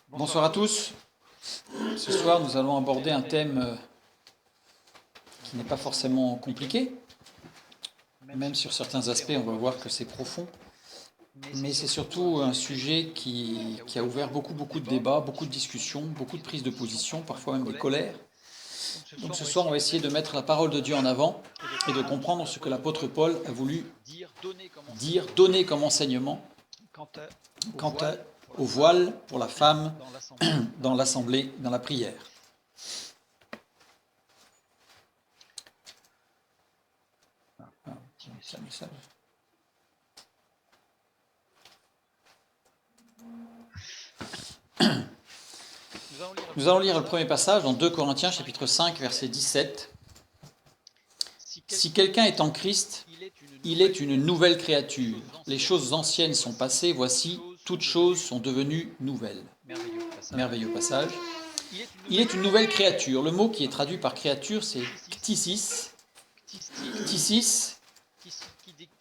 Bonsoir à tous. Ce soir, nous allons aborder un thème qui n'est pas forcément compliqué. Même sur certains aspects, on va voir que c'est profond. Mais c'est surtout un sujet qui a ouvert beaucoup de débats, beaucoup de discussions, beaucoup de prises de position, parfois même des colères. Donc ce soir, on va essayer de mettre la parole de Dieu en avant et de comprendre ce que l'apôtre Paul a voulu dire, donner comme enseignement quant au voile pour la femme dans l'assemblée, dans la prière. Nous allons lire le premier passage dans 2 Corinthiens chapitre 5 verset 17. Si quelqu'un est en Christ, il est une nouvelle créature. Les choses anciennes sont passées, voici, toutes choses sont devenues nouvelles. Merveilleux passage. Il est une nouvelle créature. Le mot qui est traduit par créature, c'est ktisis. Ktisis,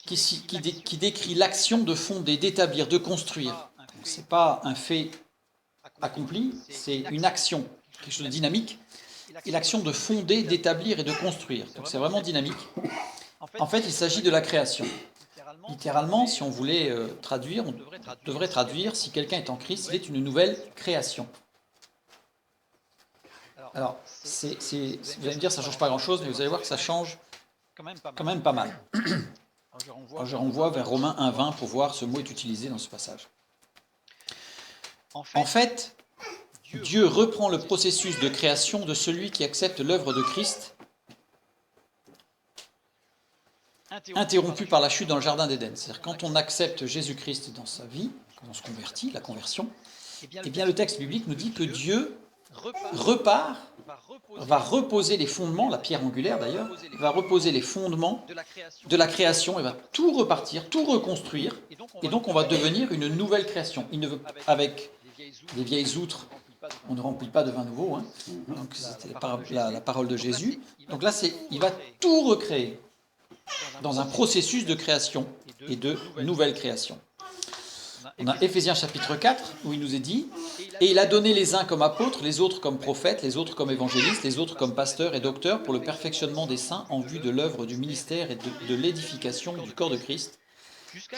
qui décrit l'action de fonder, d'établir, de construire. Ce n'est pas un fait accompli, c'est une action, quelque chose de dynamique, et l'action de fonder, d'établir et de construire. Donc c'est vraiment dynamique. En fait, il s'agit de la création. Littéralement, si on voulait traduire, on devrait traduire, si quelqu'un est en Christ, il est une nouvelle création. Alors, vous allez me dire, ça ne change pas grand-chose, mais vous allez voir que ça change quand même pas mal. Alors, je renvoie vers Romains 1,20 pour voir ce mot est utilisé dans ce passage. En fait, Dieu reprend le processus de création de celui qui accepte l'œuvre de Christ, interrompu par la chute dans le jardin d'Éden. C'est-à-dire quand on accepte Jésus-Christ dans sa vie, quand on se convertit, la conversion, eh bien le texte biblique nous dit que Dieu va reposer les fondements, la pierre angulaire d'ailleurs, va reposer les fondements de la création, et va tout repartir, tout reconstruire, et donc on va devenir une nouvelle création. Il ne veut, avec les vieilles outres, on ne remplit pas de vin nouveau, hein. Donc c'était la parole de Jésus. Donc là, il va tout recréer dans un processus de création et de nouvelle création. On a Éphésiens chapitre 4, où il nous est dit « Et il a donné les uns comme apôtres, les autres comme prophètes, les autres comme évangélistes, les autres comme pasteurs et docteurs pour le perfectionnement des saints en vue de l'œuvre du ministère et de l'édification du corps de Christ,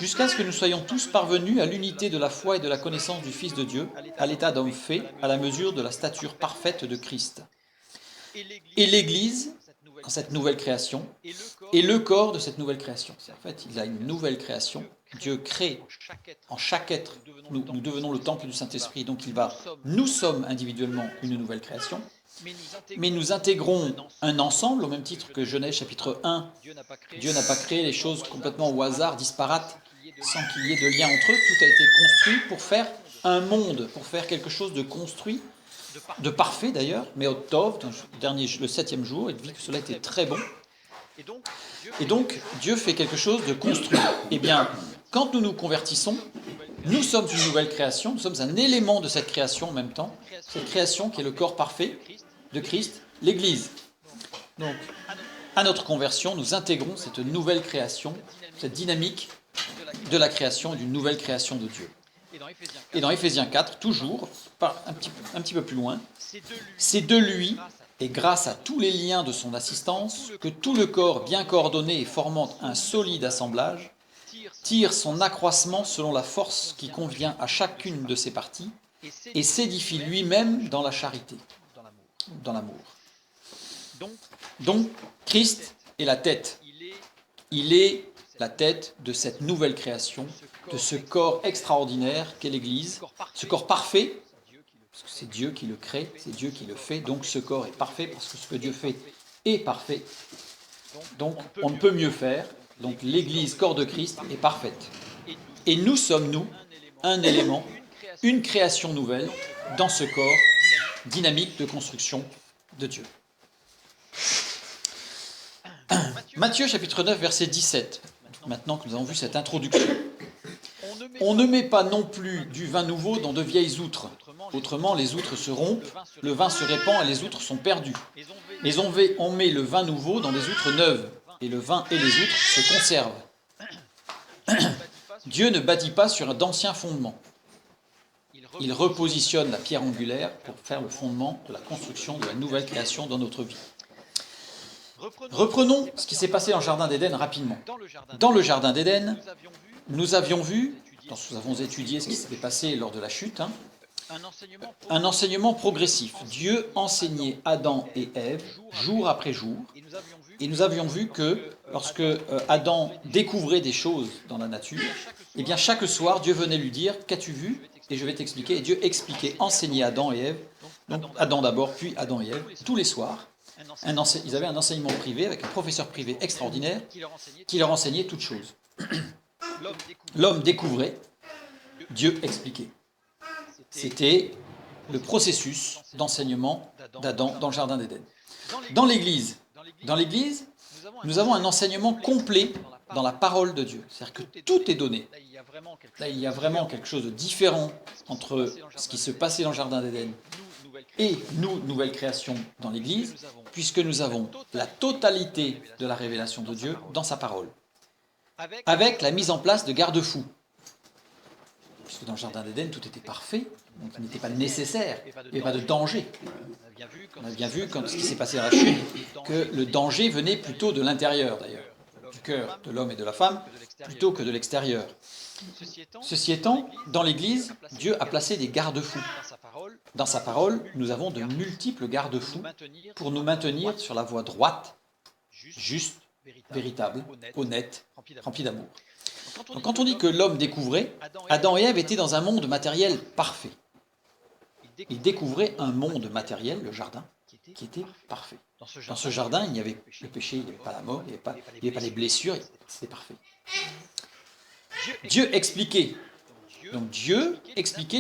jusqu'à ce que nous soyons tous parvenus à l'unité de la foi et de la connaissance du Fils de Dieu, à l'état d'homme fait, à la mesure de la stature parfaite de Christ. Et l'Église, dans cette nouvelle création, est le corps de cette nouvelle création. En fait, il a une nouvelle création. Dieu crée en chaque être, nous devenons le temple du Saint-Esprit, donc nous sommes individuellement une nouvelle création, mais nous intégrons un ensemble, au même titre que Genèse chapitre 1, Dieu n'a pas créé les choses complètement au hasard, disparates, sans qu'il y ait de lien entre eux, tout a été construit pour faire un monde, pour faire quelque chose de construit, de parfait d'ailleurs, mais au Tov, le 7e jour, il dit que cela était très bon. Et donc, Dieu fait quelque chose de construit. Eh bien, quand nous nous convertissons, nous sommes une nouvelle création, nous sommes un élément de cette création en même temps, cette création qui est le corps parfait de Christ, l'Église. Donc, à notre conversion, nous intégrons cette nouvelle création, cette dynamique de la création et d'une nouvelle création de Dieu. Et dans Éphésiens 4, toujours, un petit peu plus loin, c'est de lui, et grâce à tous les liens de son assistance, que tout le corps bien coordonné et formant un solide assemblage, tire son accroissement selon la force qui convient à chacune de ses parties, et s'édifie lui-même dans la charité, dans l'amour. Donc, Christ est la tête. Il est la tête de cette nouvelle création, de ce corps extraordinaire qu'est l'Église, ce corps parfait, parce que c'est Dieu qui le crée, c'est Dieu qui le fait, donc ce corps est parfait, parce que ce que Dieu fait est parfait. Donc on ne peut mieux faire, donc l'Église, corps de Christ, est parfaite. Et nous sommes, nous, un élément, une création nouvelle dans ce corps dynamique de construction de Dieu. Matthieu chapitre 9, verset 17. Maintenant que nous avons vu cette introduction. On ne met pas non plus du vin nouveau dans de vieilles outres. Autrement, les outres se rompent, le vin se répand et les outres sont perdues. Mais on met le vin nouveau dans des outres neuves, et le vin et les outres se conservent. Dieu ne bâtit pas sur d'anciens fondements. il repositionne la pierre angulaire pour faire le fondement de la construction de la nouvelle création dans notre vie. Reprenons ce qui s'est passé dans le Jardin d'Éden rapidement. Dans le Jardin d'Éden, nous avions vu, nous avons étudié ce qui s'était passé lors de la chute, un enseignement progressif. Dieu enseignait Adam et Ève jour après jour, et nous avions vu que lorsque Adam découvrait des choses dans la nature, eh bien chaque soir Dieu venait lui dire « Qu'as-tu vu ?» Et je vais t'expliquer. Et Dieu expliquait, enseignait Adam et Ève, donc Adam d'abord, puis Adam et Ève, tous les soirs. Ils avaient un enseignement privé avec un professeur privé extraordinaire qui leur enseignait toutes choses. L'homme découvrait, Dieu expliquait. C'était le processus d'enseignement d'Adam dans le Jardin d'Éden. Dans l'Église, nous avons un enseignement complet dans la parole de Dieu. C'est-à-dire que tout est donné. Là, il y a vraiment quelque chose de différent entre ce qui se passait dans le Jardin d'Éden et nous, nouvelle création dans l'Église, puisque nous avons la totalité de la révélation de Dieu dans sa parole, avec la mise en place de garde-fous. Puisque dans le Jardin d'Éden, tout était parfait, donc il n'était pas nécessaire, il n'y avait pas de danger. On a bien vu, quand ce qui s'est passé à la chute, que le danger venait plutôt de l'intérieur, d'ailleurs, du cœur de l'homme et de la femme, plutôt que de l'extérieur. Ceci étant, dans l'Église, Dieu a placé des garde-fous. Dans sa parole, nous avons de multiples garde-fous pour nous maintenir sur la voie droite, juste, véritable, honnête, remplie d'amour. Donc quand on dit que l'homme découvrait, Adam et Ève étaient dans un monde matériel parfait. Ils découvraient un monde matériel, le jardin, qui était parfait. Dans ce jardin, il n'y avait le péché, il n'y avait pas la mort, il n'y avait pas les blessures, c'était parfait. Dieu expliquait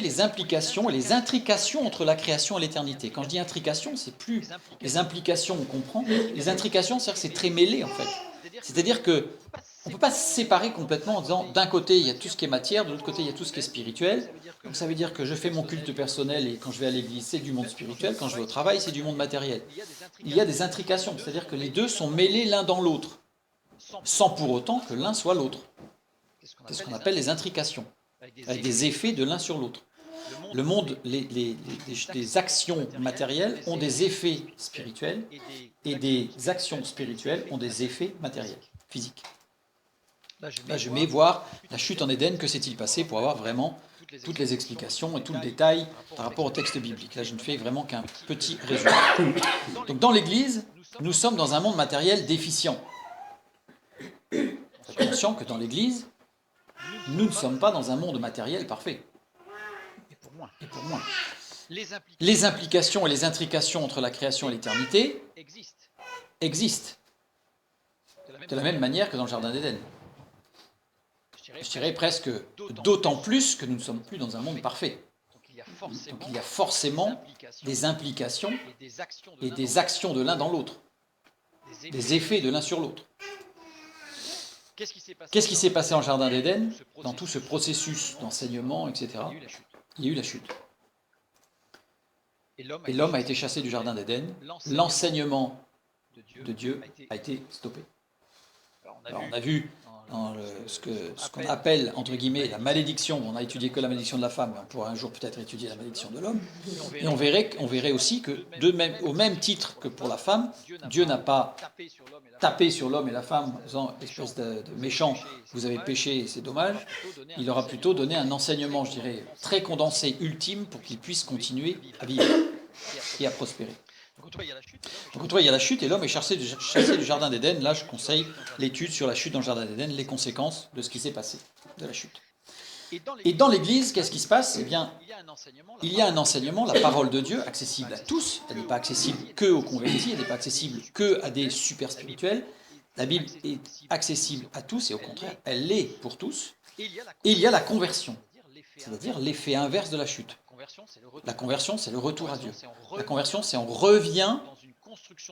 les implications et les intrications entre la création et l'éternité. Quand je dis intrications, c'est plus les implications, on comprend. Les intrications, c'est-à-dire que c'est très mêlé, en fait. C'est-à-dire que on ne peut pas se séparer complètement en disant d'un côté il y a tout ce qui est matière, de l'autre côté il y a tout ce qui est spirituel. Donc ça veut dire que je fais mon culte personnel et quand je vais à l'église c'est du monde spirituel, quand je vais au travail c'est du monde matériel. Il y a des intrications, c'est-à-dire que les deux sont mêlés l'un dans l'autre, sans pour autant que l'un soit l'autre. C'est ce qu'on appelle les intrications, avec des effets de l'un sur l'autre. Le monde, les actions matérielles ont des effets spirituels et des actions spirituelles ont des effets matériels, physiques. Là, je mets voir la chute en Éden, que s'est-il passé pour avoir vraiment toutes les explications et tout le détail par rapport au texte biblique. Là, je ne fais vraiment qu'un petit résumé. Donc, dans l'Église, nous sommes dans un monde matériel déficient. Soyez conscient que dans l'Église, nous ne sommes pas dans un monde matériel parfait. Et pour moi. Les implications et les intrications entre la création et l'éternité existent. De la même manière que dans le Jardin d'Éden. Je dirais presque d'autant plus que nous ne sommes plus dans un monde parfait. Donc il y a forcément des implications et des actions de l'un dans l'autre, des effets de l'un sur l'autre. Qu'est-ce qui s'est passé en Jardin d'Éden, dans tout ce processus d'enseignement, etc. Il y a eu la chute. Et l'homme a été chassé du Jardin d'Éden, l'enseignement de Dieu a été stoppé. Alors on a vu dans ce qu'on appelle, entre guillemets, la malédiction. On n'a étudié que la malédiction de la femme, on pourra un jour peut-être étudier la malédiction de l'homme. Et on verrait aussi que, au même titre que pour la femme, Dieu n'a pas tapé sur l'homme et la femme en disant, espèce de méchant, vous avez péché et c'est dommage. Il leur a plutôt donné un enseignement, je dirais, très condensé, ultime, pour qu'ils puissent continuer à vivre et à prospérer. Donc toi, il y a la chute et l'homme est chassé du Jardin d'Éden. Là, je conseille l'étude sur la chute dans le Jardin d'Éden, les conséquences de ce qui s'est passé, de la chute. Et dans l'Église, qu'est-ce qui se passe ? Eh bien, il y a un enseignement, la parole de Dieu, accessible à tous. Elle n'est pas accessible que aux convertis, elle n'est pas accessible que à des super spirituels. La Bible est accessible à tous et au contraire, elle l'est pour tous. Et il y a la conversion, c'est-à-dire l'effet inverse de la chute. La conversion, c'est le retour à Dieu. La conversion, c'est on revient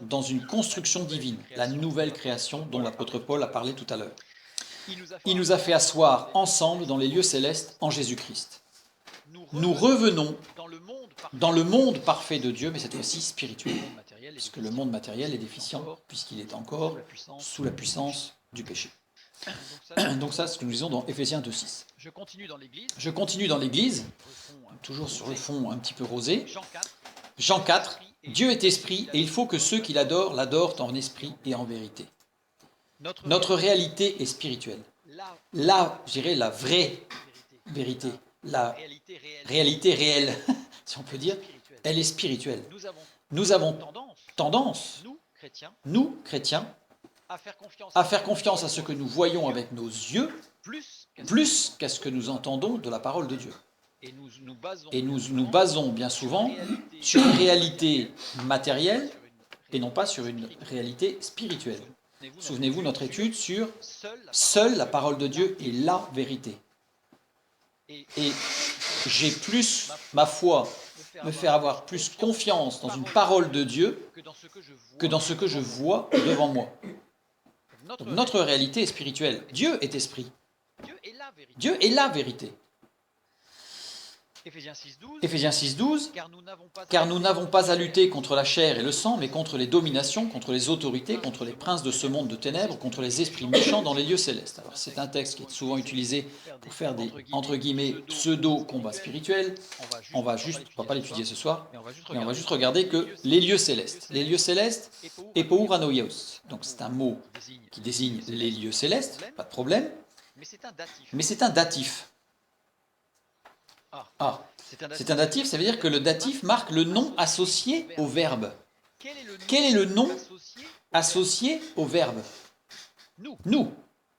dans une construction divine, la nouvelle création dont l'apôtre Paul a parlé tout à l'heure. Il nous a fait asseoir ensemble dans les lieux célestes en Jésus-Christ. Nous revenons dans le monde parfait de Dieu, mais cette fois-ci spirituel, puisque le monde matériel est déficient, puisqu'il est encore sous la puissance du péché. Donc ça, c'est ce que nous disons dans Éphésiens 2,6. Je continue dans l'Église, toujours sur le fond un petit peu rosé. Jean 4, Dieu est esprit et il faut que ceux qui l'adorent l'adorent en esprit et en vérité. Notre réalité est spirituelle. Là, je dirais la vraie vérité, la réalité réelle, si on peut dire, elle est spirituelle. Nous avons tendance, nous, chrétiens, à faire confiance à ce que nous voyons avec nos yeux, plus qu'à ce que nous entendons de la parole de Dieu. Et nous nous basons bien souvent sur une réalité matérielle et non pas sur une réalité spirituelle. Souvenez-vous notre étude sur seule la parole de Dieu est la vérité. Et j'ai plus, ma foi, me faire avoir plus confiance dans une parole de Dieu que dans ce que je vois devant moi. Donc notre réalité est spirituelle. Dieu est esprit. Dieu est la vérité. Éphésiens 6,12, car nous n'avons pas à lutter contre la chair et le sang, mais contre les dominations, contre les autorités, contre les princes de ce monde de ténèbres, contre les esprits méchants dans les lieux célestes. Alors c'est un texte qui est souvent utilisé pour faire des, entre guillemets, pseudo-combats spirituels. On va pas l'étudier ce soir, mais on va juste regarder que les lieux célestes, epou anoios, donc c'est un mot qui désigne les lieux célestes, pas de problème, mais c'est un datif. Ah, c'est un datif, ça veut dire que le datif marque le nom associé au verbe. Quel est le nom associé au verbe? Nous.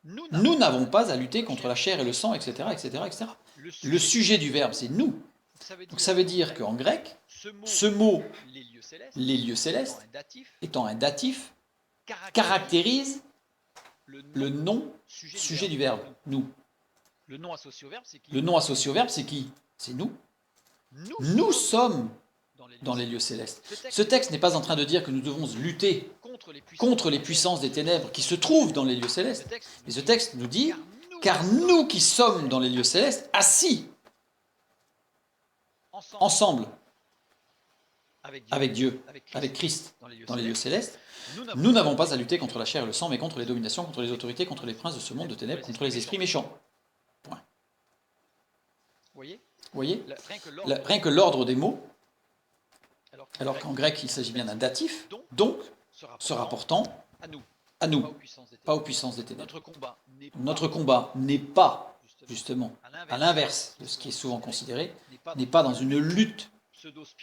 Nous n'avons pas à lutter contre la chair et le sang, etc., etc., etc. Le sujet du verbe, c'est nous. Donc ça veut dire qu'en grec, ce mot, les lieux célestes, étant un datif, caractérise le nom sujet du verbe, nous. Le nom associé au verbe, c'est qui? C'est nous. Nous sommes dans les lieux célestes. Ce texte n'est pas en train de dire que nous devons lutter contre les puissances des ténèbres qui se trouvent dans les lieux célestes. Mais ce texte nous dit, car nous qui sommes dans les lieux célestes, assis ensemble avec Dieu, avec Christ, dans les lieux célestes, nous n'avons pas à lutter contre la chair et le sang, mais contre les dominations, contre les autorités, contre les princes de ce monde de ténèbres, contre les esprits méchants. Point. Vous voyez, rien que l'ordre des mots, alors qu'en grec il s'agit bien d'un datif, donc se rapportant à nous, pas aux puissances des ténèbres. Notre combat n'est pas, justement, à l'inverse de ce qui est souvent considéré, n'est pas dans une lutte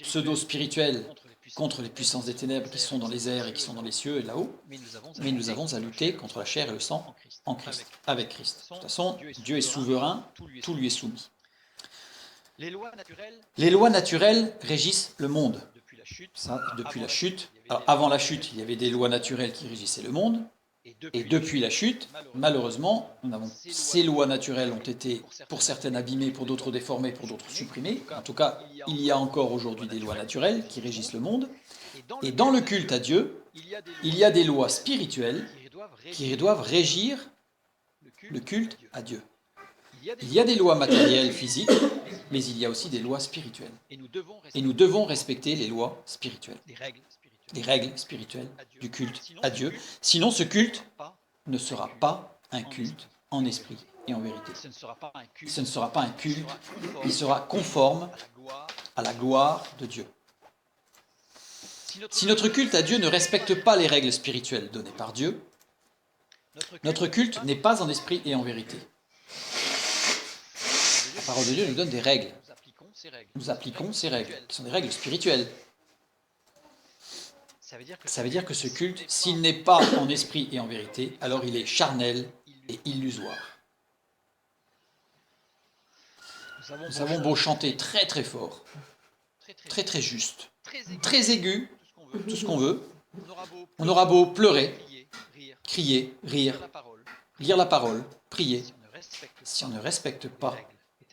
pseudo-spirituelle contre les puissances des ténèbres qui sont dans les airs et qui sont dans les cieux et là-haut, mais nous avons à lutter contre la chair et le sang en Christ, avec Christ. De toute façon, Dieu est souverain, tout lui est soumis. Les lois naturelles régissent le monde. Ça, depuis la chute. Alors, avant la chute, il y avait des lois naturelles qui régissaient le monde. Et depuis la chute, malheureusement, ces lois naturelles ont été, pour certaines, abîmées, pour d'autres déformées, pour d'autres supprimées. En tout cas, il y a encore aujourd'hui des lois naturelles qui régissent le monde. Et dans le culte à Dieu, il y a des lois spirituelles qui doivent régir le culte à Dieu. Il y a des lois matérielles, physiques, mais il y a aussi des lois spirituelles. Et nous devons respecter les lois spirituelles, les règles spirituelles du culte à Dieu. Sinon, ce culte ne sera pas un culte en esprit et en vérité. Ce ne sera pas un culte, il sera conforme à la gloire de Dieu. Si notre culte à Dieu ne respecte pas les règles spirituelles données par Dieu, notre culte n'est pas en esprit et en vérité. La parole de Dieu nous donne des règles. Nous appliquons ces règles, qui sont des règles spirituelles. Ça veut dire que ce culte, s'il n'est pas en esprit et en vérité, alors il est charnel et illusoire. Nous avons beau chanter très très fort, très très juste, très aigu, tout ce qu'on veut, on aura beau pleurer, crier, rire, lire la parole, prier, si on ne respecte pas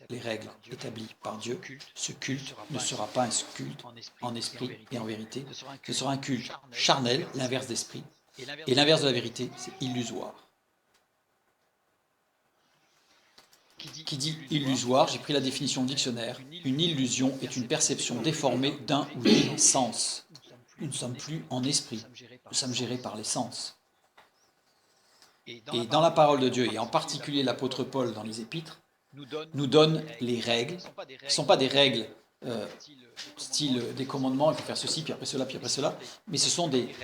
les règles établies par Dieu, ce culte ne sera pas un culte en esprit et en vérité. Ce sera un culte charnel, l'inverse d'esprit. Et l'inverse de la vérité, c'est illusoire. Qui dit illusoire, j'ai pris la définition dictionnaire. Une illusion est une perception déformée d'un ou des sens. Nous ne sommes plus en esprit, nous sommes gérés par les sens. Et dans la parole de Dieu, et en particulier l'apôtre Paul dans les Épîtres, nous donne les règles. Ce ne sont pas des règles style des commandements, il faut faire ceci, puis après cela, mais ce sont des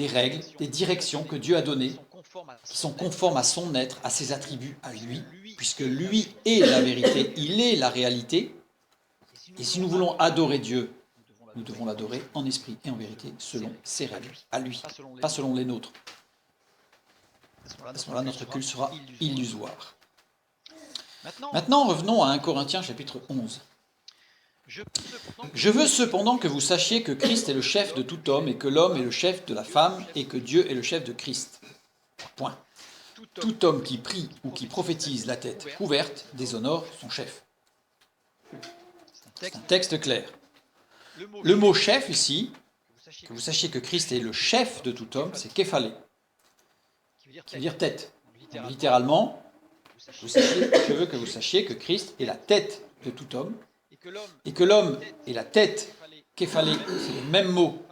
règles, des directions que Dieu a données, qui sont conformes à son être, à ses attributs, à lui, puisque lui est la vérité, il est la réalité. Et si nous voulons adorer Dieu, nous devons l'adorer en esprit et en vérité, selon ses règles, à lui, pas selon les nôtres. À ce moment-là, notre culte sera illusoire. Maintenant, revenons à 1 Corinthiens chapitre 11. Je veux cependant que vous sachiez que Christ est le chef de tout homme et que l'homme est le chef de la femme et que Dieu est le chef de Christ. Point. Tout homme qui prie ou qui prophétise la tête couverte déshonore son chef. C'est un texte clair. Le mot chef ici, que vous sachiez que Christ est le chef de tout homme, c'est képhalé, qui veut dire tête. Donc, littéralement, je veux que vous sachiez que Christ est la tête de tout homme, et que l'homme est la tête, képhalé, c'est le même mot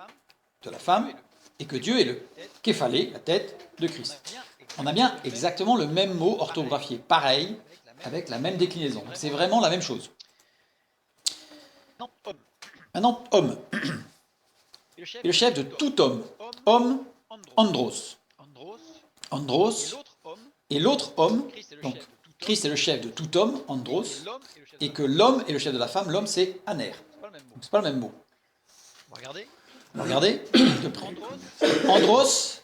de la femme, et que Dieu est le képhalé, la tête de Christ. On a bien exactement le même mot orthographié, pareil, avec la même déclinaison. C'est vraiment la même chose. Maintenant, homme. Et le chef de tout homme. Homme, andros. Andros. Et l'autre homme, donc Christ est le chef de tout homme, andros, et que l'homme est le chef de la femme, l'homme c'est aner. Donc c'est pas le même mot. Regardez de près. Andros,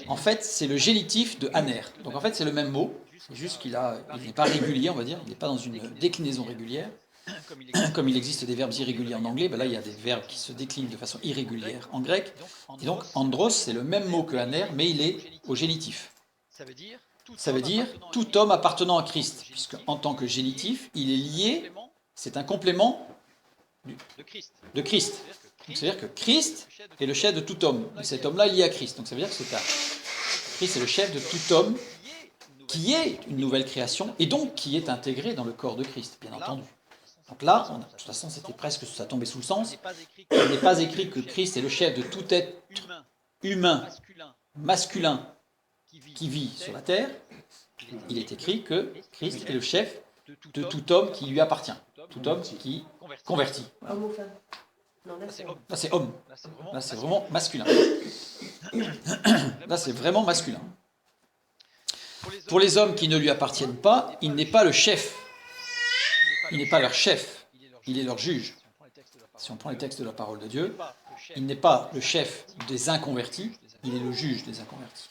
en fait, c'est le génitif de aner. Donc en fait, c'est le même mot, c'est juste qu'il n'est pas régulier, on va dire, il n'est pas dans une déclinaison régulière. Comme il existe des verbes irréguliers en anglais, ben là il y a des verbes qui se déclinent de façon irrégulière en grec. Et donc andros, c'est le même mot que aner, mais il est au génitif. Ça veut dire tout homme appartenant à Christ, puisque en tant que génitif, il est lié, c'est un complément de Christ. C'est-à-dire que Christ est le chef de tout homme, et cet homme-là est lié à Christ. Donc ça veut dire que Christ est le chef de tout homme, qui est une nouvelle création, et donc qui est intégré dans le corps de Christ, bien entendu. Donc là, de toute façon, c'était presque, ça tombait sous le sens. Il n'est pas écrit que Christ est le chef de tout être humain, masculin, qui vit sur la terre. Il est écrit que Christ est le chef de tout homme qui lui appartient, tout homme qui convertit. Homme ou femme? Non, Là, c'est homme. Là, c'est vraiment masculin. Là, c'est vraiment masculin. Pour les hommes qui ne lui appartiennent pas, il n'est pas le chef. Il n'est pas leur chef, il est leur juge. Si on prend les textes de la parole de Dieu, il n'est pas le chef des inconvertis, il est le juge des inconvertis.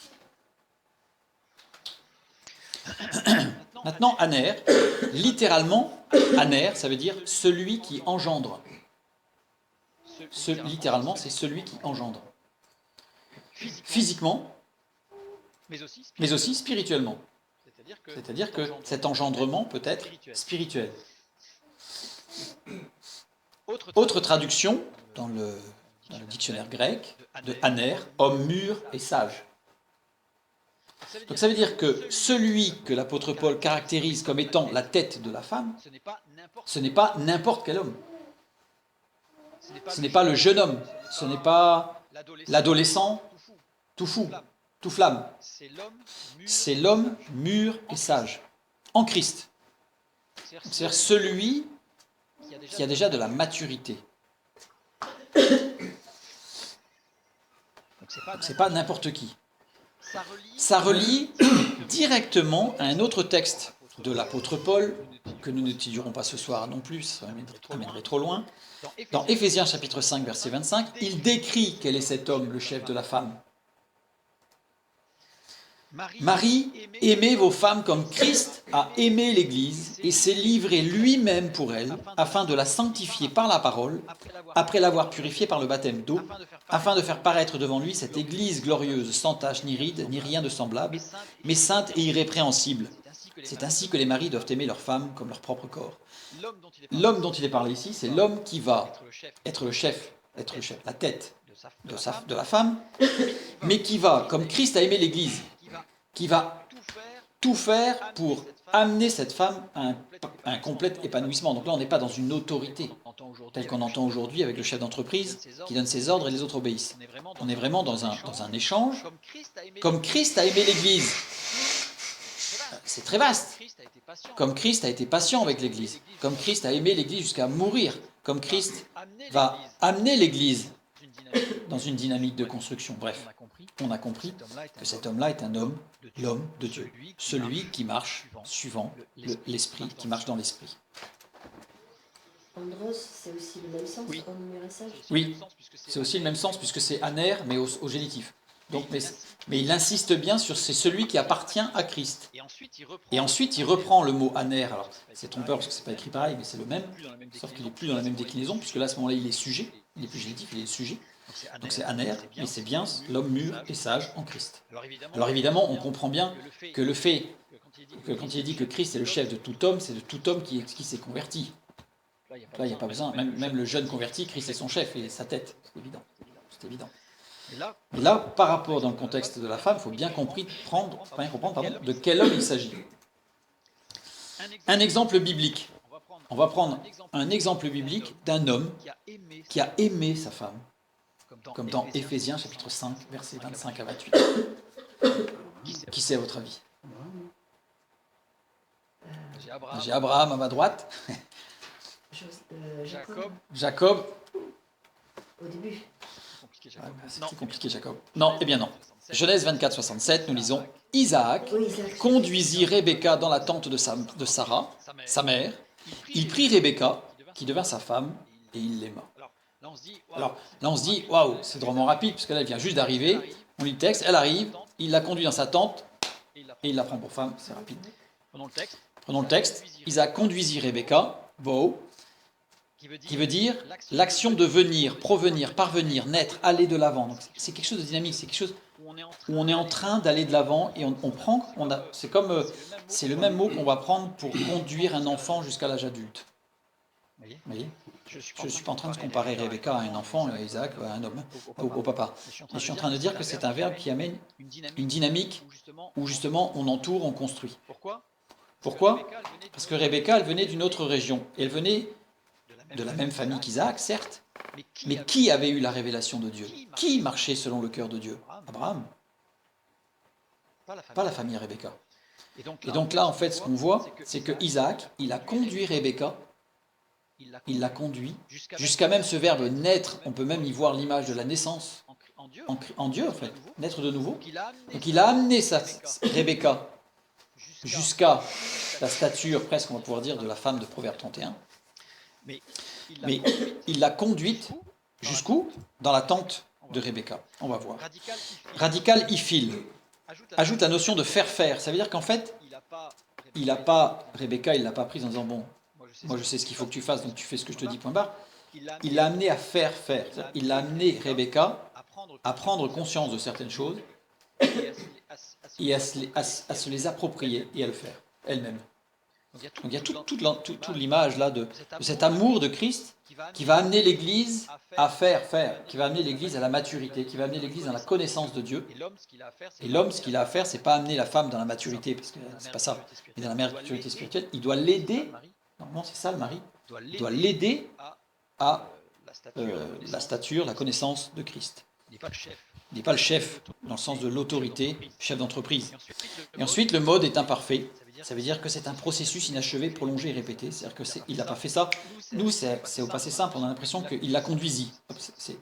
Maintenant, aner, littéralement, aner, ça veut dire celui qui engendre. Littéralement, c'est celui qui engendre. Physiquement, mais aussi spirituellement. C'est-à-dire que cet engendrement peut être spirituel. Autre traduction dans le dictionnaire grec de aner, homme mûr et sage. Donc ça veut dire que celui que l'apôtre Paul caractérise comme étant la tête de la femme, ce n'est pas n'importe quel homme. Ce n'est pas le jeune homme, ce n'est pas l'adolescent tout fou, tout flamme. C'est l'homme mûr et sage, en Christ. C'est-à-dire celui qui a déjà de la maturité. Donc c'est pas n'importe qui. Ça relie directement à un autre texte de l'apôtre Paul, que nous n'étudierons pas ce soir non plus, ça amènerait trop loin. Dans Éphésiens chapitre 5, verset 25, il décrit quel est cet homme, le chef de la femme. Marie, aimez vos femmes comme Christ a aimé l'Église et s'est livré lui-même pour elle, afin de la sanctifier par la parole, après l'avoir purifiée par le baptême d'eau, afin de faire paraître devant lui cette Église glorieuse, sans tache ni ride, ni rien de semblable, mais sainte et irrépréhensible. C'est ainsi que les maris doivent aimer leurs femmes comme leur propre corps. L'homme dont il est parlé ici, c'est l'homme qui va être le chef, la tête de la femme, mais qui va, comme Christ a aimé l'Église, qui va tout faire pour amener cette femme à un complet épanouissement. Donc là, on n'est pas dans une autorité, telle qu'on entend aujourd'hui avec le chef d'entreprise qui donne ses ordres et les autres obéissent. On est vraiment dans un échange, comme Christ a aimé l'Église. C'est très vaste. Comme Christ a été patient avec l'Église, comme Christ a aimé l'Église jusqu'à mourir, comme Christ va amener l'Église dans une dynamique de construction. Bref, on a compris que cet homme-là est un homme, l'homme de Dieu, celui qui marche suivant l'Esprit, qui marche dans l'Esprit. Andros, c'est aussi le même sens en numérissage? Oui, c'est aussi le même sens puisque c'est aner, mais au génitif. Donc, mais il insiste bien sur c'est celui qui appartient à Christ. Et ensuite, il reprend le mot aner. Alors, c'est trompeur parce que c'est pas écrit pareil, mais c'est le même, sauf qu'il n'est plus dans la même déclinaison, puisque là, à ce moment-là, il est sujet, il n'est plus génitif, il est sujet. Donc c'est aner, mais c'est bien l'homme mûr et sage en Christ. Alors évidemment, on comprend bien que le fait que quand il est dit que Christ est le chef de tout homme, c'est de tout homme qui s'est converti. Là, il n'y a pas besoin, même le jeune converti, Christ est son chef et sa tête, c'est évident. C'est évident. Mais là, par rapport dans le contexte de la femme, il faut bien comprendre de quel homme il s'agit. Un exemple biblique. On va prendre un exemple biblique d'un homme qui a aimé sa femme, comme dans Éphésiens chapitre 5, versets 25 à 28. Qui c'est à votre avis? J'ai Abraham à ma droite. Jacob. Au début. C'était compliqué, Jacob. Non, eh bien non. Genèse 24, 67, nous lisons Isaac conduisit Rebecca dans la tente de Sarah, sa mère. Il prit Rebecca, qui devint sa femme, et il l'aima. Alors là, on se dit, waouh, c'est drôlement rapide, parce que là, elle vient juste d'arriver. On lit le texte, elle arrive, il la conduit dans sa tente, et il la prend pour femme, c'est rapide. Prenons le texte. Isaac conduisit Rebecca, beau, qui veut dire l'action de venir, provenir, parvenir, naître, aller de l'avant. Donc c'est quelque chose de dynamique, c'est quelque chose où on est en train d'aller de l'avant et c'est le même mot qu'on va prendre pour conduire un enfant jusqu'à l'âge adulte. Vous voyez? Je ne suis pas en train de comparer Rebecca à un enfant, et Isaac à un homme, au papa. Mais je suis en train de dire que c'est un verbe qui amène une dynamique où justement on entoure, on construit. Pourquoi? Parce que Rebecca, elle venait d'une autre région. Elle venait de la même famille qu'Isaac, certes, mais qui avait eu la révélation de Dieu? Qui marchait selon le cœur de Dieu? Abraham. Pas la famille Rebecca. Et donc là, en fait, ce qu'on voit, c'est que Isaac, il a conduit Rebecca, il l'a conduit, jusqu'à même ce verbe naître, on peut même y voir l'image de la naissance en Dieu, en fait, naître de nouveau. Donc il a amené Rebecca jusqu'à la stature, presque on va pouvoir dire, de la femme de Proverbe 31. Mais il l'a conduite jusqu'où? Dans la tente de Rebecca. On va voir. Radical ifil ajoute la notion de faire. Ça veut dire qu'en fait, Rebecca, il l'a pas prise en disant bon, moi je sais ce qu'il faut que tu fasses, donc tu fais ce que je te dis, point barre. Il l'a amené à faire. Il l'a amené Rebecca à prendre conscience de certaines choses et à se les approprier et à le faire elle-même. Donc il y a toute l'image là de cet amour de Christ qui va amener l'Église à faire, qui va amener l'Église à la maturité, qui va amener l'Église dans la connaissance de Dieu. Et l'homme, ce qu'il a à faire, c'est pas amener la femme dans la maturité, parce que c'est pas ça, mais dans la maturité spirituelle. Il doit l'aider, normalement c'est ça le mari, il doit l'aider à la stature, la connaissance de Christ. Il n'est pas le chef dans le sens de l'autorité, chef d'entreprise. Et ensuite, le mode est imparfait. Ça veut dire que c'est un processus inachevé, prolongé et répété. C'est-à-dire qu'il n'a pas fait ça. Nous, c'est au passé simple. On a l'impression qu'il la conduisit. C'est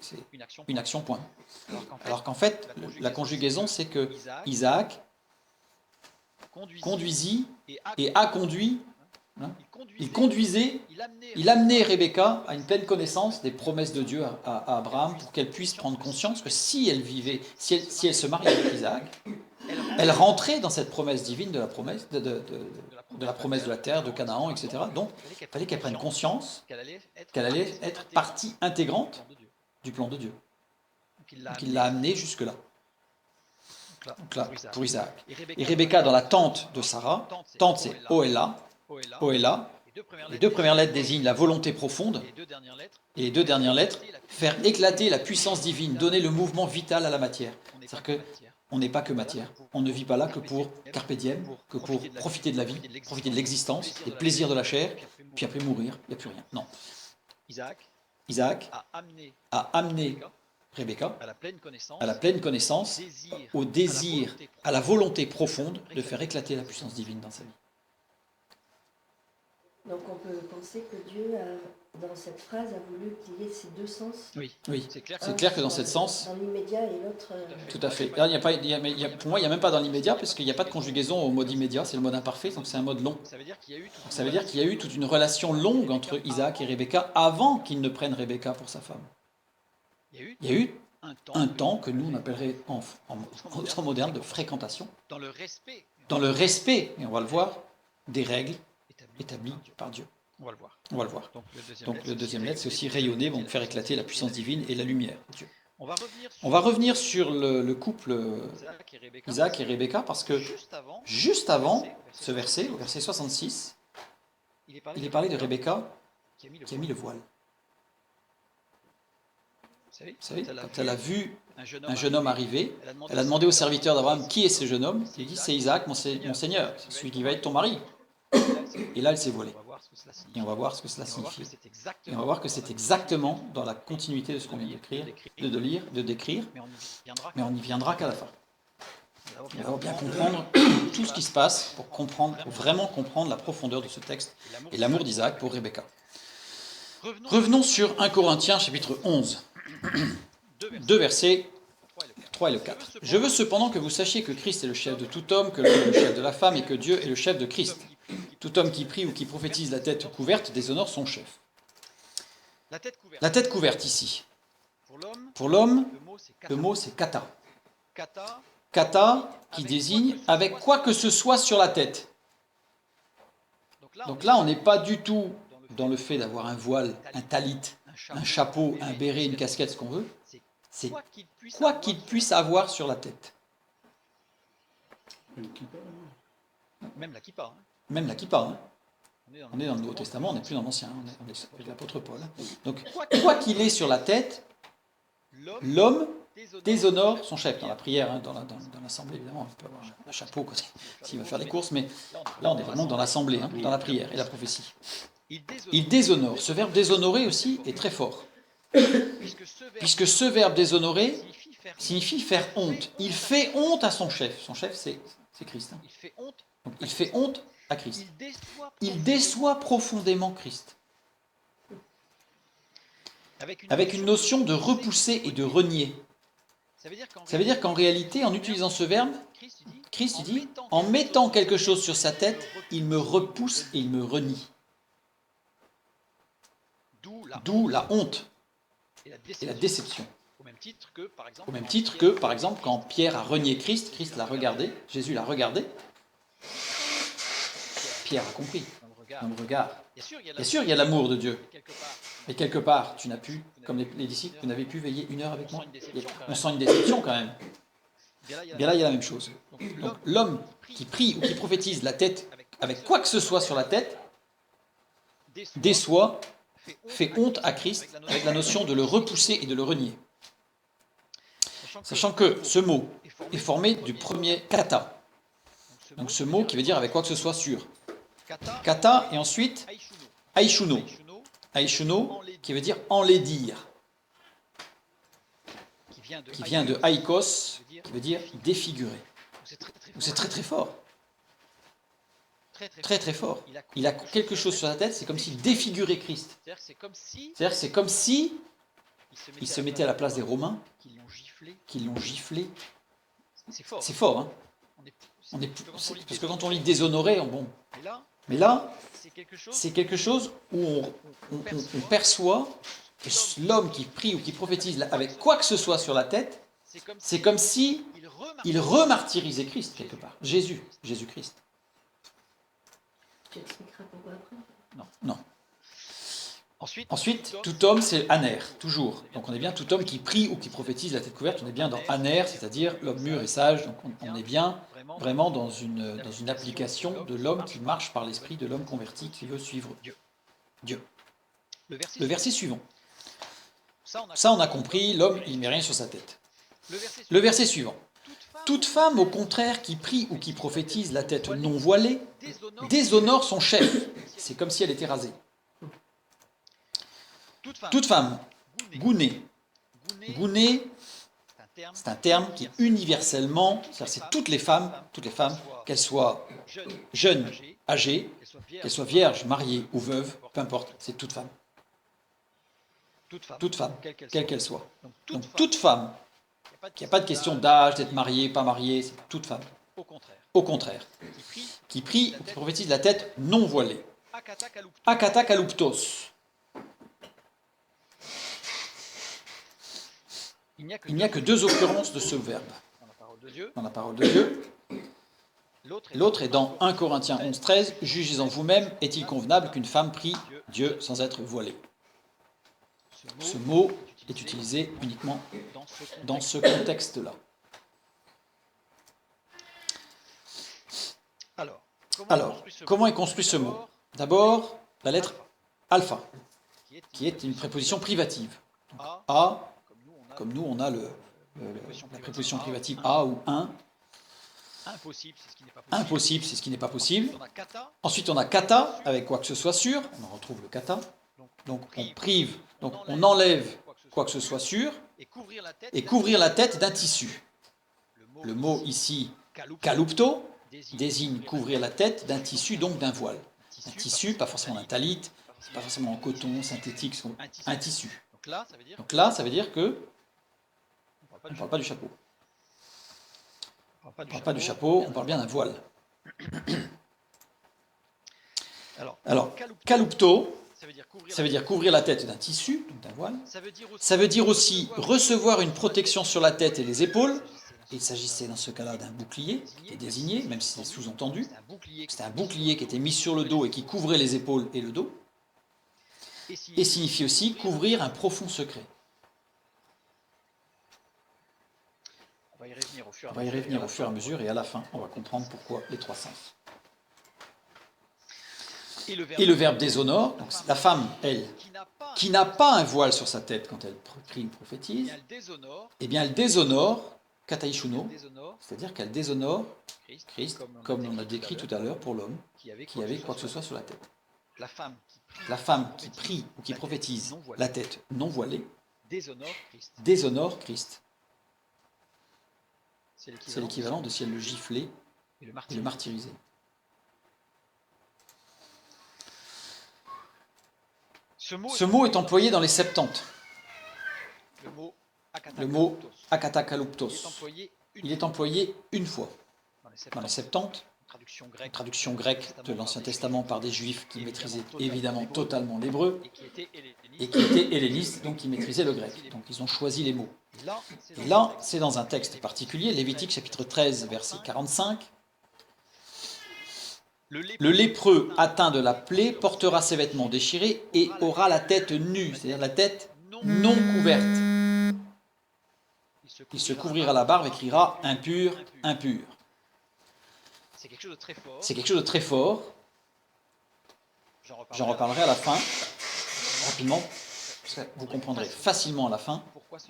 une action, point. Alors qu'en fait, la conjugaison, c'est que Isaac conduisit et a conduit. Il conduisait, il amenait Rebecca à une pleine connaissance des promesses de Dieu à Abraham pour qu'elle puisse prendre conscience que si elle vivait, si elle se mariait avec Isaac, elle rentrait dans cette promesse divine de la promesse de la promesse de la terre, de Canaan, etc. Donc, il fallait qu'elle prenne conscience qu'elle allait être partie intégrante du plan de Dieu. Donc, il l'a amenée jusque-là. Donc là, pour Isaac. Et Rebecca dans la tente de Sarah, tente c'est Oela. Les deux premières lettres désignent la volonté profonde, et les deux dernières lettres, faire éclater la puissance divine, donner le mouvement vital à la matière. C'est-à-dire qu'on n'est pas que matière, on ne vit pas là que pour carpe diem, que pour profiter de la vie, profiter de l'existence, des plaisirs de la chair, puis après mourir, il n'y a plus rien. Non. Isaac a amené Rebecca à la pleine connaissance, au désir, à la volonté profonde de faire éclater la puissance divine dans sa vie. Donc on peut penser que Dieu, dans cette phrase, a voulu qu'il y ait ces deux sens. Oui, C'est clair c'est clair que dans ce sens, Dans l'immédiat et l'autre... tout à fait. Là, il y a pas, pour moi, il n'y a même pas dans l'immédiat, parce qu'il n'y a pas de conjugaison au mode immédiat, c'est le mode imparfait, donc c'est un mode long. Ça veut dire qu'il y a eu Donc ça veut dire qu'il y a eu toute une relation longue entre Isaac et Rebecca avant qu'il ne prenne Rebecca pour sa femme. Il y a eu un temps que nous on appellerait en temps moderne de fréquentation, dans le respect. dans le respect, et on va le voir, des règles établies par Dieu. On va le voir. On va le voir. Donc Le deuxième lettre, c'est aussi rayonner, donc faire éclater la puissance divine et la lumière de Dieu. On va revenir sur le couple Isaac et Rebecca, parce que juste avant ce verset, au verset 66, il est parlé de Rebecca qui a mis le voile. Vous savez, quand elle a vu un jeune homme arriver, elle a demandé au serviteur d'Abraham, qui est ce jeune homme? Il dit, c'est Isaac, mon Seigneur, c'est celui qui va être ton mari. Et là, elle s'est voilée. Et on va voir ce que cela signifie. Et on va voir que c'est exactement dans la continuité de ce qu'on vient d'écrire, de décrire, mais on y viendra qu'à la fin. Il va bien comprendre tout ce qui se passe pour vraiment comprendre la profondeur de ce texte et l'amour d'Isaac pour Rebecca. Revenons sur 1 Corinthiens chapitre 11, 2 versets 3 et le 4. Je veux cependant que vous sachiez que Christ est le chef de tout homme, que l'homme est le chef de la femme et que Dieu est le chef de Christ. Tout homme qui prie ou qui prophétise la tête couverte déshonore son chef. La tête couverte ici. Pour l'homme, le mot c'est kata. Kata qui désigne avec quoi que ce soit sur la tête. Donc là, on n'est pas du tout dans le fait d'avoir un voile, un talit, un chapeau, un béret, une casquette, ce qu'on veut. C'est quoi qu'il puisse avoir sur la tête. Même la kippa. Même la kippa. Hein. On est dans le Nouveau Testament, on n'est plus dans l'Ancien, on est avec l'apôtre Paul. Donc, quoi qu'il ait sur la tête, l'homme déshonore son chef. Dans la prière, hein, dans l'assemblée, évidemment, on peut avoir un chapeau s'il va faire les courses, mais là, on est vraiment dans l'assemblée, hein, dans la prière et la prophétie. Il déshonore. Ce verbe déshonorer aussi est très fort. Puisque ce verbe déshonorer signifie faire honte. Il fait honte à son chef. Son chef, c'est Christ. Hein. Donc, il fait honte à Christ. Il déçoit profondément Christ. Avec une notion de repousser et de renier. Ça veut dire qu'en réalité, en utilisant ce verbe, Christ dit, en mettant quelque chose sur sa tête, il me repousse et il me renie. D'où la honte et la déception. Au même titre que, par exemple, quand Pierre a renié Christ, Christ l'a regardé, Jésus l'a regardé, Pierre a compris, dans le regard. Bien sûr, il y a l'amour de Dieu, mais quelque part, tu n'as pu, comme les disciples, vous n'avez pu veiller 1 heure avec moi. On sent une déception quand même. Bien là, il y a la même chose. Donc, l'homme qui prie ou qui prophétise la tête avec quoi que ce soit sur la tête, déçoit, fait honte à Christ avec la notion de le repousser et de le renier. Sachant que ce mot est formé du premier kata. Donc ce mot qui veut dire avec quoi que ce soit sur. Kata et ensuite aishuno. Aishuno qui veut dire enlaidir. Qui vient de aikos, qui veut dire défigurer. C'est très très fort. Très très fort. Il a quelque chose sur la tête, c'est comme s'il défigurait Christ. C'est-à-dire c'est comme si il se mettait à la place des Romains, qui l'ont giflé. C'est fort, hein. Parce que quand on lit déshonoré, bon. Mais là, c'est quelque chose où on perçoit que l'homme qui prie ou qui prophétise avec quoi que ce soit sur la tête, c'est comme si il remartyrisait Christ quelque part. Jésus-Christ. Tu expliqueras pourquoi après. Non. Ensuite, tout homme, c'est aner, toujours. Donc on est bien tout homme qui prie ou qui prophétise la tête couverte, on est bien dans aner, c'est-à-dire l'homme mûr et sage. Donc on est bien vraiment dans une application de l'homme qui marche par l'esprit, de l'homme converti qui veut suivre Dieu. Le verset suivant. Ça, on a compris, l'homme, il ne met rien sur sa tête. Le verset suivant. Toute femme, au contraire, qui prie ou qui prophétise la tête non voilée, déshonore son chef. C'est comme si elle était rasée. Toute femme, gouné. Gouné, C'est un terme qui universellement, c'est toutes les femmes, qu'elles soient jeunes, âgées, qu'elles soient vierges, mariées ou veuves, peu importe, c'est toute femme. Toute femme, quelle qu'elle soit. Donc toute femme, il n'y a pas de question d'âge, d'être mariée, pas mariée, c'est toute femme. Au contraire, qui prie ou qui prophétise la tête non voilée. Akata kaluptos. Il n'y a que deux occurrences de ce verbe dans la parole de Dieu. L'autre est dans 1 Corinthiens 11, 13. Jugez-en vous-même, est-il convenable qu'une femme prie Dieu sans être voilée? Ce mot est utilisé uniquement dans ce contexte-là. Alors, comment est construit ce mot? D'abord, la lettre alpha, qui est une préposition privative. Donc, a, comme nous on a la préposition privative a ou un. Impossible, c'est ce qui n'est pas possible. Ensuite, on a kata, avec quoi que ce soit sûr. On en retrouve le kata. Donc, on prive, donc on enlève quoi que ce soit sûr. Et couvrir la tête d'un tissu. Le mot ici, kalupto, désigne couvrir la tête d'un tissu, donc d'un voile. Un tissu, pas forcément un talit, pas forcément en coton, synthétique, un tissu. Donc là, ça veut dire que on ne parle pas du chapeau. On ne parle pas du chapeau, on parle bien d'un voile. Alors, kalupto, ça veut dire couvrir la tête d'un tissu, donc d'un voile. Ça veut dire aussi recevoir une protection sur la tête et les épaules. Il s'agissait dans ce cas-là d'un bouclier qui est désigné, même si c'est sous-entendu. C'était un bouclier qui était mis sur le dos et qui couvrait les épaules et le dos. Et signifie aussi couvrir un profond secret. On va y revenir au fur et à mesure et à la fin, on va comprendre pourquoi les trois sens. Et le verbe déshonore, donc la femme, elle, qui n'a pas un voile sur sa tête quand elle prie ou prophétise, eh bien elle déshonore, kataishuno, c'est-à-dire qu'elle déshonore Christ, comme on a décrit tout à l'heure pour l'homme qui avait quoi que ce soit sur la tête. La femme qui prie ou qui prophétise la tête non voilée déshonore Christ. C'est l'équivalent de si elle le giflait et le martyrisait. Ce mot est employé dans les Septante. Le mot akata kaluptos. Il est employé une fois. Dans les Septante, une traduction grecque de l'Ancien Testament par des Juifs qui maîtrisaient évidemment totalement l'hébreu et qui étaient hellénistes, donc qui maîtrisaient le grec. Donc ils ont choisi les mots. Et là, c'est dans un texte particulier, Lévitique chapitre 13, verset 45. Le lépreux atteint de la plaie portera ses vêtements déchirés et aura la tête nue, c'est-à-dire la tête non couverte. Il se couvrira la barbe et criera « impur, impur ». C'est quelque chose de très fort. J'en reparlerai à la fin, rapidement. Vous comprendrez facilement à la fin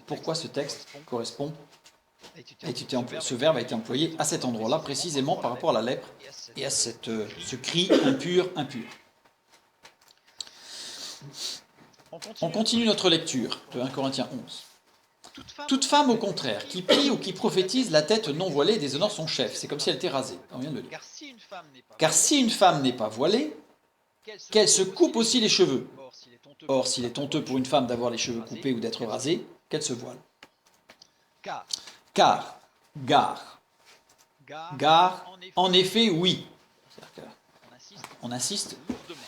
pourquoi ce texte correspond, ce verbe a été employé à cet endroit-là, précisément par rapport à la lèpre et à ce cri impur, impur. On continue notre lecture de 1 Corinthiens 11. Toute femme, au contraire, qui prie ou qui prophétise la tête non voilée déshonore son chef. C'est comme si elle était rasée. On vient de le lire. Car si une femme n'est pas voilée, qu'elle se coupe aussi les cheveux. Or, s'il est honteux pour une femme d'avoir les cheveux coupés ou d'être rasée, qu'elle se voile. Car, en effet, oui. On insiste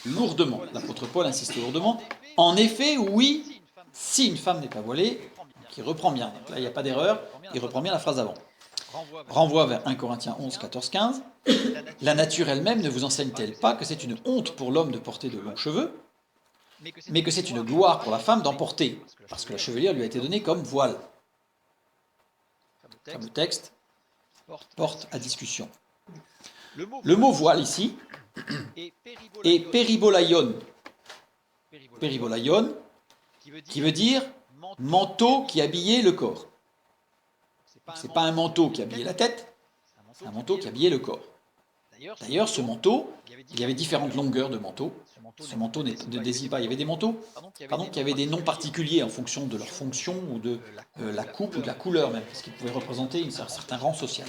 lourdement. L'apôtre Paul insiste lourdement. En effet, oui, si une femme n'est pas voilée, qui reprend bien. Donc là, il n'y a pas d'erreur, il reprend bien la phrase d'avant. Renvoie vers 1 Corinthiens 11, 14, 15. La nature elle-même ne vous enseigne-t-elle pas que c'est une honte pour l'homme de porter de longs cheveux, mais que c'est une gloire pour la femme d'en porter, parce que la chevelure lui a été donnée comme voile. Le fameux texte porte à discussion. Le mot voile ici est péribolaion. Péribolaion, qui veut dire manteau qui habillait le corps. Ce n'est pas un manteau qui habillait la tête, c'est un manteau qui habillait le corps. D'ailleurs, ce manteau, il y avait différentes longueurs de manteau. Ce manteau ne désigne pas. Il y avait des manteaux qui avaient des noms particuliers en fonction de leur fonction ou de la coupe ou de la couleur même, parce qu'ils pouvaient représenter un certain rang social.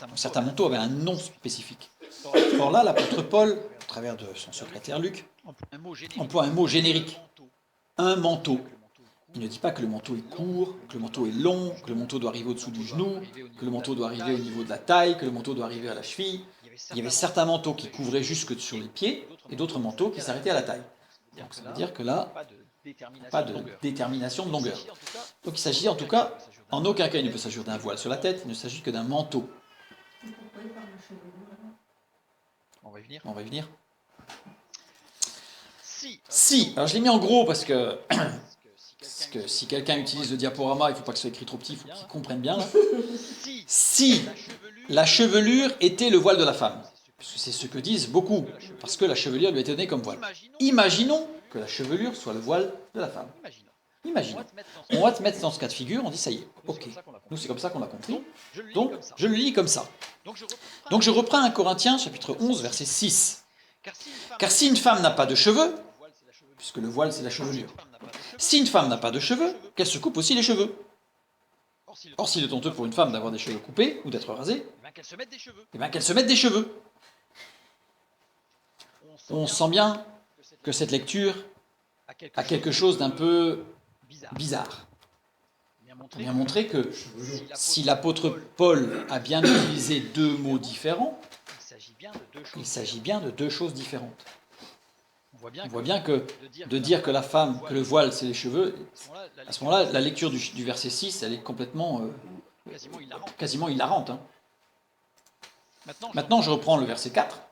Donc, certains manteaux avaient un nom spécifique. Or là, l'apôtre Paul, au travers de son secrétaire Luc, emploie un mot générique, un manteau. Il ne dit pas que le manteau est court, que le manteau est long, que le manteau doit arriver au-dessous du genou, que le manteau doit arriver au niveau de la taille, que le manteau doit arriver à la cheville. Il y avait certains manteaux qui couvraient jusque sur les pieds et d'autres manteaux qui s'arrêtaient à la taille. Donc ça veut dire que là, pas de détermination de longueur. Donc il s'agit en tout cas, en aucun cas il ne peut s'agir d'un voile sur la tête, il ne s'agit que d'un manteau. Pourquoi il parle de chevelure alors? On va y venir. On va y venir. Si. Alors je l'ai mis en gros parce que si quelqu'un utilise le diaporama, il ne faut pas que ce soit écrit trop petit, il faut qu'il comprenne bien. Là. Si la chevelure était le voile de la femme, c'est ce que disent beaucoup, parce que la chevelure lui est donnée comme voile. Imaginons que la chevelure soit le voile de la femme. Imaginons. On va te mettre dans ce cas de figure, on dit ça y est, ok. Nous c'est comme ça qu'on l'a compris, donc je le lis comme ça. Donc je reprends 1 Corinthiens chapitre 11 verset 6. Car si une femme n'a pas de cheveux, puisque le voile c'est la chevelure, si une femme n'a pas de cheveux, qu'elle se coupe aussi les cheveux. Or, s'il est honteux pour une femme d'avoir des cheveux coupés ou d'être rasée, eh bien qu'elle se mette des cheveux. On sent bien que cette lecture a quelque chose d'un peu bizarre. On vient montrer que si l'apôtre Paul a bien utilisé 2 mots différents, il s'agit bien de 2 choses différentes. On voit bien que de dire que la femme, que le voile c'est les cheveux, à ce moment-là, la lecture du verset 6, elle est complètement, quasiment hilarante. Hein. Maintenant, je reprends le verset 4.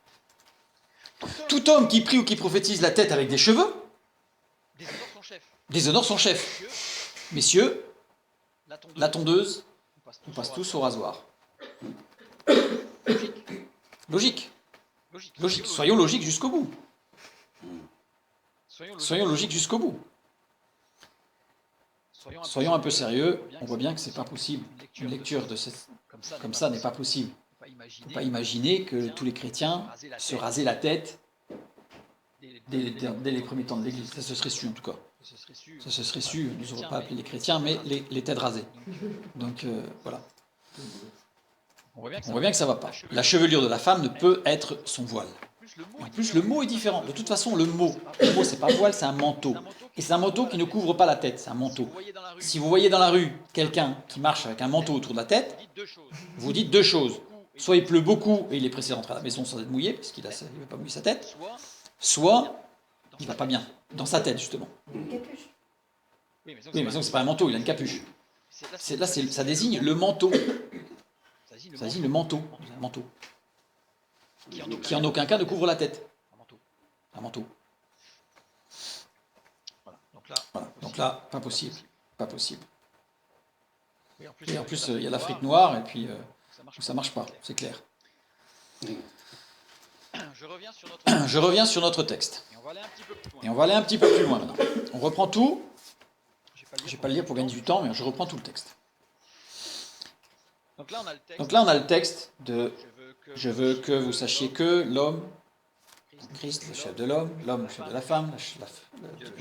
Tout homme qui prie ou qui prophétise la tête avec des cheveux déshonore son chef. Messieurs, la tondeuse, on passe tous au rasoir. Logique. Soyons logiques jusqu'au bout. Soyons logiques jusqu'au bout. Soyons un peu sérieux, on voit bien que c'est pas possible. Une lecture comme ça n'est pas possible. Il ne faut pas imaginer que tous les chrétiens se rasaient la tête dès les premiers temps de l'Église. Ça se serait su en tout cas. Ça se serait su, nous n'aurions pas appelé les chrétiens, mais les têtes rasées. Donc voilà. On voit bien que ça ne va pas. La chevelure de la femme ne peut être son voile. En plus, le mot est différent. De toute façon, le mot c'est pas voile, c'est un manteau. Et c'est un manteau qui ne couvre pas la tête, c'est un manteau. Si vous voyez dans la rue quelqu'un qui marche avec un manteau autour de la tête, vous dites 2 choses. Soit il pleut beaucoup et il est pressé d'entrer à la maison sans être mouillé, parce qu'il ne veut pas mouiller sa tête, soit il ne va pas bien, dans sa tête justement. Une capuche. Oui, mais ce n'est pas un manteau, il a une capuche. Là, ça désigne le manteau. Ça désigne le manteau, un manteau. Qui en aucun cas ne couvre la tête. Un manteau. Voilà. Donc là, pas possible. Pas possible. Et en plus, il y a l'Afrique noire, et puis ça marche pas, c'est clair. Je reviens sur notre texte. Et on va aller un petit peu plus loin maintenant. On reprend tout. Je ne vais pas le lire pour gagner du temps, mais je reprends tout le texte. Donc là, on a le texte de « Je veux que vous sachiez que l'homme, Christ, le chef de l'homme, le chef de la femme,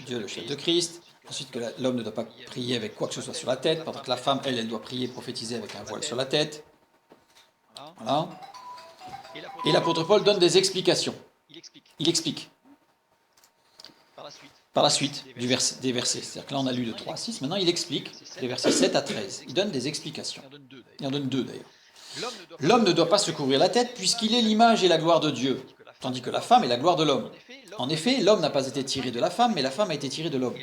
Dieu, le chef de Christ. Ensuite, que l'homme ne doit pas prier avec quoi que ce soit sur la tête, pendant que la femme, elle doit prier, prophétiser avec un voile sur la tête. Voilà. Et l'apôtre Paul donne des explications. Il explique. Par la suite des versets. C'est-à-dire que là, on a lu de 3 à 6. Maintenant, il explique des versets 7 à 13. Il donne des explications. Il en donne 2 d'ailleurs. L'homme ne doit pas se couvrir la tête puisqu'il est l'image et la gloire de Dieu, tandis que la femme est la gloire de l'homme. En effet, l'homme n'a pas été tiré de la femme, mais la femme a été tirée de l'homme.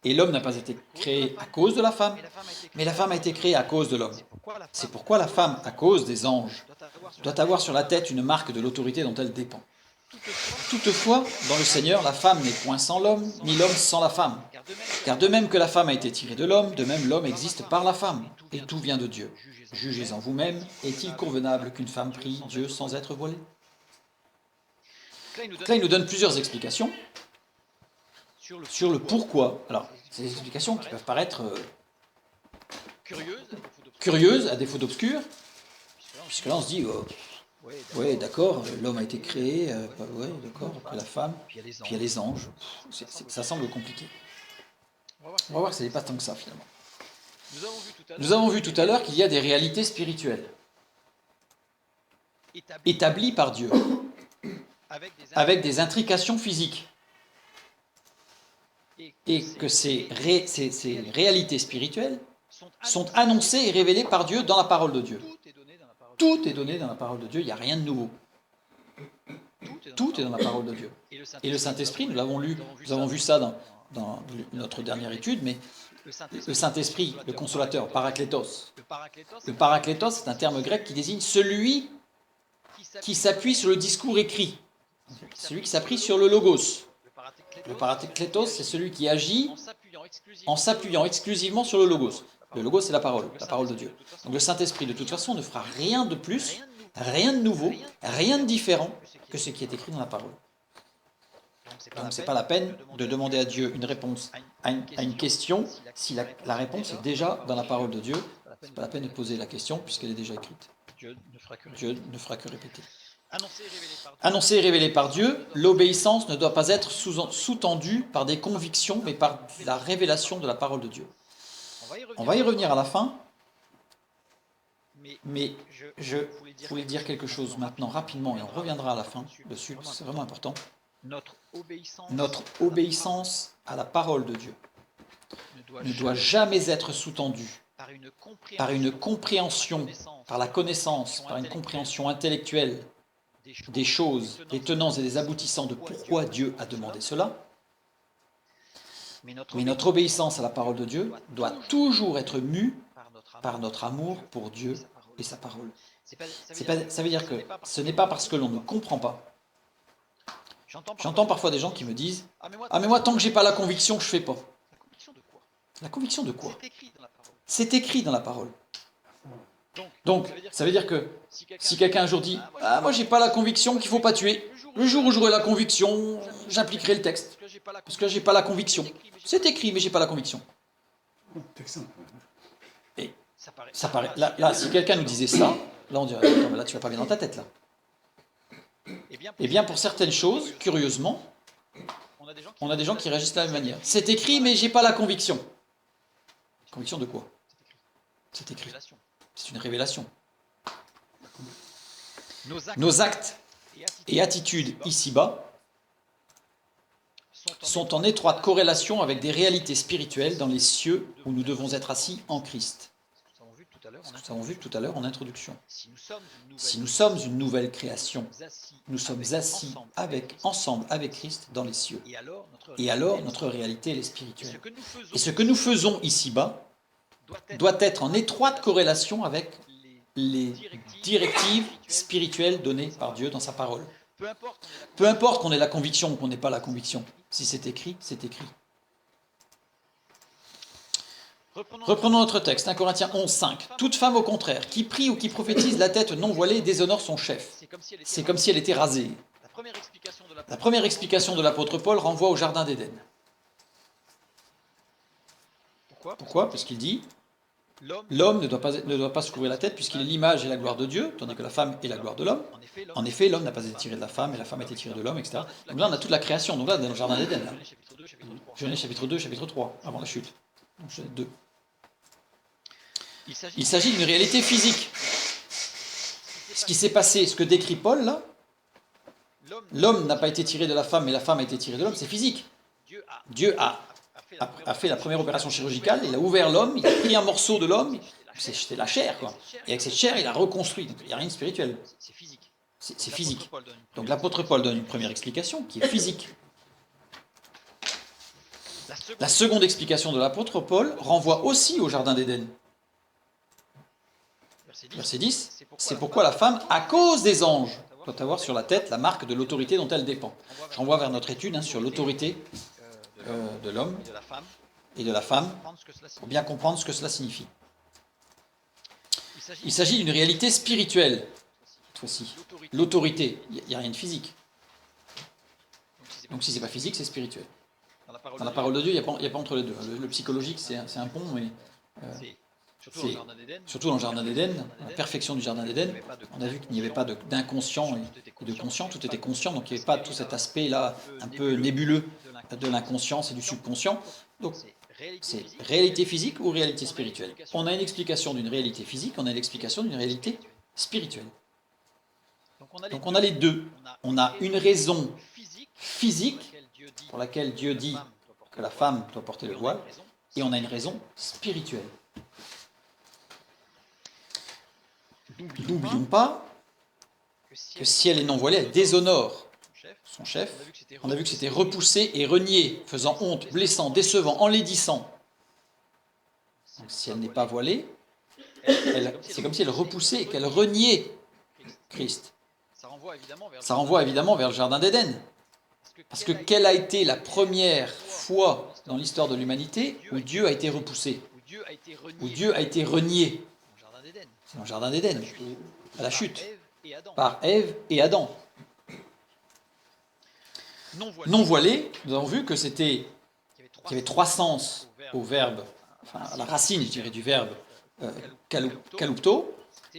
Et l'homme n'a pas été créé à cause de la femme, mais la femme a été créée à cause de l'homme. C'est pourquoi la femme, à cause des anges, doit avoir sur la tête une marque de l'autorité dont elle dépend. Toutefois, dans le Seigneur, la femme n'est point sans l'homme, ni l'homme sans la femme. Car de même que la femme a été tirée de l'homme, de même l'homme existe par la femme. Et tout vient de Dieu. Jugez-en vous-même, est-il convenable qu'une femme prie Dieu sans être voilée ? Donc là, il nous donne plusieurs explications sur le pourquoi. Alors, c'est des explications qui peuvent paraître curieuses, à défaut d'obscures, puisque là, on se dit, Oui, d'accord, l'homme a été créé, ouais, d'accord, après la femme, Puis il y a les puis il y a les anges. Ça semble compliqué. On va On va voir que ce n'est pas tant que ça finalement. Nous Nous avons vu tout à l'heure qu'il y a des réalités spirituelles établies par Dieu, avec des intrications physiques, et que ces réalités spirituelles sont annoncées et révélées par Dieu dans la parole de Dieu. Tout est donné dans la parole de Dieu, il n'y a rien de nouveau. Tout est dans la parole de Dieu. Et le Saint-Esprit, nous avons vu ça dans notre dernière étude, mais le Saint-Esprit, le consolateur, paraklétos. Le paraklétos, c'est un terme grec qui désigne celui qui s'appuie sur le discours écrit, celui qui s'appuie sur le logos. Le paraklétos, c'est celui qui agit en s'appuyant exclusivement sur le logos. Le logos, c'est la parole de Dieu. Donc le Saint-Esprit, de toute façon, ne fera rien de plus, rien de nouveau, rien de différent que ce qui est écrit dans la parole. Donc ce n'est pas la peine de demander à Dieu une réponse à une question si la réponse est déjà dans la parole de Dieu. Ce n'est pas la peine de poser la question puisqu'elle est déjà écrite. Dieu ne fera que répéter. Annoncé et révélé par Dieu, l'obéissance ne doit pas être sous-tendue par des convictions, mais par la révélation de la parole de Dieu. On va y revenir à la fin, mais je voulais dire quelque chose maintenant rapidement, et on reviendra à la fin dessus, c'est vraiment important. Notre obéissance à la parole de Dieu ne doit jamais être sous-tendue par une compréhension, par la connaissance, par une compréhension intellectuelle des choses, des tenants et des aboutissants de pourquoi Dieu a demandé cela. Mais notre obéissance à la parole de Dieu doit toujours être mue par notre amour pour Dieu et sa parole. Ça veut dire que ce n'est pas parce que l'on ne comprend pas. J'entends parfois des gens qui me disent « Ah mais moi tant que j'ai pas la conviction, je fais pas. » La conviction de quoi? C'est écrit dans la parole. Donc, ça veut dire que si quelqu'un un jour dit « Ah moi j'ai pas la conviction qu'il faut pas tuer. Le jour où j'aurai la conviction, j'appliquerai le texte. Parce que j'ai pas la conviction. » C'est écrit mais j'ai pas la conviction. Et ça paraît. Là, si quelqu'un nous disait ça, là on dirait « Là tu vas pas bien dans ta tête là. » Eh bien, pour certaines choses, curieusement, on a des gens qui réagissent de la même manière. C'est écrit, mais j'ai pas la conviction. Conviction de quoi? C'est écrit. C'est une révélation. Nos actes et attitudes ici-bas sont en étroite corrélation avec des réalités spirituelles dans les cieux où nous devons être assis en Christ. Ce que nous avons vu tout à l'heure en introduction. Si nous sommes une nouvelle création, nous sommes assis ensemble avec Christ dans les cieux. Et alors, notre réalité, elle est spirituelle. Et ce que nous faisons ici-bas doit être en étroite corrélation avec les directives spirituelles données par Dieu dans sa parole. Peu importe qu'on ait la conviction ou qu'on n'ait pas la conviction. Si c'est écrit, c'est écrit. Reprenons notre texte, 1 Corinthiens 11, 5. Toute femme, au contraire, qui prie ou qui prophétise la tête non voilée déshonore son chef. C'est comme si elle était rasée. La première explication de l'apôtre Paul renvoie au jardin d'Éden. Pourquoi? Parce qu'il dit l'homme ne doit pas se couvrir la tête puisqu'il est l'image et la gloire de Dieu, tandis que la femme est la gloire de l'homme. En effet, l'homme n'a pas été tiré de la femme et la femme a été tirée de l'homme, etc. Donc là, on a toute la création. Donc là, dans le jardin d'Éden. Genèse chapitre 2, chapitre 3, avant la chute. Donc, Genèse 2. Il s'agit d'une réalité physique. Ce qui s'est passé, ce que décrit Paul là, l'homme n'a pas été tiré de la femme, mais la femme a été tirée de l'homme, c'est physique. Dieu a fait la première opération chirurgicale, il a ouvert l'homme, il a pris un morceau de l'homme, c'est la chair, quoi. Et avec cette chair, il a reconstruit. Donc, il n'y a rien de spirituel. C'est physique. Donc l'apôtre Paul donne une première explication qui est physique. La seconde explication de l'apôtre Paul renvoie aussi au jardin d'Éden. Verset 10, c'est pourquoi la femme, à cause des anges, doit avoir sur la tête la marque de l'autorité dont elle dépend. Je renvoie vers notre étude sur l'autorité de l'homme et de la femme, pour bien comprendre ce que cela signifie. Il s'agit d'une réalité spirituelle, cette fois-ci. L'autorité, il n'y a rien de physique. Donc si ce n'est pas physique, c'est spirituel. Dans la parole de Dieu, il n'y a pas entre les deux. Le psychologique, c'est un pont, mais surtout dans le Jardin d'Éden, la perfection du Jardin d'Éden, on a vu qu'il n'y avait pas d'inconscient et de conscient, tout était conscient, donc il n'y avait pas tout cet aspect-là un peu nébuleux de l'inconscience et du subconscient. Donc c'est réalité physique ou réalité spirituelle. On a une explication d'une réalité physique, on a une explication d'une réalité spirituelle. Donc on a les deux. On a une raison physique pour laquelle Dieu dit que la femme doit porter le voile, et on a une raison spirituelle. N'oublions pas que si elle est non voilée, elle déshonore son chef. On a vu que c'était repoussé et renié, faisant honte, blessant, décevant, enlaidissant. Donc, si elle n'est pas voilée, c'est comme si elle repoussait et qu'elle reniait Christ. Ça renvoie évidemment vers le Jardin d'Éden. Parce que quelle a été la première fois dans l'histoire de l'humanité où Dieu a été repoussé, où Dieu a été renié? C'est dans le Jardin d'Éden, à la chute, par Ève et Adam. Non voilé, nous avons vu que qu'il y avait trois sens au verbe, enfin à la racine, je dirais, du verbe kalupto.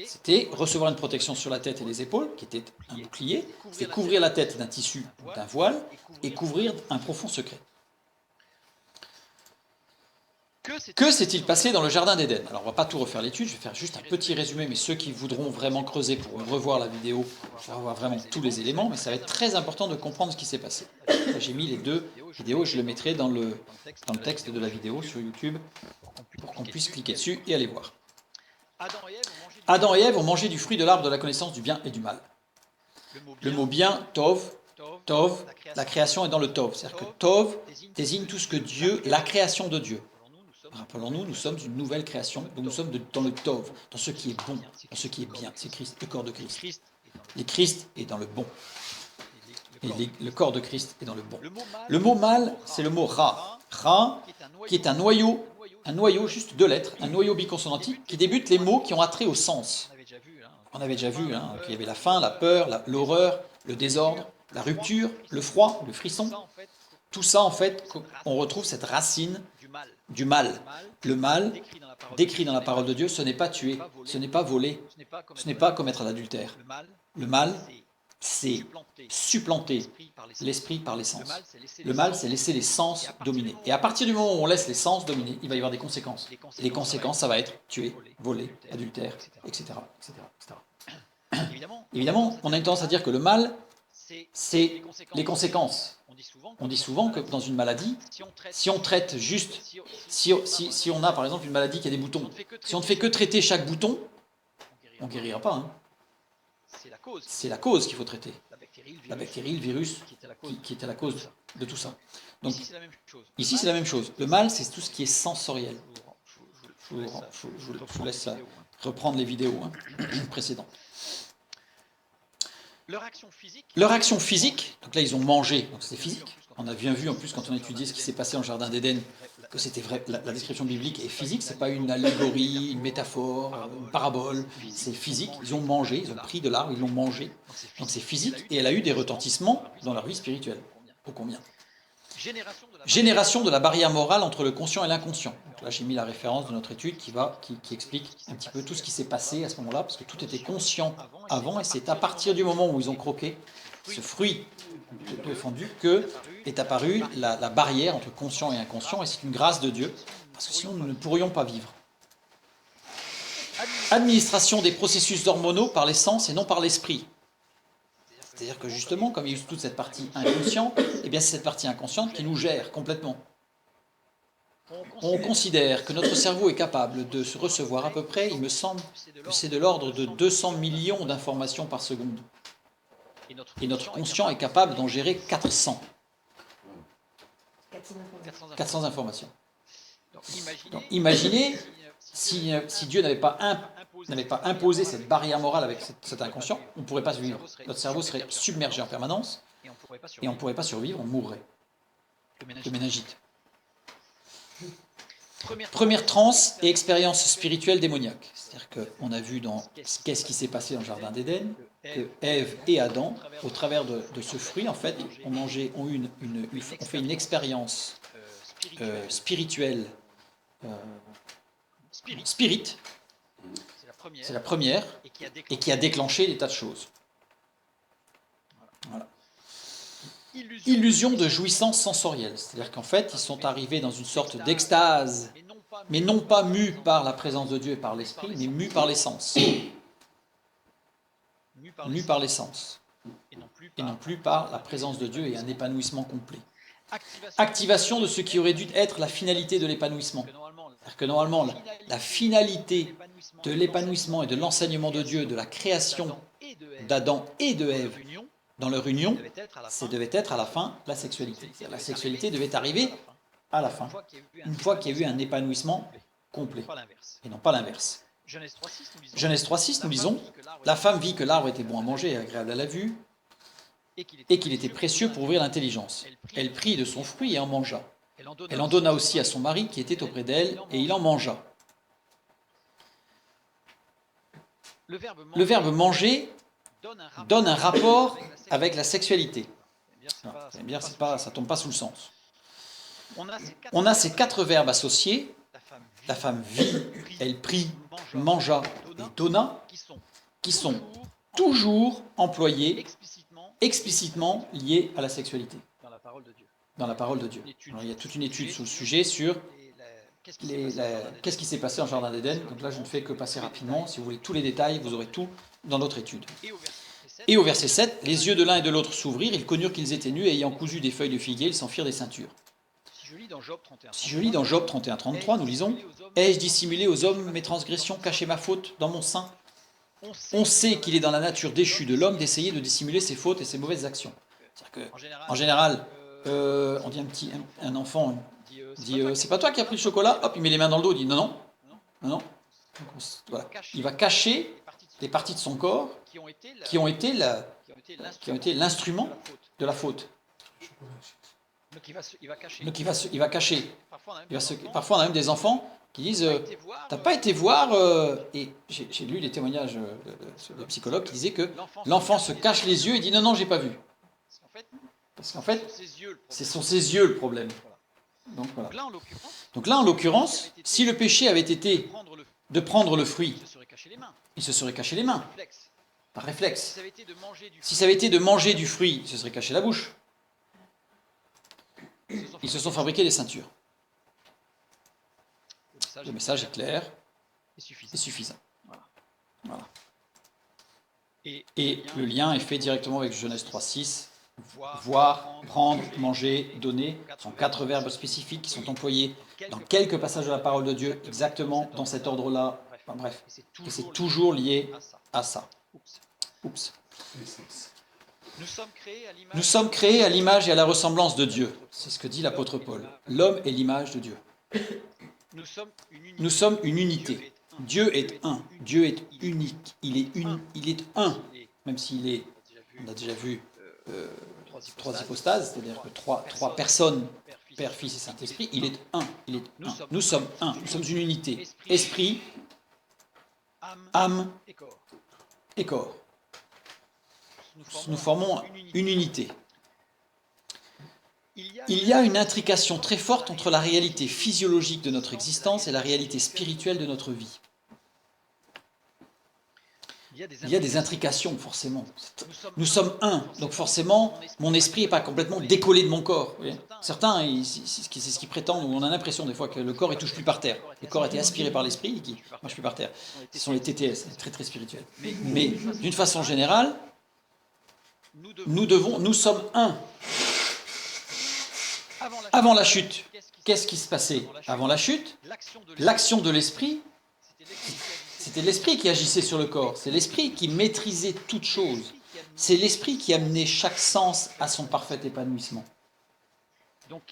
C'était recevoir une protection sur la tête et les épaules, qui était un bouclier, c'était couvrir la tête d'un tissu, d'un voile, et couvrir un profond secret. Que s'est-il passé dans le Jardin d'Éden? Alors on ne va pas tout refaire l'étude, je vais faire juste un petit résumé, mais ceux qui voudront vraiment creuser pourront revoir la vidéo pour avoir vraiment tous les éléments, mais ça va être très important de comprendre ce qui s'est passé. J'ai mis les deux vidéos, je le mettrai dans le texte de la vidéo sur YouTube, pour qu'on puisse cliquer dessus et aller voir. Adam et Ève ont mangé du fruit de l'arbre de la connaissance du bien et du mal. Le mot bien, tov, la création est dans le tov, c'est-à-dire que tov désigne tout ce que Dieu, la création de Dieu. Rappelons-nous, nous sommes une nouvelle création, donc nous sommes dans le tov, dans ce qui est bon, dans ce qui est bien, c'est Christ, le corps de Christ. Et Christ est dans le bon. Et le corps de Christ est dans le bon. Le mot mal, c'est le mot ra. Ra, qui est un noyau juste deux lettres, un noyau biconsonantique qui débute les mots qui ont attrait au sens. On avait déjà vu qu'il y avait la faim, la peur, l'horreur, le désordre, la rupture, le froid, le frisson. Tout ça, en fait, on retrouve cette racine du mal. Le mal, décrit dans la parole de Dieu, ce n'est pas tuer, ce n'est pas voler, ce n'est pas commettre l'adultère. Le mal, c'est supplanter l'esprit par les sens. Le mal, c'est laisser les sens dominer. Et à partir du moment où on laisse les sens dominer, il va y avoir des conséquences. Et les conséquences, ça va être tuer, voler, adultère, etc. Évidemment, on a une tendance à dire que le mal, c'est les conséquences. On dit souvent que dans une maladie, si on traite juste, si on a par exemple une maladie qui a des boutons, si on ne fait que traiter chaque bouton, on ne guérira pas. C'est la cause qu'il faut traiter. La bactérie, le virus, qui était la cause de tout ça. Donc, ici, c'est la même chose. Le mal, c'est tout ce qui est sensoriel. Je vous laisse reprendre les vidéos précédentes. Leur action physique, donc là ils ont mangé, donc c'est physique. On a bien vu en plus quand on a étudié ce qui s'est passé en Jardin d'Éden, que c'était vrai, la description biblique est physique, c'est pas une allégorie, une métaphore, une parabole, c'est physique. Ils ont mangé, ils ont pris de l'arbre, ils l'ont mangé, donc c'est physique, et elle a eu des retentissements dans leur vie spirituelle. Ô combien? Génération de la barrière morale entre le conscient et l'inconscient. Donc là j'ai mis la référence de notre étude qui explique un petit peu tout ce qui s'est passé à ce moment-là, parce que tout était conscient avant, et c'est à partir du moment où ils ont croqué ce fruit défendu que est apparue la barrière entre conscient et inconscient, et c'est une grâce de Dieu, parce que sinon nous ne pourrions pas vivre. Administration des processus hormonaux par les sens et non par l'esprit. C'est-à-dire que justement, comme il y a toute cette partie inconsciente, eh bien c'est cette partie inconsciente qui nous gère complètement. On considère que notre cerveau est capable de se recevoir à peu près, il me semble, que c'est de l'ordre de 200 millions d'informations par seconde. Et notre conscient est capable d'en gérer 400. 400 informations. Donc imaginez si Dieu n'avait pas imposé cette barrière morale avec cet inconscient, on ne pourrait pas vivre. Notre cerveau serait submergé en permanence et on ne pourrait pas survivre, on mourrait. Le méningite. Première transe et expérience spirituelle démoniaque. C'est-à-dire qu'on a vu dans qu'est-ce qui s'est passé dans le Jardin d'Éden, que Ève et Adam, au travers de ce fruit, en fait, ont fait une expérience spirituelle Spirit, c'est la première, et qui a déclenché des tas de choses. Voilà. Illusion de jouissance sensorielle, c'est-à-dire qu'en fait, ils sont arrivés dans une sorte d'extase, mais non pas mus par la présence de Dieu et par l'esprit, mais mus par les sens. Mus par les sens, et non plus par la présence de Dieu et un épanouissement complet. Activation de ce qui aurait dû être la finalité de l'épanouissement. C'est-à-dire que normalement, la finalité de l'épanouissement et de l'enseignement de Dieu, de la création d'Adam et de Ève, dans leur union, ça devait être à la fin la sexualité. La sexualité devait arriver à la fin, une fois qu'il y a eu un épanouissement complet, et non pas l'inverse. Genèse 3.6, nous lisons, « La femme vit que l'arbre était bon à manger et agréable à la vue, et qu'il était précieux pour ouvrir l'intelligence. Elle prit de son fruit et en mangea. Elle en donna aussi à son mari qui était auprès d'elle, et il en mangea. » Le verbe manger donne un rapport avec la sexualité. C'est bien, ça ne tombe pas sous le sens. On a ces 4 verbes associés. La femme vit, elle prit, mangea et donna, qui sont toujours employés explicitement liés à la sexualité. Dans la parole de Dieu. Alors, il y a toute une étude sur le sujet sur qu'est-ce qui s'est passé en Jardin d'Éden. Donc là, je ne fais que passer rapidement. Si vous voulez tous les détails, vous aurez tout dans notre étude. Et au verset 7, les yeux de l'un et de l'autre s'ouvrirent, ils connurent qu'ils étaient nus, et ayant cousu des feuilles de figuier, ils s'en firent des ceintures. Si je lis dans Job 31-33, nous lisons « Ai-je dissimulé aux hommes mes transgressions, caché ma faute dans mon sein ?» On sait qu'il est dans la nature déchue de l'homme d'essayer de dissimuler ses fautes et ses mauvaises actions. C'est-à-dire qu'en général, on dit un enfant dit « C'est pas toi qui as pris le chocolat ?» Hop, il met les mains dans le dos, il dit « Non, non. » Donc, voilà. Il va cacher des parties de son corps qui ont été l'instrument de la faute. Donc il va cacher. Parfois on a même des enfants qui disent « T'as pas été voir Et j'ai lu les témoignages de psychologues qui disaient que l'enfant se cache les yeux et dit « Non, non, j'ai pas vu. » Parce qu'en fait, ce sont ses yeux le problème. Donc là, en l'occurrence, si le péché avait été de prendre le fruit, il se serait caché les mains, par réflexe. Si ça avait été de manger du fruit, il se serait caché la bouche. Ils se sont fabriqués des ceintures. Le message est clair et suffisant. Voilà. Et le lien est fait directement avec Genèse 3.6. Voir, prendre, manger, donner sont 4 verbes spécifiques qui sont employés dans quelques passages de la parole de Dieu, exactement dans cet ordre-là. Enfin, bref, et c'est toujours lié à ça. Oups. Nous sommes créés à l'image et à la ressemblance de Dieu. C'est ce que dit l'apôtre Paul. L'homme est l'image de Dieu. Nous sommes une unité. Dieu est un. Dieu est unique. Il est un. Même s'il on a déjà vu 3 hypostases, c'est-à-dire que 3 personnes, Père, Fils et Saint-Esprit, il est un. Nous sommes un. Nous sommes une unité. Esprit, âme et corps. Nous formons une unité. Il y a une intrication très forte entre la réalité physiologique de notre existence et la réalité spirituelle de notre vie. Il y a des intrications, forcément. Nous sommes un, donc forcément, mon esprit n'est pas complètement décollé de mon corps. Certains, c'est ce qu'ils prétendent, on a l'impression des fois que le corps ne touche plus par terre. Le corps a été aspiré par l'esprit et qui ne marche plus par terre. Ce sont les TTS, très très spirituels. Mais d'une façon générale, nous sommes un. Avant la chute, qu'est-ce qui se passait avant la chute? L'action de l'esprit, c'était l'esprit qui agissait sur le corps. C'est l'esprit qui maîtrisait toute chose. C'est l'esprit qui amenait chaque sens à son parfait épanouissement.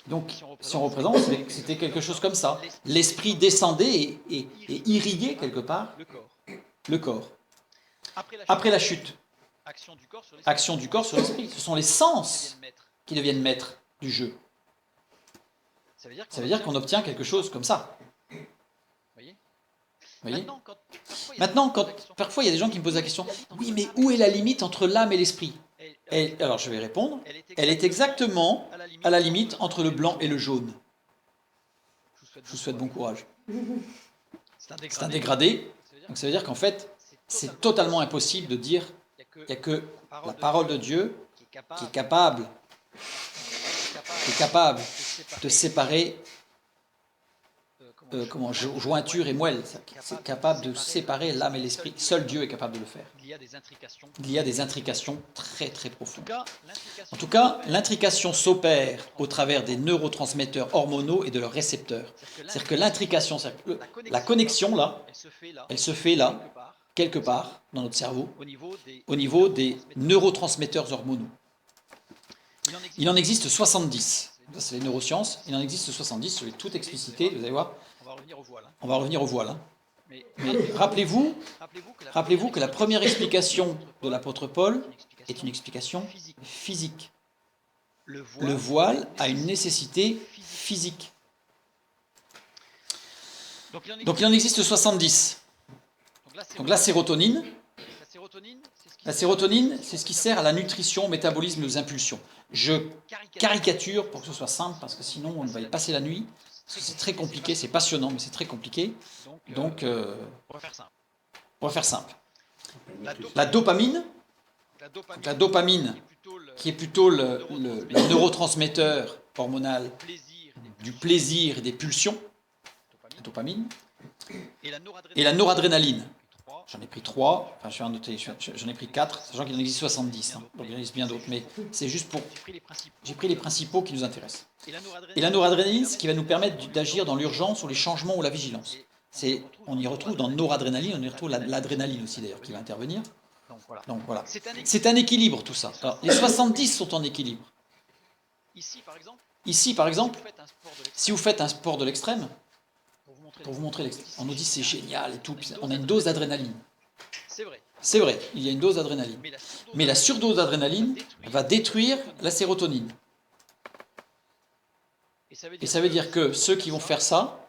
Donc, si on représente, c'était quelque chose comme ça. L'esprit descendait et irriguait quelque part le corps. Après la chute, action du corps sur l'esprit. Ce sont les sens qui deviennent maîtres du jeu. Ça veut dire qu'on obtient quelque chose comme ça. Voyez? Maintenant, parfois il y a des gens qui me posent la question, oui, mais où est la limite entre l'âme et l'esprit? Alors je vais répondre, elle est exactement à la limite entre le blanc et le jaune. Je vous souhaite bon courage. c'est un dégradé. Donc ça veut dire qu'en fait, c'est totalement impossible de dire qu'il n'y a que la parole de Dieu qui est capable de séparer jointure et moelle. C'est capable de séparer l'âme et l'esprit. Seul Dieu est capable de le faire. Il y a des intrications très très profondes. En tout cas, l'intrication s'opère au travers des neurotransmetteurs hormonaux et de leurs récepteurs. C'est-à-dire que l'intrication, la connexion là, elle se fait là, quelque part dans notre cerveau, au niveau des neurotransmetteurs hormonaux. Il en existe 70. Ça, c'est les neurosciences. Il en existe 70. Je vais tout expliciter, vous allez voir. On va revenir au voile. Hein. Mais rappelez-vous que la première explication de l'apôtre Paul est une explication physique. Le voile a une nécessité physique. Donc il en existe 70. Donc la sérotonine, c'est ce qui sert à la nutrition, au métabolisme et aux impulsions. Je caricature pour que ce soit simple, parce que sinon on va y passer la nuit. C'est très compliqué, c'est passionnant, mais c'est très compliqué. Donc, on va faire simple. La dopamine, qui est plutôt le neurotransmetteur hormonal du plaisir et des pulsions, la dopamine, et la noradrénaline. J'en ai pris 3, enfin j'en ai pris 4, sachant qu'il en existe 70, hein, donc il en existe bien d'autres, mais c'est juste pour... J'ai pris les principaux qui nous intéressent. Et la noradrénaline, ce qui va nous permettre d'agir dans l'urgence ou les changements ou la vigilance. On y retrouve dans noradrénaline, on y retrouve l'adrénaline aussi d'ailleurs qui va intervenir. Donc voilà. C'est un équilibre tout ça. Alors, les 70 sont en équilibre. Ici par exemple, si vous faites un sport de l'extrême, pour vous montrer l'extrême, on nous dit c'est génial et tout, on a une dose d'adrénaline. C'est vrai, il y a une dose d'adrénaline. Mais la surdose d'adrénaline va détruire la sérotonine. Et ça veut dire que ceux qui vont faire ça,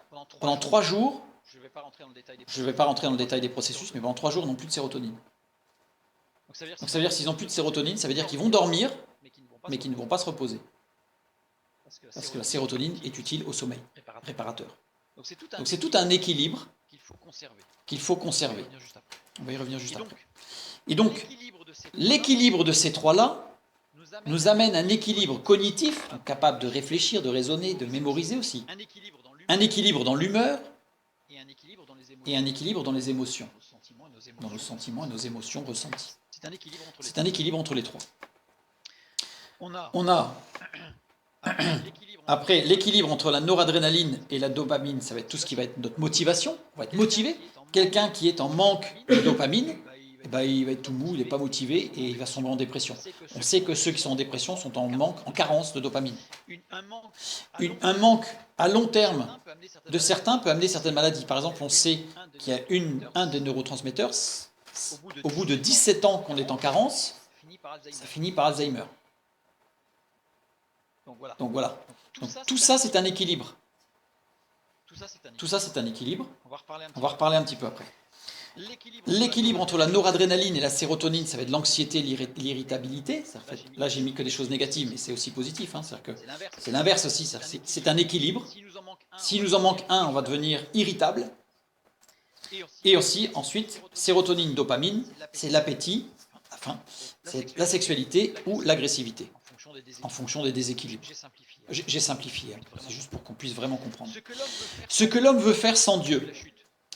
pendant 3 jours, je ne vais pas rentrer dans le détail des processus, mais pendant 3 jours, ils n'ont plus de sérotonine. Donc ça veut dire que s'ils n'ont plus de sérotonine, ça veut dire qu'ils vont dormir, mais qu'ils ne vont pas se reposer. Parce que la sérotonine est utile au sommeil réparateur. Donc c'est tout un équilibre qu'il faut conserver. On va y revenir juste après. Et donc, l'équilibre de ces trois-là nous amène à un équilibre cognitif, donc capable de réfléchir, de raisonner, de mémoriser aussi. Un équilibre dans l'humeur et un équilibre dans les émotions, dans nos sentiments et nos émotions ressenties. C'est un équilibre entre les trois. On a après l'équilibre entre la noradrénaline et la dopamine, ça va être tout ce qui va être notre motivation. On va être motivé. Quelqu'un qui est en manque de dopamine, eh ben, il va être tout mou, il n'est pas motivé et il va sombrer en dépression. On sait que ceux qui sont en dépression sont en manque, en carence de dopamine. Un manque à long terme de certains peut amener certaines maladies. Par exemple, on sait qu'il y a un des neurotransmetteurs, au bout de 17 ans qu'on est en carence, ça finit par Alzheimer. Donc voilà. Donc, tout ça, c'est un équilibre. Tout ça, c'est un équilibre. On va reparler un petit peu après. L'équilibre entre la noradrénaline et la sérotonine, ça va être l'anxiété, l'irritabilité. Là, j'ai mis que des choses négatives, mais c'est aussi positif. Hein, c'est l'inverse aussi. C'est un équilibre. S'il nous en manque un, on va devenir irritable. Et aussi, ensuite, sérotonine, dopamine, c'est l'appétit, la faim, c'est la sexualité ou l'agressivité, en fonction des déséquilibres. J'ai simplifié, hein, c'est juste pour qu'on puisse vraiment comprendre. Ce que l'homme veut faire sans Dieu,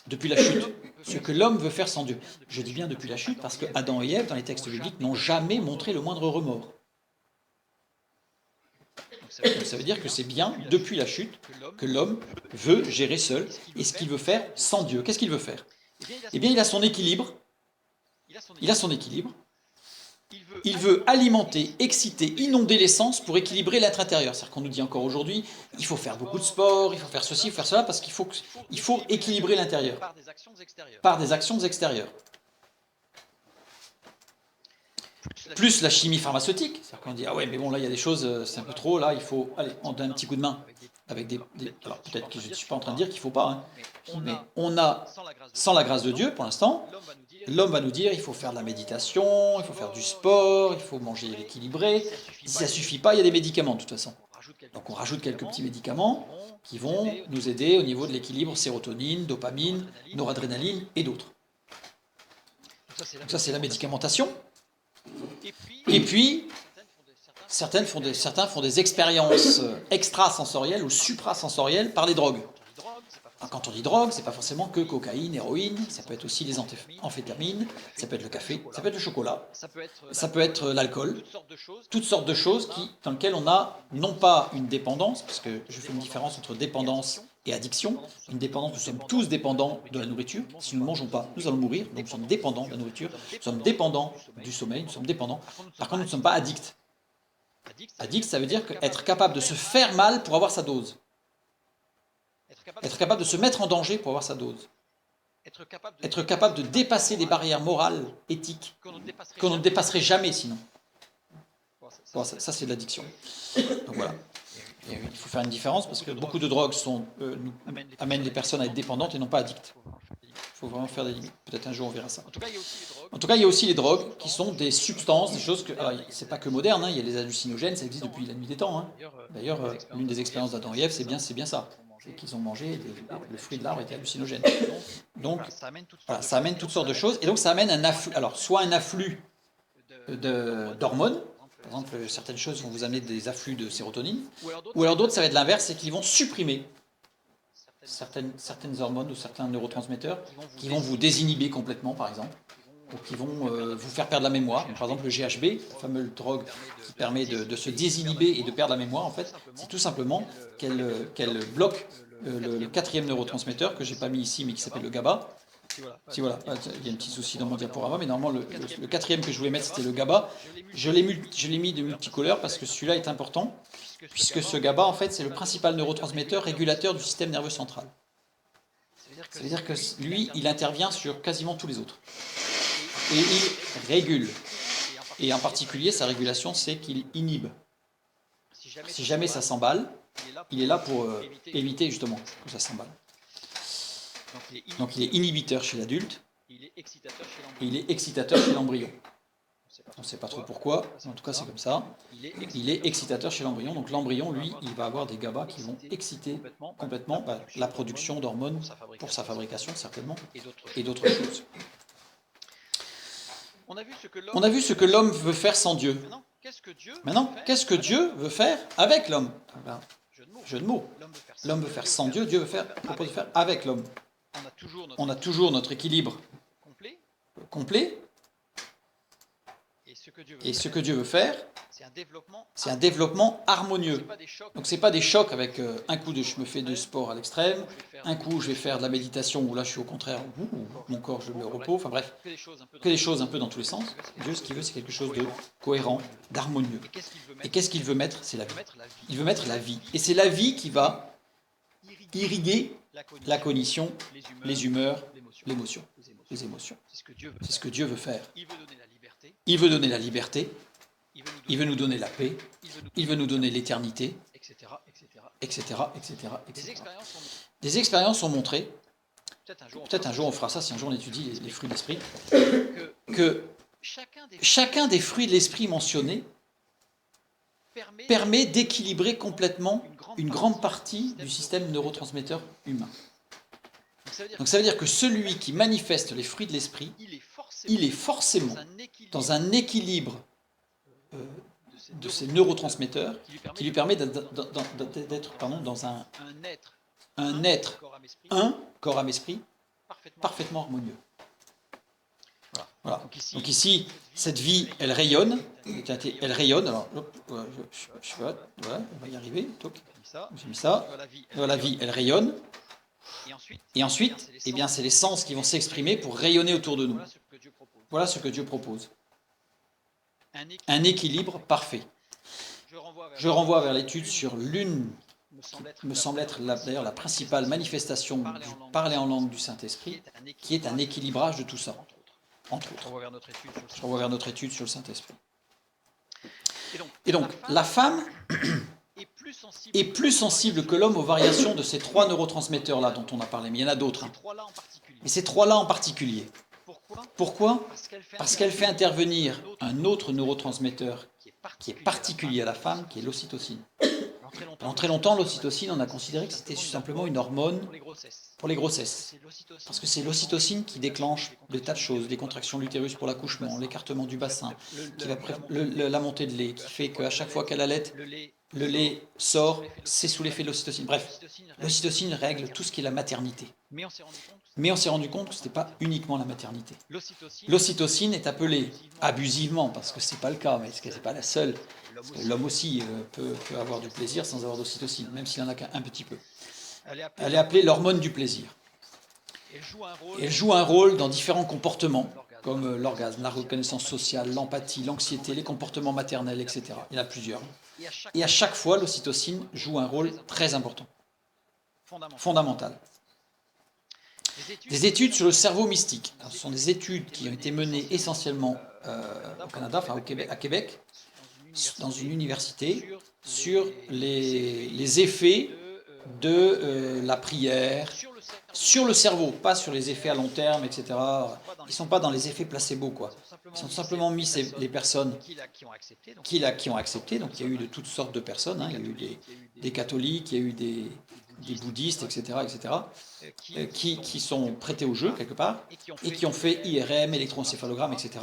depuis la chute, ce que l'homme veut faire sans Dieu. Je dis bien depuis la chute parce que Adam et Ève, dans les textes bibliques, n'ont jamais montré le moindre remords. Donc ça veut dire que c'est bien depuis la chute que l'homme veut gérer seul et ce qu'il veut faire sans Dieu. Qu'est-ce qu'il veut faire? Eh bien, il a son équilibre. Il veut alimenter, exciter, inonder l'essence pour équilibrer l'être intérieur. C'est-à-dire qu'on nous dit encore aujourd'hui, il faut faire beaucoup de sport, il faut faire ceci, il faut faire cela, parce qu'il faut équilibrer l'intérieur par des actions extérieures. Plus la chimie pharmaceutique, c'est-à-dire qu'on dit, ah ouais, mais bon, là, il y a des choses, c'est un peu trop, là, il faut, allez, on donne un petit coup de main. Avec alors peut-être que je ne suis pas en train de dire qu'il ne faut pas, hein, mais on a, sans la grâce de Dieu, pour l'instant, l'homme va nous dire, il faut faire de la méditation, il faut faire du sport, il faut manger équilibré. Si ça ne suffit pas, il y a des médicaments, de toute façon. Donc on rajoute quelques petits médicaments qui vont nous aider au niveau de l'équilibre sérotonine, dopamine, noradrénaline et d'autres. Donc ça c'est la médicamentation. Et puis, certains font des expériences extrasensorielles ou suprasensorielles par les drogues. Quand on dit drogue, c'est pas forcément que cocaïne, héroïne, ça peut être aussi les amphétamines, ça peut être le café, ça peut être le chocolat, ça peut être l'alcool, toutes sortes de choses dans lesquelles on a non pas une dépendance, parce que je fais une différence entre dépendance et addiction. Une dépendance, nous sommes tous dépendants de la nourriture. Si nous ne mangeons pas, nous allons mourir, donc nous sommes dépendants de la nourriture, nous sommes dépendants du sommeil, nous sommes dépendants. Par contre, nous ne sommes pas addicts. Addict, ça veut dire être capable de se faire mal pour avoir sa dose. Être capable de se mettre en danger pour avoir sa dose. Être capable de dépasser des barrières morales, éthiques, qu'on ne dépasserait jamais sinon. Bon, ça c'est de l'addiction. Donc voilà. Et il faut faire une différence parce que beaucoup de drogues amènent les personnes à être dépendantes et non pas addictes. Il faut vraiment faire des limites. Peut-être un jour on verra ça. En tout cas, il y a aussi les drogues qui sont des substances, des choses que... Alors, c'est pas que moderne, hein, il y a les hallucinogènes, ça existe depuis la nuit des temps. Hein. D'ailleurs, l'une des expériences d'Adam et Ève, c'est bien ça. C'est qu'ils ont mangé, le fruit de l'arbre était hallucinogène. Donc, voilà, ça amène toutes sortes de choses. Et donc, ça amène un afflux, alors, soit un afflux d'hormones, par exemple, certaines choses vont vous amener des afflux de sérotonine, ou alors d'autres, ça va être l'inverse, c'est qu'ils vont supprimer certaines hormones ou certains neurotransmetteurs qui vont vous désinhiber complètement, par exemple, ou qui vont vous faire perdre la mémoire. Donc, par exemple, le GHB, la fameuse drogue qui permet de se désinhiber et de perdre la mémoire, en fait, c'est tout simplement qu'elle bloque le quatrième neurotransmetteur que j'ai pas mis ici, mais qui s'appelle le GABA. Si voilà, il y a un petit souci dans mon diaporama, mais normalement le quatrième que je voulais mettre c'était le GABA. Je l'ai mis de multicolore parce que celui-là est important, puisque ce GABA en fait c'est le principal neurotransmetteur régulateur du système nerveux central. Ça veut dire que lui, il intervient sur quasiment tous les autres. Et il régule. Et en particulier, sa régulation, c'est qu'il inhibe. Si jamais ça s'emballe, il est là pour éviter justement que ça s'emballe. Donc il est inhibiteur chez l'adulte et il est excitateur chez l'embryon. On ne sait pas trop pourquoi, mais en tout cas c'est comme ça. Il est excitateur chez l'embryon, donc l'embryon, lui, il va avoir des GABA qui vont exciter complètement la production d'hormones pour sa fabrication certainement, et d'autres choses. On a vu ce que l'homme veut faire sans Dieu. Maintenant, qu'est-ce que Dieu veut faire avec l'homme? Jeu de mots. L'homme veut faire sans Dieu, Dieu propose de faire avec l'homme. On a toujours notre équilibre complet. Et ce que Dieu veut faire, c'est un développement harmonieux. Donc ce n'est pas des chocs avec un coup je me fais de sport à l'extrême, un coup je vais faire de la méditation où là je suis au contraire, mon corps je le repos, enfin bref, que des choses un peu dans tous les sens. Dieu ce qu'il veut c'est quelque chose de cohérent, d'harmonieux. Et qu'est-ce qu'il veut mettre? C'est la vie. Il veut mettre la vie. Et c'est la vie qui va irriguer la cognition, les humeurs, l'émotion, les émotions. C'est ce que Dieu veut faire. Il veut donner la liberté, il veut nous donner la paix, il veut nous donner l'éternité, etc. Des expériences ont montré, peut-être un jour on fera ça, si un jour on étudie les fruits de l'esprit, que chacun des fruits de l'esprit mentionnés permet d'équilibrer complètement une grande partie du système neurotransmetteur humain. Donc ça veut dire que celui qui manifeste les fruits de l'esprit, il est forcément dans un équilibre de ces neurotransmetteurs qui lui permet d'être dans un être, un corps, âme, esprit, parfaitement harmonieux. Voilà. Donc ici, cette vie, elle rayonne. Alors, voilà, on va y arriver. J'ai mis ça. La vie, elle rayonne. Et ensuite, eh bien, c'est les sens qui vont s'exprimer pour rayonner autour de nous. Voilà ce que Dieu propose. Un équilibre parfait. Je renvoie vers l'étude sur l'une, qui me semble être d'ailleurs la principale manifestation du parler en langue du Saint-Esprit, qui est un équilibrage de tout ça, entre autres. Je renvoie vers notre étude sur le Saint-Esprit. Et donc, la femme est plus sensible que l'homme aux variations de ces trois neurotransmetteurs-là dont on a parlé, mais il y en a d'autres. Mais ces trois-là en particulier. Pourquoi? Parce qu'elle fait intervenir un autre neurotransmetteur qui est particulier à la femme, qui est l'ocytocine. Pendant très longtemps, l'ocytocine, on a considéré que c'était simplement une hormone pour les grossesses. Parce que c'est l'ocytocine qui déclenche des tas de choses, des contractions de l'utérus pour l'accouchement, l'écartement du bassin, la montée de lait, qui fait qu'à chaque fois qu'elle allait, le lait sort, c'est sous l'effet de l'ocytocine. Bref, l'ocytocine règle tout ce qui est la maternité. Mais on s'est rendu compte que ce n'était pas uniquement la maternité. L'ocytocine est appelée abusivement, parce que ce n'est pas le cas, mais ce n'est pas la seule. L'homme aussi peut avoir du plaisir sans avoir d'ocytocine, même s'il en a qu'un petit peu. Elle est appelée l'hormone du plaisir. Elle joue un rôle dans différents comportements, comme l'orgasme, la reconnaissance sociale, l'empathie, l'anxiété, les comportements maternels, etc. Il y en a plusieurs. Et à chaque fois, l'ocytocine joue un rôle très important, fondamental. Des études sur le cerveau mystique. Alors, ce sont des études qui ont été menées essentiellement au Canada, enfin à Québec, dans une université, sur les effets de la prière sur le cerveau, pas sur les effets à long terme, etc. Ils ne sont pas dans les effets placebo, quoi. Ils ont simplement mis les personnes qui ont accepté, donc il y a eu de toutes sortes de personnes, hein. Il y a eu des catholiques, il y a eu des bouddhistes, etc., qui sont prêtés au jeu, quelque part, et qui ont fait IRM, électroencéphalogramme, etc.,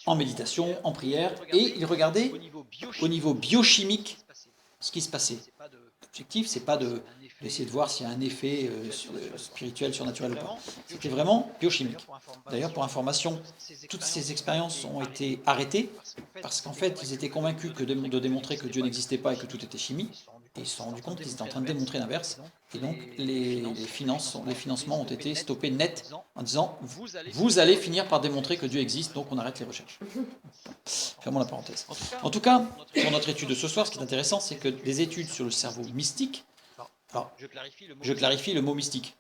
en méditation, en prière, et ils regardaient au niveau biochimique ce qui se passait. L'objectif, c'est pas d'essayer de voir s'il y a un effet spirituel, surnaturel ou pas. C'était vraiment biochimique. D'ailleurs, pour information, toutes ces expériences ont été arrêtées parce qu'en fait, ils étaient convaincus de démontrer que Dieu n'existait pas et que tout était chimie. Et ils se sont rendus compte qu'ils étaient en train de démontrer l'inverse. Et donc, les financements ont été stoppés net en disant « Vous allez finir par démontrer que Dieu existe, donc on arrête les recherches. » Fermons la parenthèse. En tout cas, pour notre étude de ce soir, ce qui est intéressant, c'est que des études sur le cerveau mystique. Alors, je clarifie le mot mystique.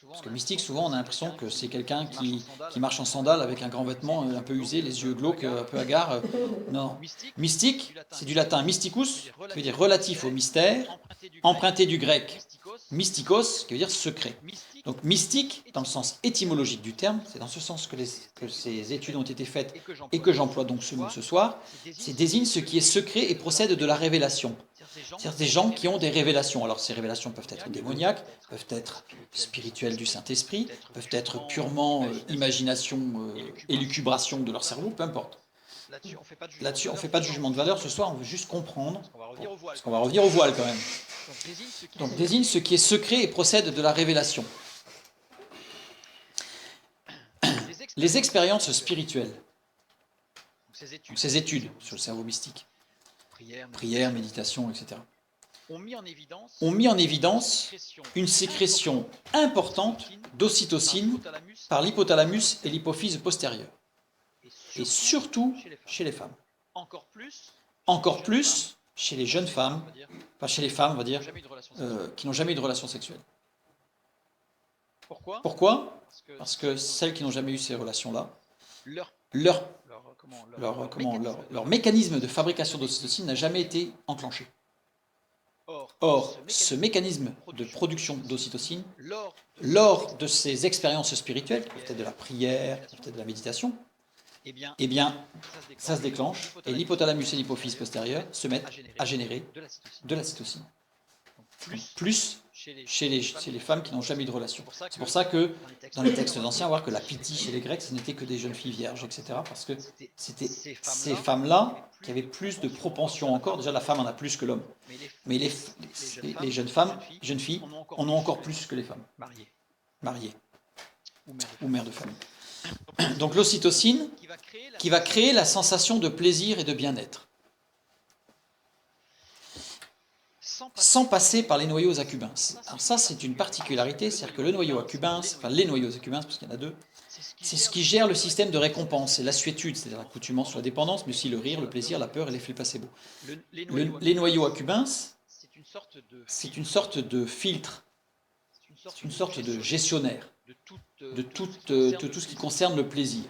Parce que mystique, souvent, on a l'impression que c'est quelqu'un qui marche en sandales avec un grand vêtement un peu usé, les yeux glauques, un peu hagards. Non. Mystique, c'est du latin mysticus, qui veut dire relatif au mystère, emprunté du grec mystikos, qui veut dire secret. Donc mystique, dans le sens étymologique du terme, c'est dans ce sens que ces études ont été faites et que j'emploie donc ce mot ce soir, c'est désigne ce qui est secret et procède de la révélation. C'est-à-dire des gens qui ont des révélations. Alors ces révélations peuvent être démoniaques, peuvent être spirituelles du Saint-Esprit, peuvent être purement imagination, élucubration de leur cerveau, peu importe. Là-dessus, on ne fait pas de jugement de valeur ce soir, on veut juste comprendre, parce qu'on va revenir au voile quand même. Donc désigne ce qui est secret et procède de la révélation. Les expériences spirituelles, donc ces études sur le cerveau mystique, prière, méditation, etc., ont mis en évidence une sécrétion importante d'ocytocine par l'hypothalamus et l'hypophyse postérieure, et surtout chez les femmes. Encore plus chez les jeunes femmes, enfin chez les femmes, on va dire, qui n'ont jamais eu de relation sexuelle. Pourquoi ? Parce que celles qui n'ont jamais eu ces relations-là, leur mécanisme de fabrication d'ocytocine n'a jamais été enclenché. Or, ce mécanisme de production d'ocytocine, lors de ces expériences spirituelles, qui peuvent être de la prière, qui peuvent être de la méditation, eh bien, ça se déclenche et l'hypothalamus et l'hypophyse postérieure se mettent à générer de la cytocine. Plus chez les femmes qui n'ont jamais eu de relation. C'est pour ça que dans les textes anciens, on voit que la pythie chez les Grecs, ce n'était que des jeunes filles vierges, etc. Parce que c'était ces femmes-là qui avaient plus de propension encore. Déjà, la femme en a plus que l'homme. Mais les jeunes filles, en ont encore plus que les femmes. Mariées. Ou mères de famille. Donc l'ocytocine qui va créer la sensation de plaisir et de bien-être. Sans passer par les noyaux accumbens. Alors ça, c'est une particularité, c'est-à-dire que le noyau accumbens, enfin les noyaux accumbens, parce qu'il y en a deux, c'est ce qui gère le système de récompense, c'est l'assouétude, c'est-à-dire l'accoutumance sur la dépendance, mais aussi le rire, le plaisir, la peur et l'effet placebo. Les noyaux accumbens, c'est une sorte de filtre, c'est une sorte de gestionnaire de tout ce qui concerne le plaisir.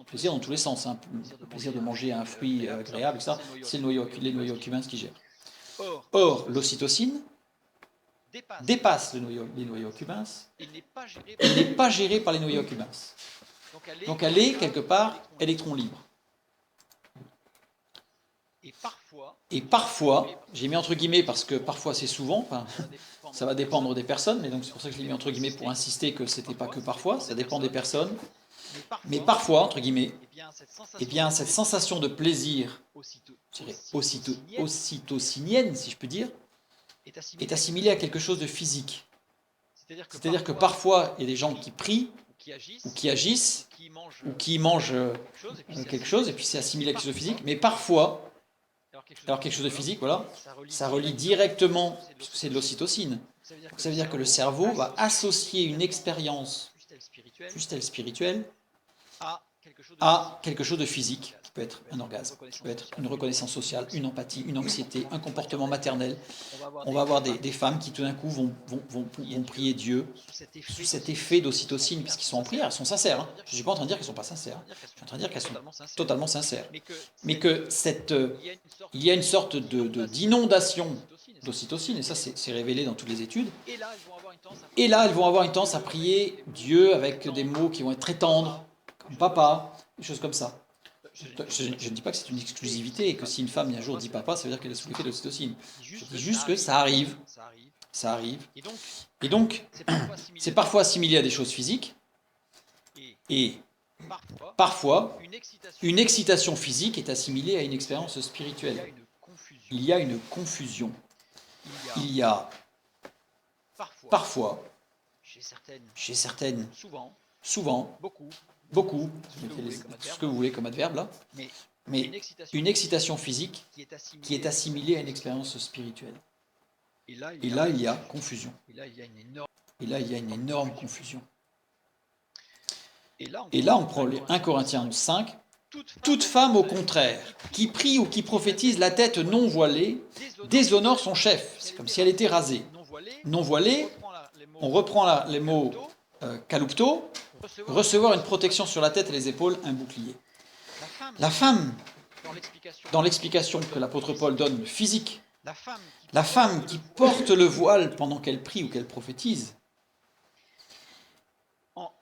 Plaisir dans tous les sens, hein. Le plaisir de manger un fruit agréable, ça, c'est les noyaux accumbens qui gèrent. Or, l'ocytocine dépasse les noyaux accumbens, elle n'est pas gérée par les noyaux accumbens. Donc elle est quelque part électron libre. Et parfois, j'ai mis entre guillemets parce que parfois c'est souvent, enfin, ça va dépendre des personnes, mais donc c'est pour ça que je l'ai mis entre guillemets pour insister que c'était pas que parfois, ça dépend des personnes. Mais parfois, entre guillemets, eh bien cette sensation de plaisir, je dirais ocytocinienne, si je peux dire, est assimilée à quelque chose de physique. C'est-à-dire que parfois, il y a des gens qui prient, ou qui agissent, ou qui mangent quelque chose, et puis c'est assimilé à quelque chose de physique, mais parfois, alors quelque chose de physique, voilà, ça relie directement, puisque c'est de l'ocytocine. Donc ça veut dire que le cerveau va associer une expérience, fût-elle spirituelle, à quelque chose de physique, qui peut être un orgasme, qui peut être une reconnaissance sociale, une empathie, une anxiété, un comportement maternel. On va avoir des femmes qui tout d'un coup vont prier Dieu sous cet effet d'ocytocine, puisqu'ils sont en prière, elles sont sincères. Hein. Je ne suis pas en train de dire qu'elles ne sont pas sincères, je suis en train de dire qu'elles sont totalement sincères. Mais que il y a une sorte d'inondation d'ocytocine, et ça c'est révélé dans toutes les études. Et là, elles vont avoir une tendance à prier Dieu avec des mots qui vont être très tendres, comme papa, des choses comme ça. Je ne dis pas que c'est une exclusivité et que si une femme un jour dit papa, ça veut dire qu'elle est sous l'effet de l'ocytocine. Je dis juste que ça arrive. Ça arrive. Et donc, c'est parfois assimilé à des choses physiques. Et parfois, une excitation physique est assimilée à une expérience spirituelle. Il y a une confusion. Il y a parfois, chez certaines, souvent, beaucoup, tout ce que vous voulez comme adverbe là, mais une excitation physique qui est assimilée à une expérience spirituelle. Et là, il y a confusion. Et là, il y a une énorme confusion. Et là, on prend 1 Corinthiens 5. Toute femme, au contraire, qui prie ou qui prophétise la tête non voilée, déshonore son chef. C'est comme si elle était rasée. Non voilée, on reprend les mots kalupto, recevoir une protection sur la tête et les épaules, un bouclier. La femme, dans l'explication que l'apôtre Paul donne physique, la femme qui porte le voile pendant qu'elle prie ou qu'elle prophétise,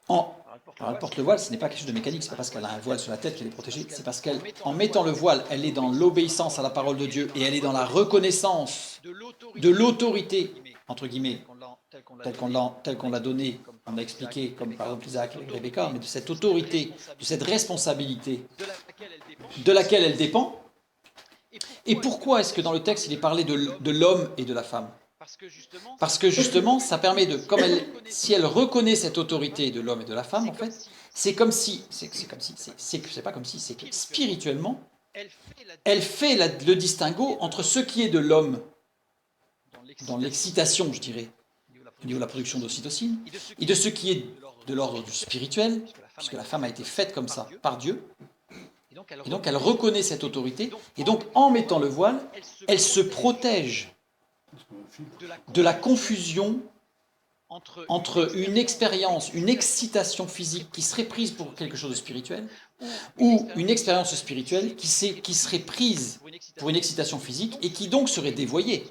alors elle porte le voile, ce n'est pas quelque chose de mécanique, ce n'est pas parce qu'elle a un voile sur la tête qu'elle est protégée, c'est parce qu'en mettant le voile, elle est dans l'obéissance à la parole de Dieu et elle est dans la reconnaissance de l'autorité, entre guillemets, telle qu'on l'a donnée, on a expliqué, comme par exemple Isaac et Rebecca, mais de cette autorité, de cette responsabilité de laquelle elle dépend. Et pourquoi est-ce que dans le texte il est parlé de l'homme et de la femme ? Parce que justement, ça permet de, si elle reconnaît cette autorité de l'homme et de la femme, en fait, c'est pas comme si, c'est que spirituellement, elle fait le distinguo entre ce qui est de l'homme, dans l'excitation, je dirais, au niveau de la production d'ocytocine, et de ce qui est de l'ordre du spirituel, puisque la femme a été faite comme ça par Dieu. Et donc elle reconnaît cette autorité, et donc en mettant le voile, elle se protège de la confusion entre une expérience, une excitation physique qui serait prise pour quelque chose de spirituel, ou une expérience spirituelle qui serait prise pour une excitation physique et qui donc serait dévoyée.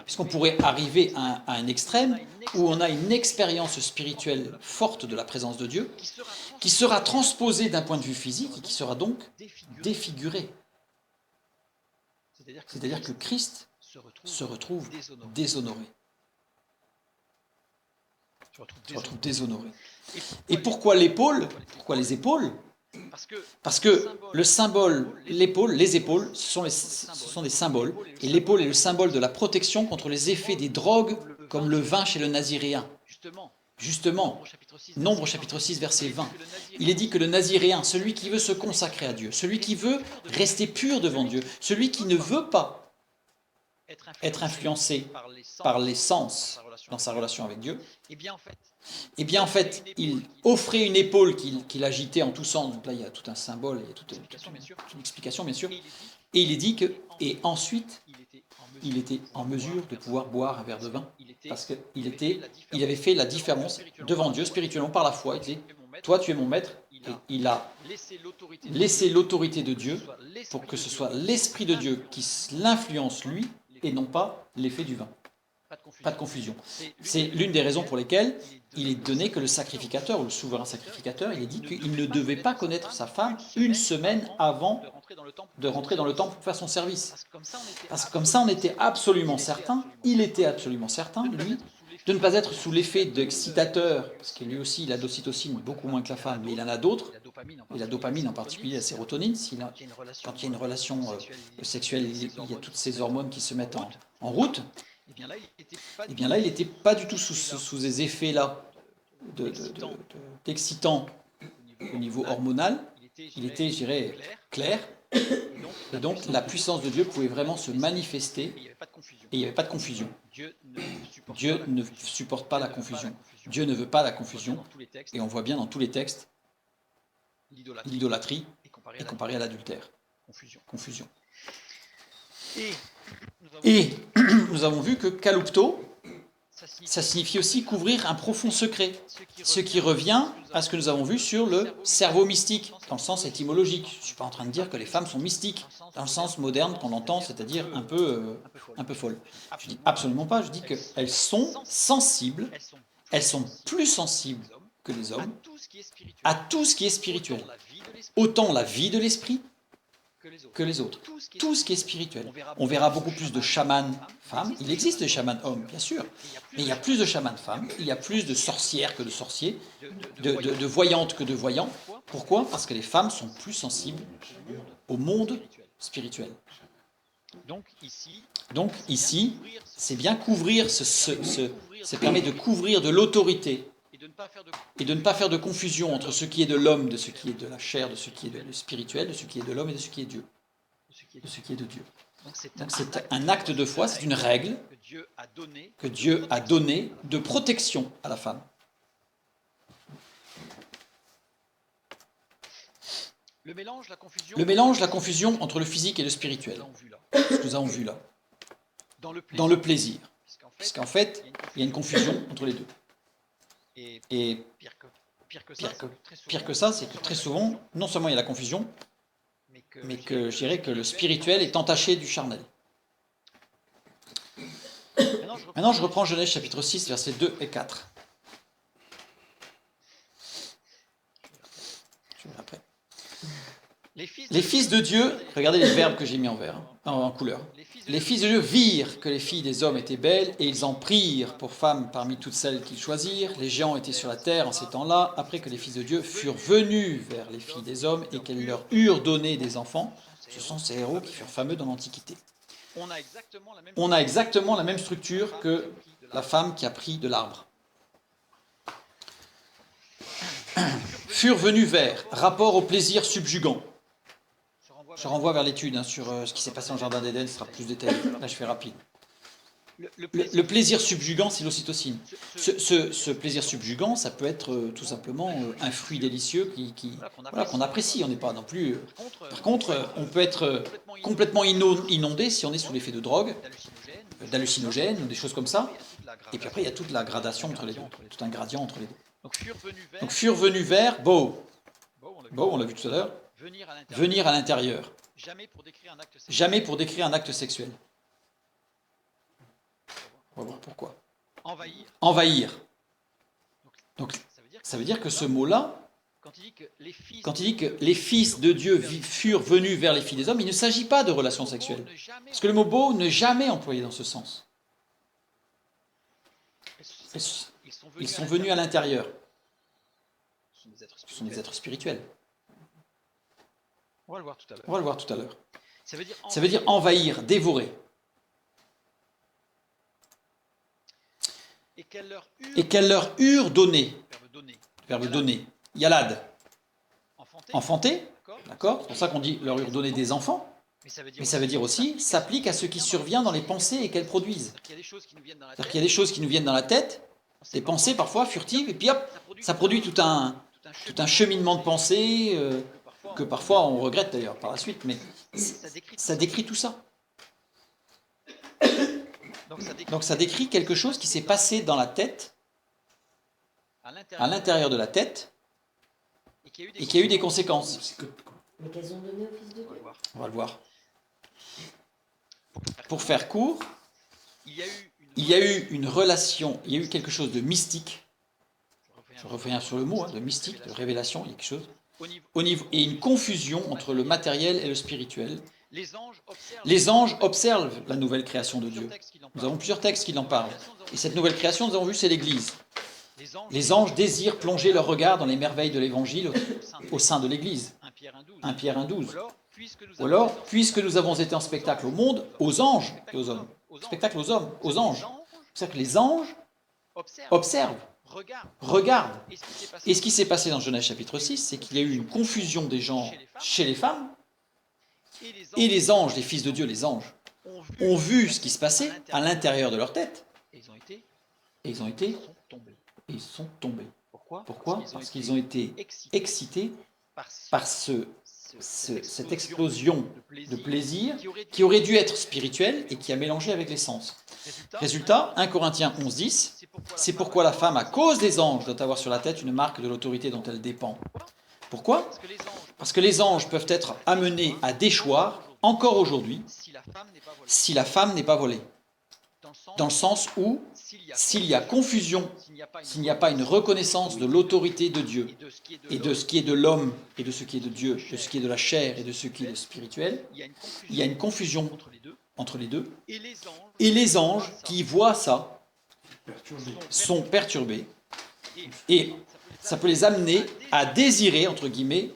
Puisqu'on pourrait arriver à un extrême où on a une expérience spirituelle forte de la présence de Dieu, qui sera transposée d'un point de vue physique et qui sera donc défigurée. C'est-à-dire que Christ se retrouve déshonoré. Et pourquoi l'épaule ? Pourquoi les épaules ? Parce que le symbole, l'épaule, les épaules, ce sont des symboles. Et l'épaule est le symbole de la protection contre les effets des drogues, comme le vin chez le naziréen. Justement, Nombre chapitre 6, verset 20, il est dit que le naziréen, celui qui veut se consacrer à Dieu, celui qui veut rester pur devant Dieu, celui qui ne veut pas être influencé par les sens dans sa relation avec Dieu, eh bien en fait, il offrait une épaule qu'il agitait en toussant. Donc là, il y a tout un symbole, il y a toute une explication, bien sûr. Et il est dit que, et ensuite, il était en mesure de pouvoir boire un verre de vin, parce qu'il avait fait la différence devant Dieu spirituellement par la foi. Il disait, toi tu es mon maître, et il a laissé l'autorité de Dieu pour que ce soit l'Esprit de Dieu qui l'influence lui, et non pas l'effet du vin. Pas de confusion. C'est l'une des raisons pour lesquelles il est donné que le sacrificateur, ou le souverain sacrificateur, il est dit qu'il ne devait pas connaître sa femme une semaine avant de rentrer dans le temple pour faire son service. Parce que comme ça, on était absolument certain, il était absolument certain, lui, de ne pas être sous l'effet d'excitateur, parce que lui aussi, il a d'ocytocine, beaucoup moins que la femme, mais il en a d'autres, et la dopamine en particulier, la sérotonine, quand il y a une relation sexuelle, il y a toutes ces hormones qui se mettent en route. Eh bien là, il n'était pas du tout sous ces effets-là d'excitant au niveau hormonal. Il était, je dirais, clair. Et donc, la puissance de Dieu pouvait vraiment se manifester et il n'y avait pas de confusion. Dieu ne supporte pas la confusion. Dieu ne veut pas la confusion. Et on voit bien dans tous les textes l'idolâtrie est comparée à l'adultère. Confusion. Et nous avons vu que kalupto, ça signifie aussi couvrir un profond secret, ce qui revient à ce que nous avons vu sur le cerveau mystique, dans le sens étymologique. Je ne suis pas en train de dire que les femmes sont mystiques, dans le sens moderne qu'on entend, c'est-à-dire un peu folle. Je dis absolument pas, je dis qu'elles sont sensibles, elles sont plus sensibles que les hommes à tout ce qui est spirituel. Autant la vie de l'esprit que les autres. Tout ce qui est spirituel. On verra beaucoup plus de chamans femmes. Il existe des chamans hommes, bien sûr. Mais il y a plus de chamans femmes. Il y a plus de sorcières que de sorciers. De voyantes que de voyants. Pourquoi? Parce que les femmes sont plus sensibles au monde spirituel. Donc ici, c'est bien couvrir, ça permet de couvrir de l'autorité et de ne pas faire de confusion entre ce qui est de l'homme, de ce qui est de la chair, de ce qui est de le spirituel, de ce qui est de l'homme et de ce qui est Dieu. De ce qui est de Dieu. Donc c'est un acte de foi, c'est une règle que Dieu a donnée de protection à la femme. Le mélange, la confusion entre le physique et le spirituel, ce que nous avons vu là, dans le plaisir. Puisqu'en fait, il y a une confusion entre les deux. Et pire que ça, c'est que très souvent, non seulement il y a la confusion, mais que je dirais que le spirituel est entaché du charnel. Maintenant, je reprends Genèse chapitre 6, versets 2 et 4. Je vais après. Les fils de Dieu, regardez les verbes que j'ai mis en vert, en couleur. Les fils de Dieu virent que les filles des hommes étaient belles, et ils en prirent pour femmes parmi toutes celles qu'ils choisirent. Les géants étaient sur la terre en ces temps-là, après que les fils de Dieu furent venus vers les filles des hommes et qu'elles leur eurent donné des enfants. Ce sont ces héros qui furent fameux dans l'Antiquité. On a exactement la même structure que la femme qui a pris de l'arbre. Furent venus vers, rapport au plaisir subjugant. Je renvoie vers l'étude sur ce qui s'est passé en Jardin d'Éden, ce sera plus détaillé. Là, je fais rapide. Le plaisir subjugant, c'est l'ocytocine. Ce plaisir subjugant, ça peut être tout simplement un fruit délicieux qu'on apprécie. On n'est pas non plus. Par contre, on peut être complètement inondé si on est sous l'effet de drogue, d'hallucinogènes, ou des choses comme ça. Et puis après, il y a toute la gradation entre les deux, tout un gradient entre les deux. Donc, furent venus vers, beau, on l'a vu tout à l'heure, venir à l'intérieur. Jamais pour décrire un acte sexuel. On va voir pourquoi. Envahir. Donc, ça veut dire que ce mot-là, quand il dit que les fils de Dieu furent venus vers les filles des hommes, il ne s'agit pas de relations sexuelles. Parce que le mot beau n'est jamais employé dans ce sens. Ils sont venus à l'intérieur. Ce sont des êtres spirituels. On va le voir tout à l'heure. Ça veut dire envahir, dévorer. Et qu'elles leur eurent donné. Verbe donner. Yalad. Enfanter. D'accord. C'est pour ça qu'on dit leur eurent donné des enfants. Mais ça veut dire aussi s'applique à ce qui survient dans les pensées et qu'elles produisent. C'est-à-dire qu'il y a des choses qui nous viennent dans la tête, des pensées parfois furtives, et puis hop, ça produit tout un cheminement de pensée que parfois on regrette d'ailleurs par la suite, mais ça décrit tout ça. Donc ça décrit quelque chose qui s'est passé dans la tête, à l'intérieur de la tête, et qui a eu des conséquences. Mais qu'elles ont donné au Fils de Dieu. On va le voir. Pour faire court, il il y a eu une relation, il y a eu quelque chose de mystique, je reviens sur le mot, de mystique, de révélation, il y a quelque chose, et une confusion entre le matériel et le spirituel. Les anges observent la nouvelle création de Dieu. Nous avons plusieurs textes qui en parlent. Et cette nouvelle création, nous avons vu, c'est l'Église. Les anges désirent plonger leur regard dans les merveilles de l'Évangile au sein de l'Église. 1 Pierre 1,12. Ou alors, puisque nous avons été en spectacle au monde, aux anges et aux hommes. Spectacle aux hommes, aux anges. C'est-à-dire que les anges observent, regardent. Et ce qui s'est passé dans Genèse chapitre 6, c'est qu'il y a eu une confusion des gens chez les femmes, et les anges, les fils de Dieu, les anges, ont vu ce qui se passait à l'intérieur de leur tête, et ils ont été, et ils sont tombés. Pourquoi? Parce qu'ils ont été excités par cette explosion de plaisir qui aurait dû être spirituelle et qui a mélangé avec les sens. Résultat, 1 Corinthiens 11,10, c'est pourquoi la femme, à cause des anges, doit avoir sur la tête une marque de l'autorité dont elle dépend. Pourquoi? Parce que les anges peuvent être amenés à déchoir, encore aujourd'hui, si la femme n'est pas volée. Dans le sens où, s'il y a confusion, s'il n'y a pas une reconnaissance de l'autorité de Dieu, et de ce qui est de l'homme, et de ce qui est de Dieu, de ce qui est de la chair, et de ce qui est de spirituel, il y a une confusion entre les deux, et les anges qui voient ça sont perturbés, et ça peut les amener à désirer, entre guillemets,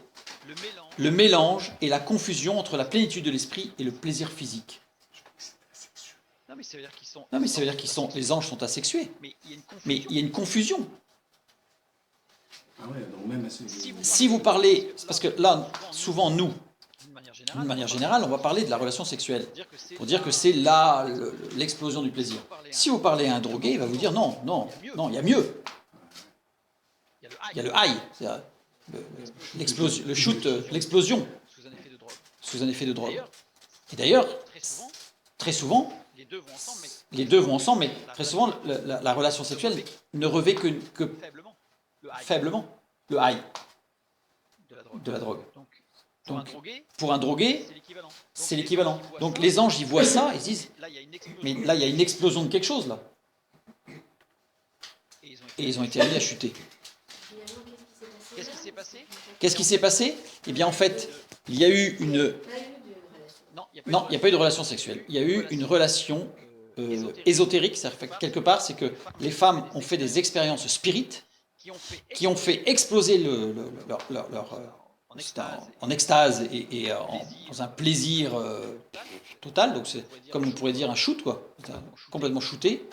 le mélange et la confusion entre la plénitude de l'esprit et le plaisir physique. Non, mais ça veut dire qu'ils sont, les anges sont asexués. Mais il y a une confusion. Ah ouais, donc même Si vous parlez, parce que là, souvent nous, d'une manière générale, on va parler de la relation sexuelle, pour dire que c'est là l'explosion du plaisir. Si vous parlez à un drogué, il va vous dire non, non, non, il y a mieux. Il y a le high, c'est-à-dire le shoot, l'explosion, sous un effet de drogue. Et d'ailleurs, très souvent, les deux vont ensemble, mais très souvent, la relation sexuelle ne revêt que faiblement le high de la drogue. Donc, pour un drogué, c'est l'équivalent. Donc, les anges, ils voient ça, ils disent, mais là, il y a une explosion de quelque chose, là. Et ils ont été amenés à chuter. Qu'est-ce qui s'est passé? Eh bien, en fait, il y a eu une... Non, il n'y a pas eu de relation sexuelle. Il y a eu une relation ésotérique. C'est-à-dire que quelque part, c'est que les femmes ont fait des expériences spirites qui ont fait exploser en extase et dans un plaisir total. Donc, c'est comme on pourrait dire un shoot, quoi. Complètement shooté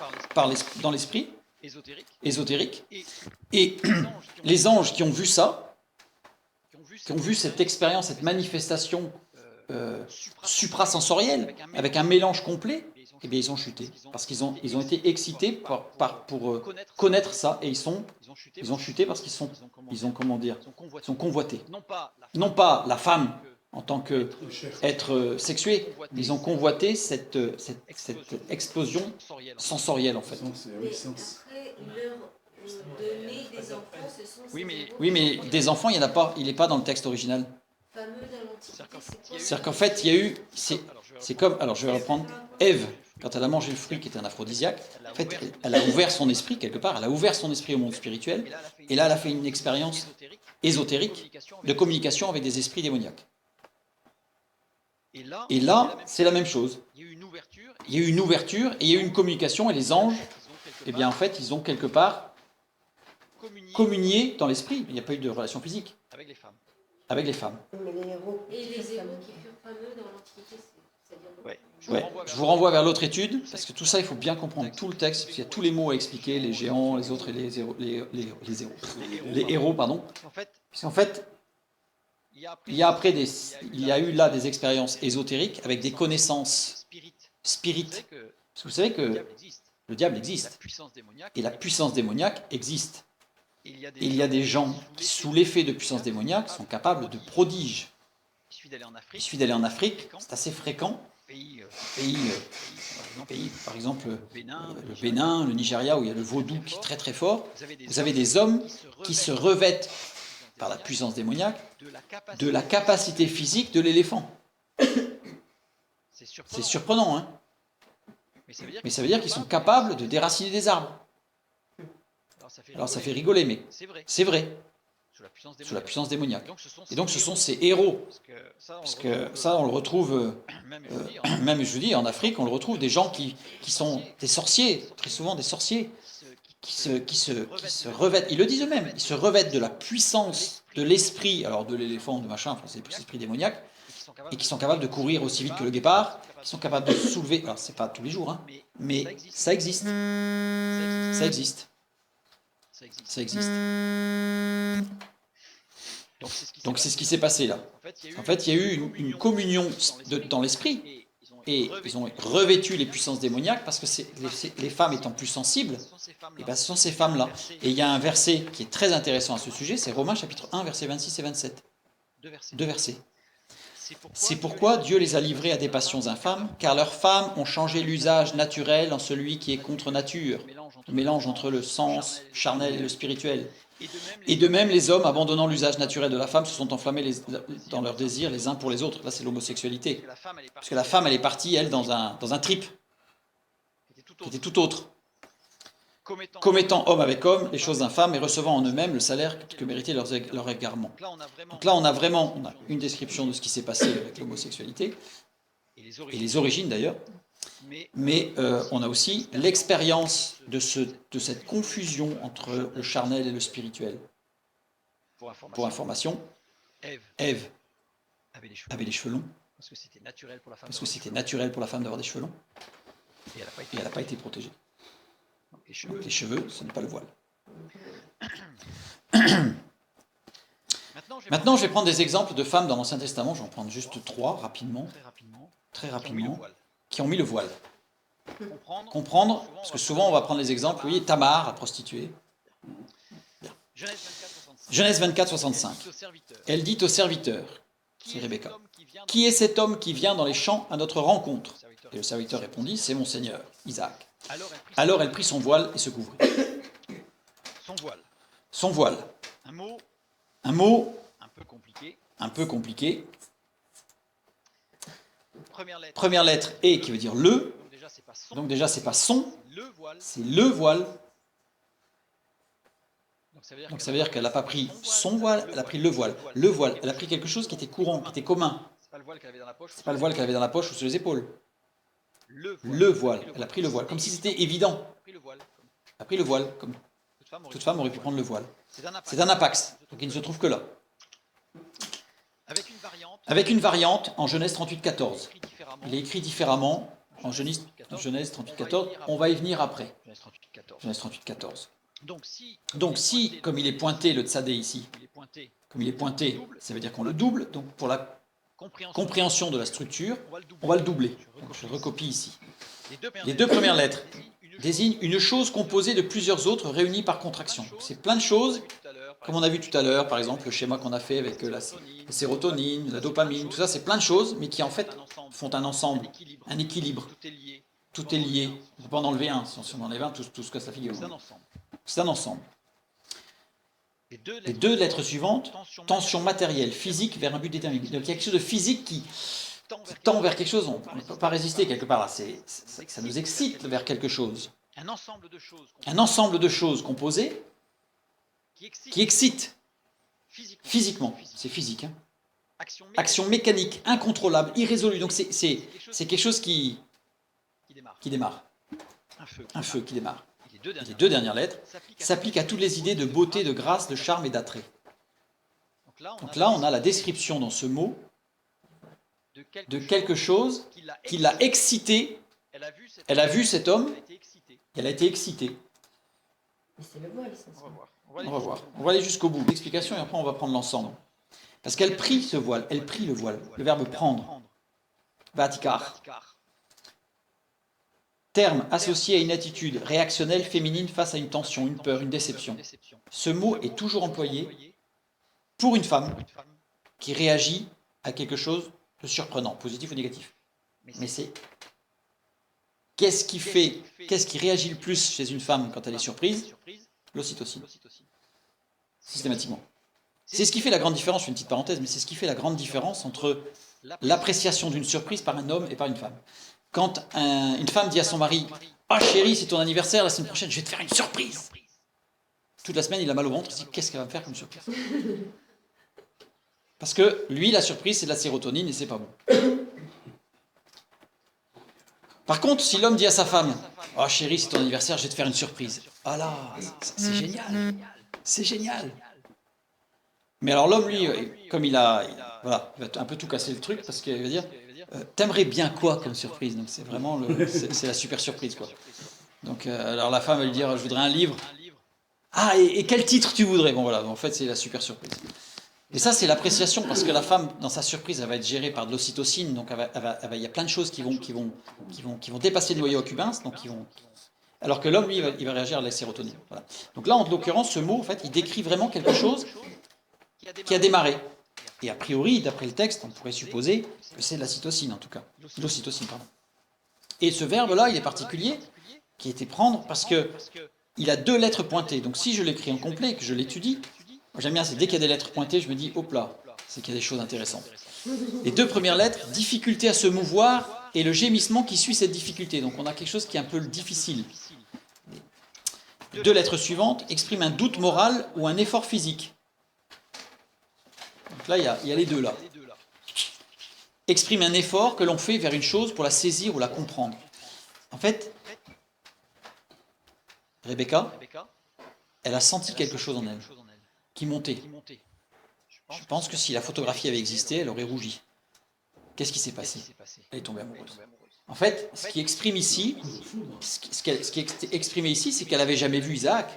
dans l'esprit ésotérique. Et les anges qui ont vu ça, qui ont vu cette expérience, cette manifestation suprasensorielle, avec un mélange complet, eh bien ils ont chuté, parce qu'ils ont été excités pour connaître ça, et ils ont chuté parce ils ont convoité. Non pas la femme en tant qu'être sexué, mais ils ont convoité cette explosion sensorielle, en fait. Mais après, leur donner des enfants, ce sont Oui, mais des enfants, il n'y en a pas, il n'est pas dans le texte original. fameux dans l'Antiquité. C'est-à-dire qu'en fait, il y a eu, c'est comme, alors je vais reprendre, Ève, quand elle a mangé le fruit qui était un aphrodisiaque, en fait, elle a ouvert son esprit quelque part, elle a ouvert son esprit au monde spirituel, et là, elle a fait une expérience ésotérique de communication avec des esprits démoniaques. Et là, c'est la même chose. Il y a eu une ouverture, et il y a eu une communication, et les anges, eh bien, en fait, ils ont quelque part communié dans l'esprit. Il n'y a pas eu de relation physique avec les femmes. Mais les héros. Et les héros qui furent fameux dans l'Antiquité, c'est-à-dire... Ouais. Je vous renvoie vers l'autre étude, parce que tout ça, il faut bien comprendre tout le texte, parce qu'il y a tous les mots à expliquer, les géants, les autres et les héros, pardon. Puisqu'en fait, il y a eu là des expériences ésotériques avec des connaissances spirites. Parce que vous savez que le diable existe, et la puissance démoniaque existe. Et il y a des gens qui, sous l'effet de puissance démoniaque, sont capables de prodiges. Il suffit d'aller en Afrique, c'est assez fréquent. Pays, par exemple, le Bénin, le Nigeria, où il y a le vaudou qui est très très fort. Vous avez des hommes qui se revêtent, par la puissance démoniaque, de la capacité physique de l'éléphant. C'est surprenant, hein? mais ça veut dire qu'ils sont capables de déraciner des arbres. Alors ça fait rigoler, mais c'est vrai, sous la puissance démoniaque. Et donc ce sont ces héros, parce que ça on le retrouve, même je vous dis, en Afrique, on le retrouve des gens qui sont des sorciers, très souvent des sorciers, qui se revêtent, ils le disent eux-mêmes, ils se revêtent de la puissance de l'esprit, alors de l'éléphant, de machin, enfin c'est l'esprit démoniaque, et qui sont capables de courir aussi vite que le guépard, qui sont capables de soulever, alors c'est pas tous les jours, hein, mais ça existe, ça existe, ça existe. Donc c'est ce qui s'est passé là. En fait, il y a eu une communion dans l'esprit, et ils ont revêtu les puissances démoniaques, parce que les femmes étant plus sensibles, et ben ce sont ces femmes-là. Et il y a un verset qui est très intéressant à ce sujet, c'est Romains chapitre 1, versets 26 et 27. Deux versets. C'est pourquoi Dieu les a livrés à des passions infâmes, car leurs femmes ont changé l'usage naturel en celui qui est contre nature, le mélange entre le sens charnel et le spirituel. Et de même, les hommes, abandonnant l'usage naturel de la femme, se sont enflammés dans leurs désirs les uns pour les autres. Là, c'est l'homosexualité. Parce que la femme, elle est partie, elle, dans un trip, qui était tout autre. Commettant homme avec homme les choses infâmes et recevant en eux-mêmes le salaire que méritait leur égarement. Donc là, on a une description de ce qui s'est passé avec l'homosexualité, et les origines d'ailleurs, mais on a aussi l'expérience de cette confusion entre le charnel et le spirituel. Pour information, Ève avait les cheveux longs, parce que c'était naturel pour la femme d'avoir des cheveux longs, et elle n'a pas été protégée. Les cheveux, ce n'est pas le voile. Maintenant, je vais prendre des exemples de femmes dans l'Ancien Testament, je vais en prendre juste 3 rapidement, très rapidement, qui ont mis le voile. Comprendre, parce que souvent on va prendre les exemples, oui, Tamar, la prostituée. Bien. Genèse 24, 65. Elle dit au serviteur, c'est Rebecca, qui est cet homme qui vient dans les champs à notre rencontre? Et le serviteur répondit, c'est mon Seigneur, Isaac. Alors elle prit son voile et se couvrit. Son voile. Un mot un peu compliqué. Première lettre E qui veut dire le. Donc déjà c'est pas son, c'est le voile. Donc ça veut dire qu'elle n'a pas pris son voile, elle a pris le voile. Le voile, elle a pris quelque chose qui était courant, qui était commun. C'est pas le voile qu'elle avait dans la poche ou sur les épaules. Le voile, elle a pris le voile, comme si c'était évident. Elle a pris le voile, comme toute femme aurait pu prendre le voile. C'est un apax, donc il ne se trouve que là. Avec une variante en Genèse 38, 14. Il est écrit différemment en Genèse 38, 14. On va y venir après. Genèse 38, 14. Donc si, comme il est pointé le tsadé ici, comme il est pointé, ça veut dire qu'on le double, donc pour la compréhension de la structure, on va le doubler. Donc je recopie ici. Les 2 premières lettres désignent une chose composée de plusieurs autres réunies par contraction. C'est plein de choses, comme on a vu tout à l'heure, par exemple le schéma qu'on a fait avec la sérotonine, la dopamine, tout ça, c'est plein de choses, mais qui en fait font un ensemble, un équilibre. Tout est lié. On ne peut pas en enlever un. Si on enlève un, tout se casse la figure. C'est un ensemble. Les 2 lettres suivantes, tension matérielle, physique vers un but déterminé. Donc il y a quelque chose de physique qui tend vers quelque chose, on ne peut pas résister quelque part là, ça nous excite vers quelque chose. Un ensemble de choses composées qui excitent physiquement, c'est physique. Hein. Action mécanique, incontrôlable, irrésolue, donc c'est quelque chose qui démarre. Un feu qui démarre. Les 2 dernières lettres s'appliquent à toutes les idées de beauté, de grâce, de charme et d'attrait. Donc là, on a la description dans ce mot de quelque chose qui l'a excité. Elle a vu cet homme, et elle a été excitée. Mais c'est le voile, ça. On va voir. On va aller jusqu'au bout. L'explication, et après on va prendre l'ensemble. Parce qu'elle prit ce voile, elle prit le voile, le verbe prendre. Vatikar. Terme associé à une attitude réactionnelle féminine face à une tension, une peur, une déception. Ce mot est toujours employé pour une femme qui réagit à quelque chose de surprenant, positif ou négatif. Mais c'est qu'est-ce qui réagit le plus chez une femme quand elle est surprise? L'ocytocine. Systématiquement. C'est ce qui fait la grande différence, je fais une petite parenthèse, mais c'est ce qui fait la grande différence entre l'appréciation d'une surprise par un homme et par une femme. Quand une femme dit à son mari « Ah chérie, c'est ton anniversaire, la semaine prochaine, je vais te faire une surprise !» Toute la semaine, il a mal au ventre, il se dit « Qu'est-ce qu'elle va me faire comme surprise ?» Parce que lui, la surprise, c'est de la sérotonine et c'est pas bon. Par contre, si l'homme dit à sa femme « Ah chérie, c'est ton anniversaire, je vais te faire une surprise. » Ah là, c'est génial. C'est génial. Mais alors l'homme, lui, comme voilà, il va un peu tout casser le truc parce qu'il va dire t'aimerais bien quoi comme surprise? Donc c'est vraiment c'est la super surprise, quoi. Donc alors la femme va lui dire je voudrais un livre. Ah, et quel titre tu voudrais? Bon voilà, en fait c'est la super surprise. Et ça c'est l'appréciation, parce que la femme dans sa surprise elle va être gérée par de l'ocytocine, donc il y a plein de choses qui vont dépasser le noyau accumbens, donc alors que l'homme lui il va réagir à la sérotonine. Voilà. Donc là en l'occurrence ce mot en fait il décrit vraiment quelque chose qui a démarré. Et a priori, d'après le texte, on pourrait supposer que c'est de la cytocine, en tout cas. L'ocytocine, pardon. Et ce verbe-là, il est particulier, qui a été prendre, parce que il a 2 lettres pointées. Donc si je l'écris en complet et que je l'étudie, moi j'aime bien, c'est dès qu'il y a des lettres pointées, je me dis, hop là, c'est qu'il y a des choses intéressantes. Les 2 premières lettres, difficulté à se mouvoir, et le gémissement qui suit cette difficulté. Donc on a quelque chose qui est un peu difficile. 2 lettres suivantes expriment un doute moral ou un effort physique. Donc là, il y a les 2 là. Exprime un effort que l'on fait vers une chose pour la saisir ou la comprendre. En fait, Rebecca, elle a senti quelque chose en elle, qui montait. Je pense que si la photographie avait existé, elle aurait rougi. Qu'est-ce qui s'est passé? Elle est tombée amoureuse. En fait, ce qui exprime ici, ce qui est exprimé ici, c'est qu'elle n'avait jamais vu Isaac.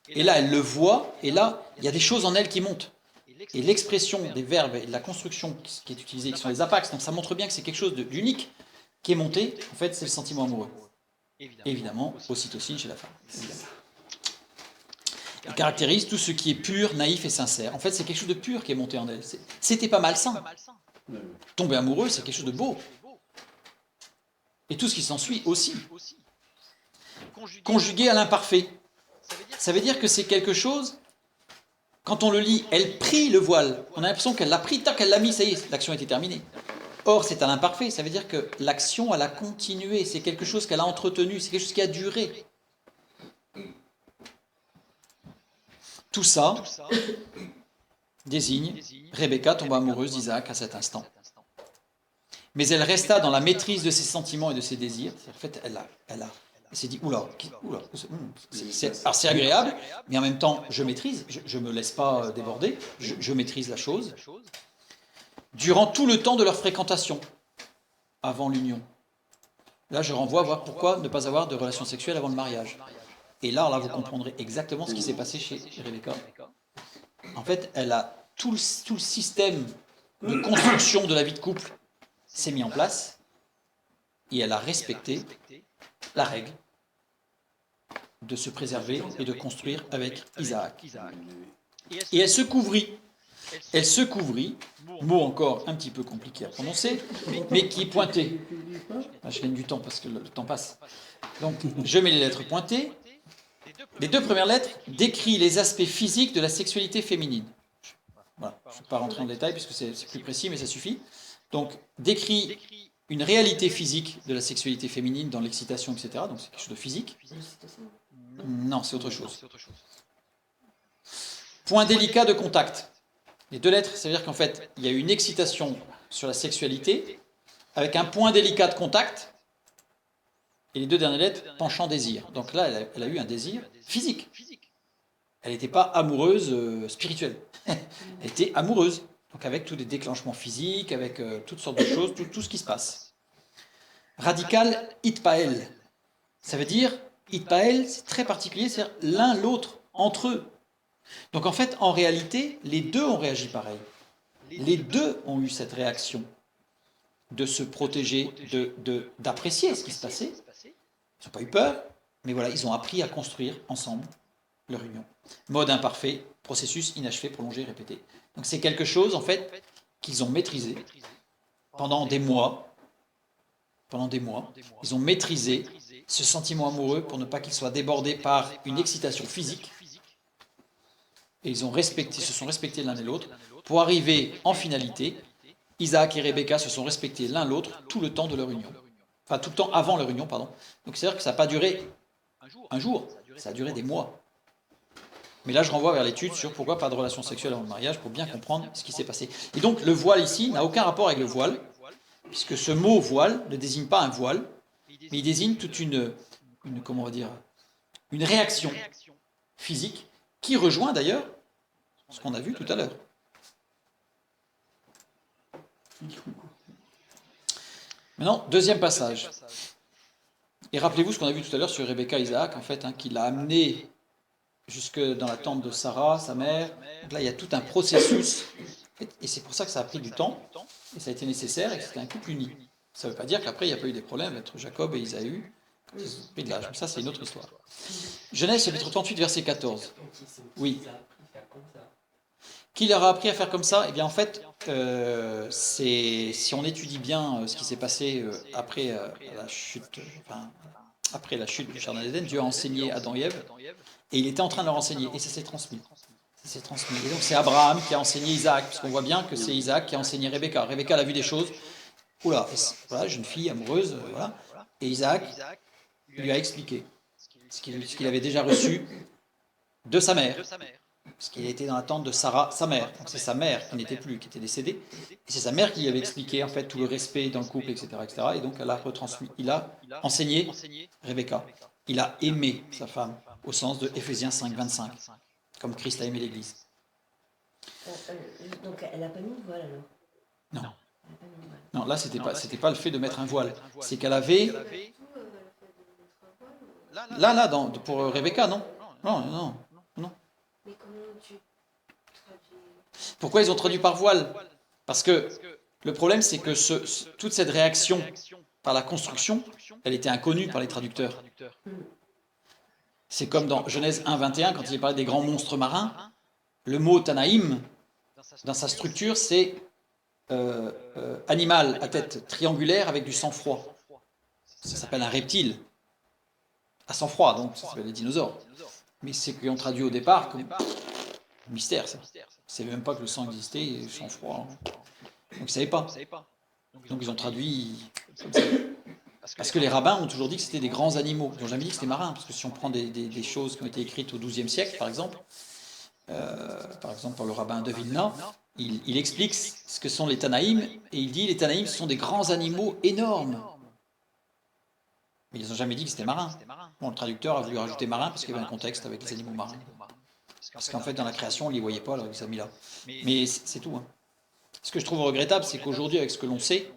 Et là, elle le voit, et là, il y a des choses en elle qui montent. Et l'expression des verbes et de la construction qui est utilisée, qui sont les apax, donc ça montre bien que c'est quelque chose d'unique qui est monté. En fait, c'est le sentiment amoureux. Évidemment, ocytocine chez la femme. Il caractérise tout ce qui est pur, naïf et sincère. En fait, c'est quelque chose de pur qui est monté en elle. C'était pas malsain. Tomber amoureux, c'est quelque chose de beau. Et tout ce qui s'ensuit aussi. Conjugué à l'imparfait. Ça veut dire que c'est quelque chose... Quand on le lit, elle prie le voile. On a l'impression qu'elle l'a pris, tant qu'elle l'a mis, ça y est, l'action était terminée. Or, c'est à l'imparfait, ça veut dire que l'action, elle a continué, c'est quelque chose qu'elle a entretenu, c'est quelque chose qui a duré. Tout ça désigne Rebecca tomba amoureuse d'Isaac à cet instant. Mais elle resta dans la maîtrise de ses sentiments et de ses désirs. En fait, elle s'est dit, oula, c'est agréable, mais en même temps, je maîtrise, je ne me laisse pas déborder, je maîtrise la chose. Durant tout le temps de leur fréquentation, avant l'union. Là, je renvoie à voir pourquoi ne pas avoir de relations sexuelles avant le mariage. Et là, vous comprendrez exactement ce qui s'est passé chez Rebecca. En fait, elle a tout le système de construction de la vie de couple s'est mis en place, et elle a respecté la règle de se préserver et de construire avec Isaac. Et elle se couvrit. Elle se couvrit, mot encore un petit peu compliqué à prononcer, mais qui est pointé. Là, je gagne du temps parce que le temps passe. Donc, je mets les lettres pointées. Les 2 premières lettres décrivent les aspects physiques de la sexualité féminine. Voilà. Je ne vais pas rentrer en détail puisque c'est plus précis, mais ça suffit. Donc, décrit une réalité physique de la sexualité féminine dans l'excitation, etc. Donc, c'est quelque chose de physique. Non, c'est autre chose. Point délicat de contact. Les 2 lettres, ça veut dire qu'en fait, il y a une excitation sur la sexualité avec un point délicat de contact. Et les 2 dernières lettres, penchant désir. Donc là, elle a eu un désir physique. Elle n'était pas amoureuse spirituelle. Elle était amoureuse. Donc avec tous les déclenchements physiques, avec toutes sortes de choses, tout ce qui se passe. Radical, itpael. Ça veut dire, itpael, c'est très particulier, c'est l'un l'autre, entre eux. Donc en fait, en réalité, les 2 ont réagi pareil. Les 2 ont eu cette réaction de se protéger, d'apprécier ce qui se passait. Ils n'ont pas eu peur, mais voilà, ils ont appris à construire ensemble leur union. Mode imparfait, processus inachevé, prolongé, répété. Donc c'est quelque chose, en fait, qu'ils ont maîtrisé pendant des mois. Pendant des mois, ils ont maîtrisé ce sentiment amoureux pour ne pas qu'il soit débordé par une excitation physique. Et ils se sont respectés l'un et l'autre pour arriver en finalité. Isaac et Rebecca se sont respectés l'un l'autre tout le temps de leur union. Enfin, tout le temps avant leur union, pardon. Donc c'est-à-dire que ça n'a pas duré un jour, ça a duré des mois. Mais là, je renvoie vers l'étude sur pourquoi pas de relation sexuelle avant le mariage, pour bien comprendre ce qui s'est passé. Et donc, le voile ici n'a aucun rapport avec le voile, puisque ce mot voile ne désigne pas un voile, mais il désigne toute comment on va dire, une réaction physique qui rejoint d'ailleurs ce qu'on a vu tout à l'heure. Maintenant, deuxième passage. Et rappelez-vous ce qu'on a vu tout à l'heure sur Rebecca et Isaac, en fait, qui l'a amené jusque dans la tente de Sarah, sa mère. Donc là, il y a tout un processus, et c'est pour ça que ça a pris du temps, et ça a été nécessaire, et que c'était un couple uni. Ça ne veut pas dire qu'après, il n'y a pas eu des problèmes entre Jacob et Isaü, quand ils ont pris de l'âge. Mais ça, c'est une autre histoire. Genèse, chapitre 38, verset 14. Oui. Qui leur a appris à faire comme ça? Eh bien, en fait, si on étudie bien ce qui s'est passé après la chute, après la chute du jardin d'Éden, Dieu a enseigné Adam et Ève, et il était en train de leur enseigner, et ça s'est transmis. Ça s'est transmis. Et donc c'est Abraham qui a enseigné Isaac, parce qu'on voit bien que c'est Isaac qui a enseigné Rebecca. Rebecca, elle a vu des choses. Oula, voilà, jeune fille amoureuse, voilà. Et Isaac lui a expliqué ce qu'il avait déjà reçu de sa mère. Parce qu'il était dans la tente de Sarah, sa mère. Donc c'est sa mère qui n'était plus, qui était décédée. Et c'est sa mère qui lui avait expliqué en fait tout le respect dans le couple, etc., etc. Et donc elle a retransmis, il a enseigné Rebecca. Il a aimé sa femme, au sens de Éphésiens 5, 25, comme Christ a aimé l'Église. Donc elle n'a pas mis de voile alors? Non. Elle a pas mis de voile. Non, là c'était pas le fait de mettre un voile. C'est qu'elle avait... Là, pour Rebecca, non. Non. Mais comment tu traduis? Pourquoi ils ont traduit par voile? Parce que le problème, c'est que toute cette réaction par la construction, elle était inconnue par les traducteurs. C'est comme dans Genèse 1, 21, quand il est parlé des grands monstres marins, le mot Tanaïm, dans sa structure, c'est animal à tête triangulaire avec du sang froid. Ça s'appelle un reptile, à sang froid, donc ça s'appelle les dinosaures. Mais c'est qu'on traduit au départ comme mystère, ça. Ils ne savaient même pas que le sang existait et le sang froid. Donc ils ne savaient pas. Donc ils ont traduit comme ça. Parce que les rabbins ont toujours dit que c'était des grands animaux. Ils n'ont jamais dit que c'était marin. Parce que si on prend des choses qui ont été écrites au XIIe siècle, par exemple par le rabbin de Vilna, il explique ce que sont les Tanaïm, et il dit les Tanaïm, ce sont des grands animaux énormes. Mais ils n'ont jamais dit que c'était marin. Bon, le traducteur a voulu rajouter marin parce qu'il y avait un contexte avec les animaux marins. Parce qu'en fait, dans la création, on ne les voyait pas, alors il les a mis là. Mais c'est tout. Hein. Ce que je trouve regrettable, c'est qu'aujourd'hui, avec ce que l'on sait,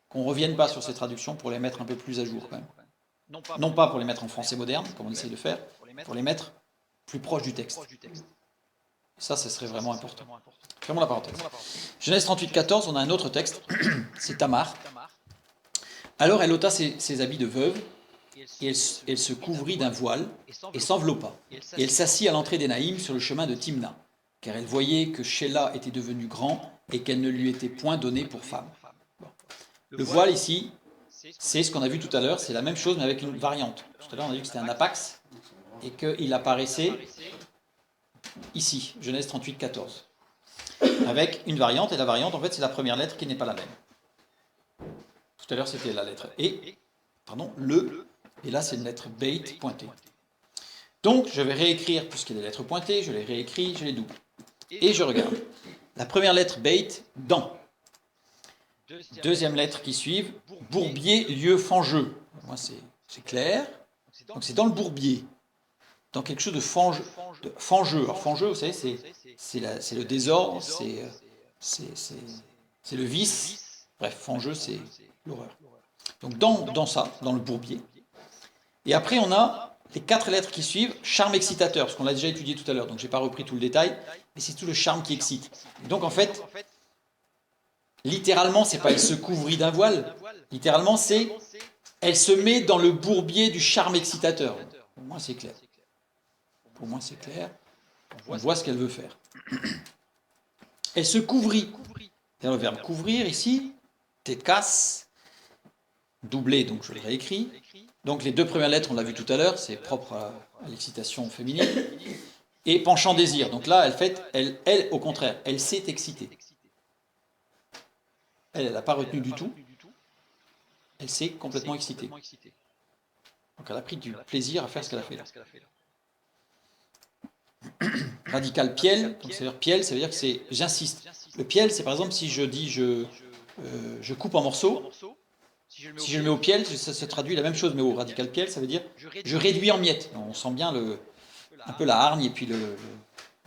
qu'on ne revienne pas sur ces traductions pour les mettre un peu plus à jour, quand même. Non pas pour les mettre en français moderne, comme on essaye de faire, pour les mettre plus proches du texte. Ça serait vraiment important. Fermons la parenthèse. Genèse 38, 14, on a un autre texte, c'est Tamar. Alors elle ôta ses habits de veuve, et elle se couvrit d'un voile, et s'enveloppa. Et elle s'assit à l'entrée d'Énaïm sur le chemin de Timna, car elle voyait que Sheila était devenu grand, et qu'elle ne lui était point donnée pour femme. Bon. Le voile ici, c'est ce qu'on a vu tout à l'heure, c'est la même chose, mais avec une variante. Tout à l'heure, on a vu que c'était un apax, et qu'il apparaissait ici, Genèse 38, 14. Avec une variante, et la variante, en fait, c'est la première lettre qui n'est pas la même. Tout à l'heure, c'était la lettre le, et là, c'est une lettre beit pointée. Donc, je vais réécrire, puisqu'il y a des lettres pointées, je les réécris, je les double. Et je regarde. La première lettre beit, dans. Deuxième lettre qui suit, bourbier, lieu fangeux. Moi, c'est clair. Donc, c'est dans le bourbier. Dans quelque chose de fangeux. Alors, fangeux, vous savez, c'est le désordre, c'est le vice. Bref, fangeux, c'est l'horreur. Donc, dans ça, dans le bourbier. Et après, on a les 4 lettres qui suivent, charme excitateur, parce qu'on l'a déjà étudié tout à l'heure, donc je n'ai pas repris tout le détail, mais c'est tout le charme qui excite. Et donc, en fait, littéralement, c'est pas elle se couvrit d'un voile, littéralement, c'est elle se met dans le bourbier du charme excitateur. Pour moi, c'est clair. On voit ce qu'elle veut faire. Elle se couvrit. C'est le verbe couvrir ici, tekas, doublé, donc je le réécris. Donc les 2 premières lettres, on l'a vu tout à l'heure, c'est propre à l'excitation féminine. Et penchant désir. Donc là, elle, au contraire, elle s'est excitée. Elle n'a pas retenu du tout. elle s'est complètement excitée. Donc elle a pris du plaisir à faire ce qu'elle a fait là. Radical piel, donc c'est-à-dire piel, ça veut dire que c'est j'insiste. Le piel, c'est par exemple si je dis je coupe en morceaux, si je le mets au piel, ça se traduit la même chose, mais au radical piel, ça veut dire je réduis en miettes. On sent bien un peu la hargne et puis le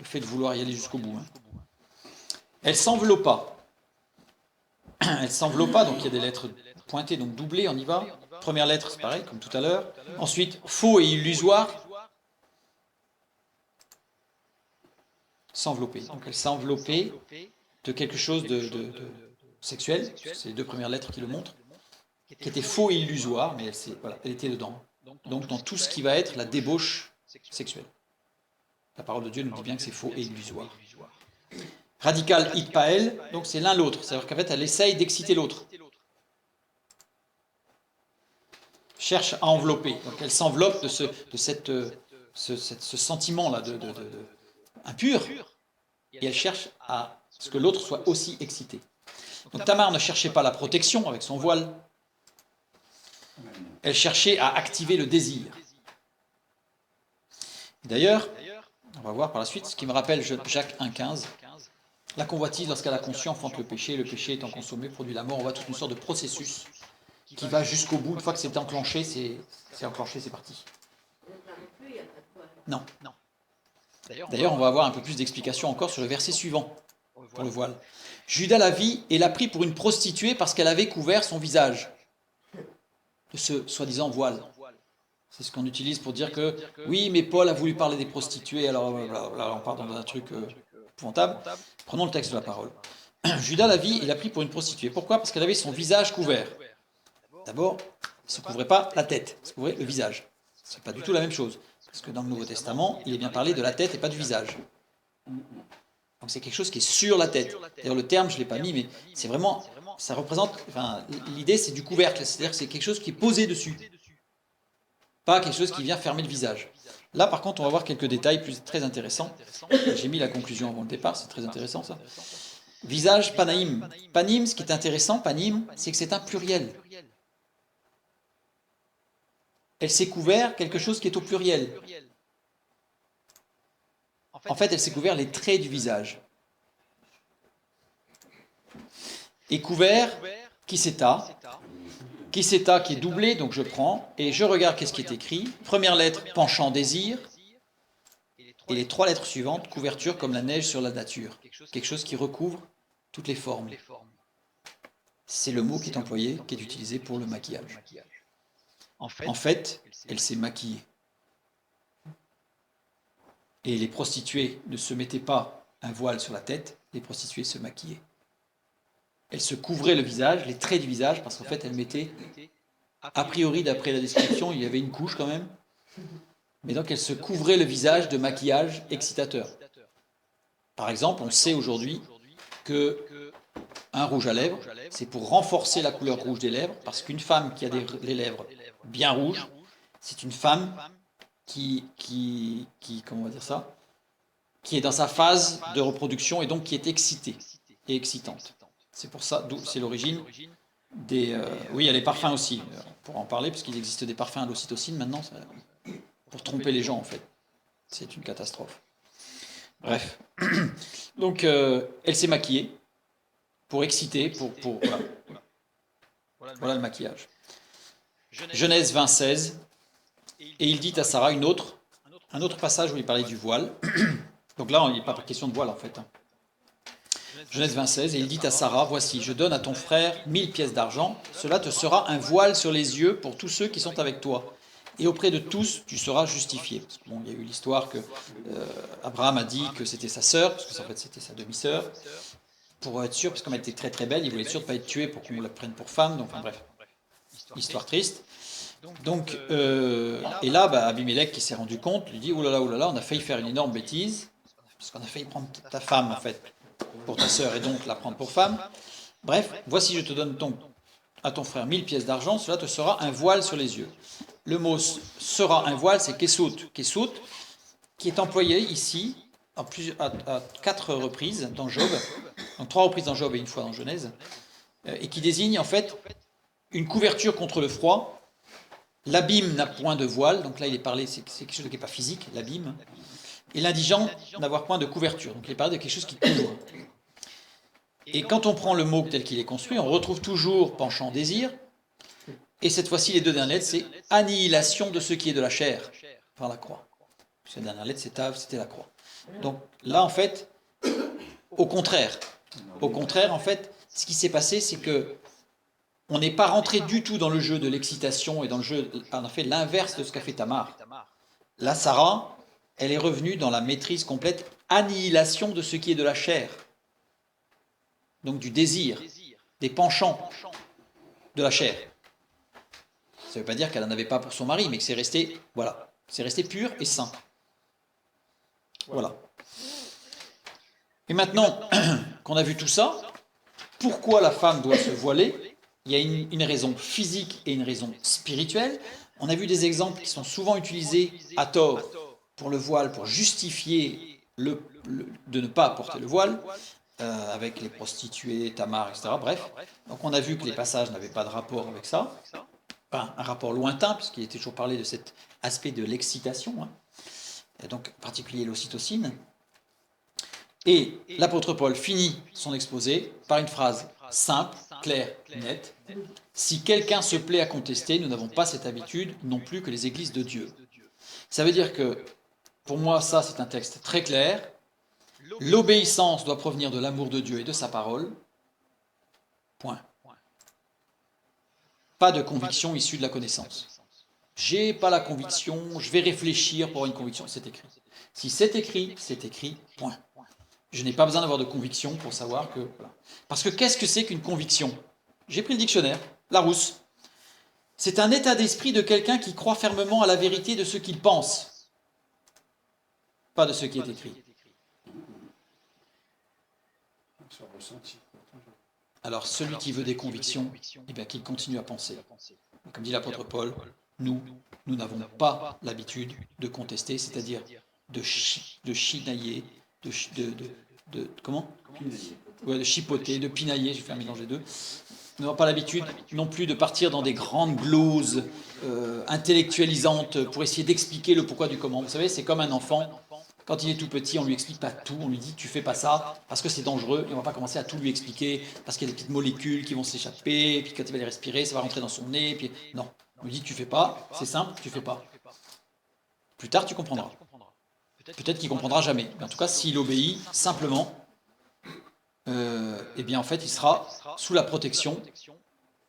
fait de vouloir y aller jusqu'au bout. Hein. Elle s'enveloppa. Elle s'enveloppa, donc il y a des lettres pointées, donc doublées, on y va. Première lettre, c'est pareil, comme tout à l'heure. Ensuite, faux et illusoire. S'envelopper. Donc elle s'est enveloppée de quelque chose de sexuel, c'est les deux premières lettres qui le montrent, qui était faux et illusoire, mais elle était dedans. Donc dans tout ce qui va être la débauche sexuelle. La parole de Dieu nous dit bien que c'est faux et illusoire. Radical itpael, donc c'est l'un l'autre, c'est-à-dire qu'en fait elle essaye d'exciter l'autre. Cherche à envelopper, donc elle s'enveloppe de ce sentiment-là impur, et elle cherche à ce que l'autre soit aussi excité. Donc Tamar ne cherchait pas la protection avec son voile, elle cherchait à activer le désir. D'ailleurs, on va voir par la suite, ce qui me rappelle Jacques 1,15, la convoitise, lorsqu'elle a conçu, enfante le péché étant consommé, produit la mort. On voit toute une sorte de processus qui va jusqu'au bout. Une fois que c'est enclenché, c'est enclenché, c'est parti. Non. D'ailleurs, on va avoir un peu plus d'explications encore sur le verset suivant, pour le voile. Judas la vit et l'a pris pour une prostituée parce qu'elle avait couvert son visage de ce soi-disant voile. C'est ce qu'on utilise pour dire que, oui, mais Paul a voulu parler des prostituées, alors là, on part dans un truc épouvantable. Prenons le texte de la parole. Judas la vit et l'a pris pour une prostituée. Pourquoi ? Parce qu'elle avait son visage couvert. D'abord, elle ne se couvrait pas la tête, elle se couvrait le visage. Ce n'est pas du tout la même chose. Parce que dans le Nouveau Testament, il est bien parlé de la tête et pas du visage. Donc c'est quelque chose qui est sur la tête. D'ailleurs, le terme, je ne l'ai pas mis, mais c'est vraiment, ça représente, l'idée c'est du couvercle, c'est-à-dire que c'est quelque chose qui est posé dessus. Pas quelque chose qui vient fermer le visage. Là, par contre, on va voir quelques détails très intéressants. J'ai mis la conclusion avant le départ, c'est très intéressant ça. Visage, panaïm. Panim, ce qui est intéressant, panim, c'est que c'est un pluriel. Elle s'est couvert quelque chose qui est au pluriel. En fait, elle s'est couvert les traits du visage. Et couvert, qui s'état, qui est doublé, donc je prends, et je regarde qu'est-ce qui est écrit. Première lettre, penchant, désir. Et les trois lettres suivantes, couverture comme la neige sur la nature. Quelque chose qui recouvre toutes les formes. C'est le mot qui est employé, qui est utilisé pour le maquillage. En fait, elle s'est maquillée. Et les prostituées ne se mettaient pas un voile sur la tête, les prostituées se maquillaient. Elles se couvraient le visage, les traits du visage, parce qu'en fait, elles mettaient, a priori, d'après la description, il y avait une couche quand même, mais donc elles se couvraient le visage de maquillage excitateur. Par exemple, on sait aujourd'hui que un rouge à lèvres, c'est pour renforcer la couleur rouge des lèvres, parce qu'une femme qui a les lèvres bien rouges, c'est une femme qui comment on va dire ça, qui est dans sa phase de reproduction et donc qui est excitée et excitante. C'est pour ça, c'est l'origine des... oui, il y a les parfums aussi, on pourra en parler, parce qu'il existe des parfums à l'ocytocine maintenant, pour tromper les gens en fait. C'est une catastrophe. Bref. Donc, elle s'est maquillée pour exciter, voilà le maquillage. Genèse 20, 16. Et il dit à Sarah un autre passage où il parlait du voile. Donc là, il n'est pas question de voile en fait. Genèse 20, 16. Et il dit à Sarah, voici, je donne à ton frère 1000 pièces d'argent. Cela te sera un voile sur les yeux pour tous ceux qui sont avec toi. Et auprès de tous, tu seras justifié. Parce que, bon, il y a eu l'histoire que Abraham a dit que c'était sa sœur, parce que en fait c'était sa demi-sœur, pour être sûr, parce qu'elle était très très belle, il voulait être sûr de ne pas être tué pour qu'on la prenne pour femme. Donc, enfin, bref, histoire triste. Donc, et là, Abimelech qui s'est rendu compte, lui dit, oh là là, on a failli faire une énorme bêtise, parce qu'on a failli prendre ta femme en fait pour ta sœur et donc la prendre pour femme. Bref, voici, je te donne donc à ton frère 1000 pièces d'argent, cela te sera un voile sur les yeux. Le mot sera un voile, c'est kessout. Kessout, qui est employé ici à 4 reprises dans Job, donc 3 reprises dans Job et une fois dans Genèse, et qui désigne en fait une couverture contre le froid. L'abîme n'a point de voile, donc là il est parlé, c'est quelque chose qui n'est pas physique, l'abîme. Et l'indigent n'avoir point de couverture, donc il est parlé de quelque chose qui couvre. Et quand on prend le mot tel qu'il est construit, on retrouve toujours penchant, désir, et cette fois-ci les deux dernières lettres, c'est annihilation de ce qui est de la chair, par la croix. Cette dernière lettre, c'était la croix. Donc là en fait, au contraire, en fait, ce qui s'est passé, c'est que on n'est pas rentré du tout dans le jeu de l'excitation et dans le jeu, on a fait l'inverse de ce qu'a fait Tamar. Là, Sarah, elle est revenue dans la maîtrise complète, annihilation de ce qui est de la chair. Donc du désir, des penchants de la chair. Ça ne veut pas dire qu'elle n'en avait pas pour son mari, mais que c'est resté, voilà, c'est resté pur et saint. Voilà. Et maintenant qu'on a vu tout ça, pourquoi la femme doit se voiler ? Il y a une raison physique et une raison spirituelle. On a vu des exemples qui sont souvent utilisés à tort pour le voile, pour justifier de ne pas porter le voile, avec les prostituées, Tamar, etc. Bref, donc on a vu que les passages n'avaient pas de rapport avec ça, enfin un rapport lointain, puisqu'il était toujours parlé de cet aspect de l'excitation, hein. Et donc en particulier l'ocytocine. Et l'apôtre Paul finit son exposé par une phrase simple, claire, nette. Si quelqu'un se plaît à contester, nous n'avons pas cette habitude non plus que les églises de Dieu. Ça veut dire que, pour moi, ça c'est un texte très clair. L'obéissance doit provenir de l'amour de Dieu et de sa parole. Point. Pas de conviction issue de la connaissance. J'ai pas la conviction, je vais réfléchir pour avoir une conviction. C'est écrit. Si c'est écrit, point. Je n'ai pas besoin d'avoir de conviction pour savoir que... Voilà. Parce que qu'est-ce que c'est qu'une conviction ? J'ai pris le dictionnaire, Larousse. C'est un état d'esprit de quelqu'un qui croit fermement à la vérité de ce qu'il pense, pas de ce qui est écrit. Alors celui qui veut des convictions, eh bien qu'il continue à penser. Comme dit l'apôtre Paul, nous n'avons pas l'habitude de contester, c'est-à-dire de chinailler, de chipoter, de pinailler, j'ai fait un mélange des deux. Nous n'avons pas l'habitude non plus de partir dans des grandes gloses intellectualisantes pour essayer d'expliquer le pourquoi du comment. Vous savez, c'est comme un enfant, quand il est tout petit, on ne lui explique pas tout, on lui dit tu fais pas ça parce que c'est dangereux, et on ne va pas commencer à tout lui expliquer, parce qu'il y a des petites molécules qui vont s'échapper, et puis quand il va les respirer, ça va rentrer dans son nez, puis non. On lui dit tu fais pas, c'est simple, tu fais pas. Plus tard tu comprendras. Peut-être qu'il ne comprendra jamais. Mais en tout cas, s'il obéit simplement, eh bien en fait, il sera sous la protection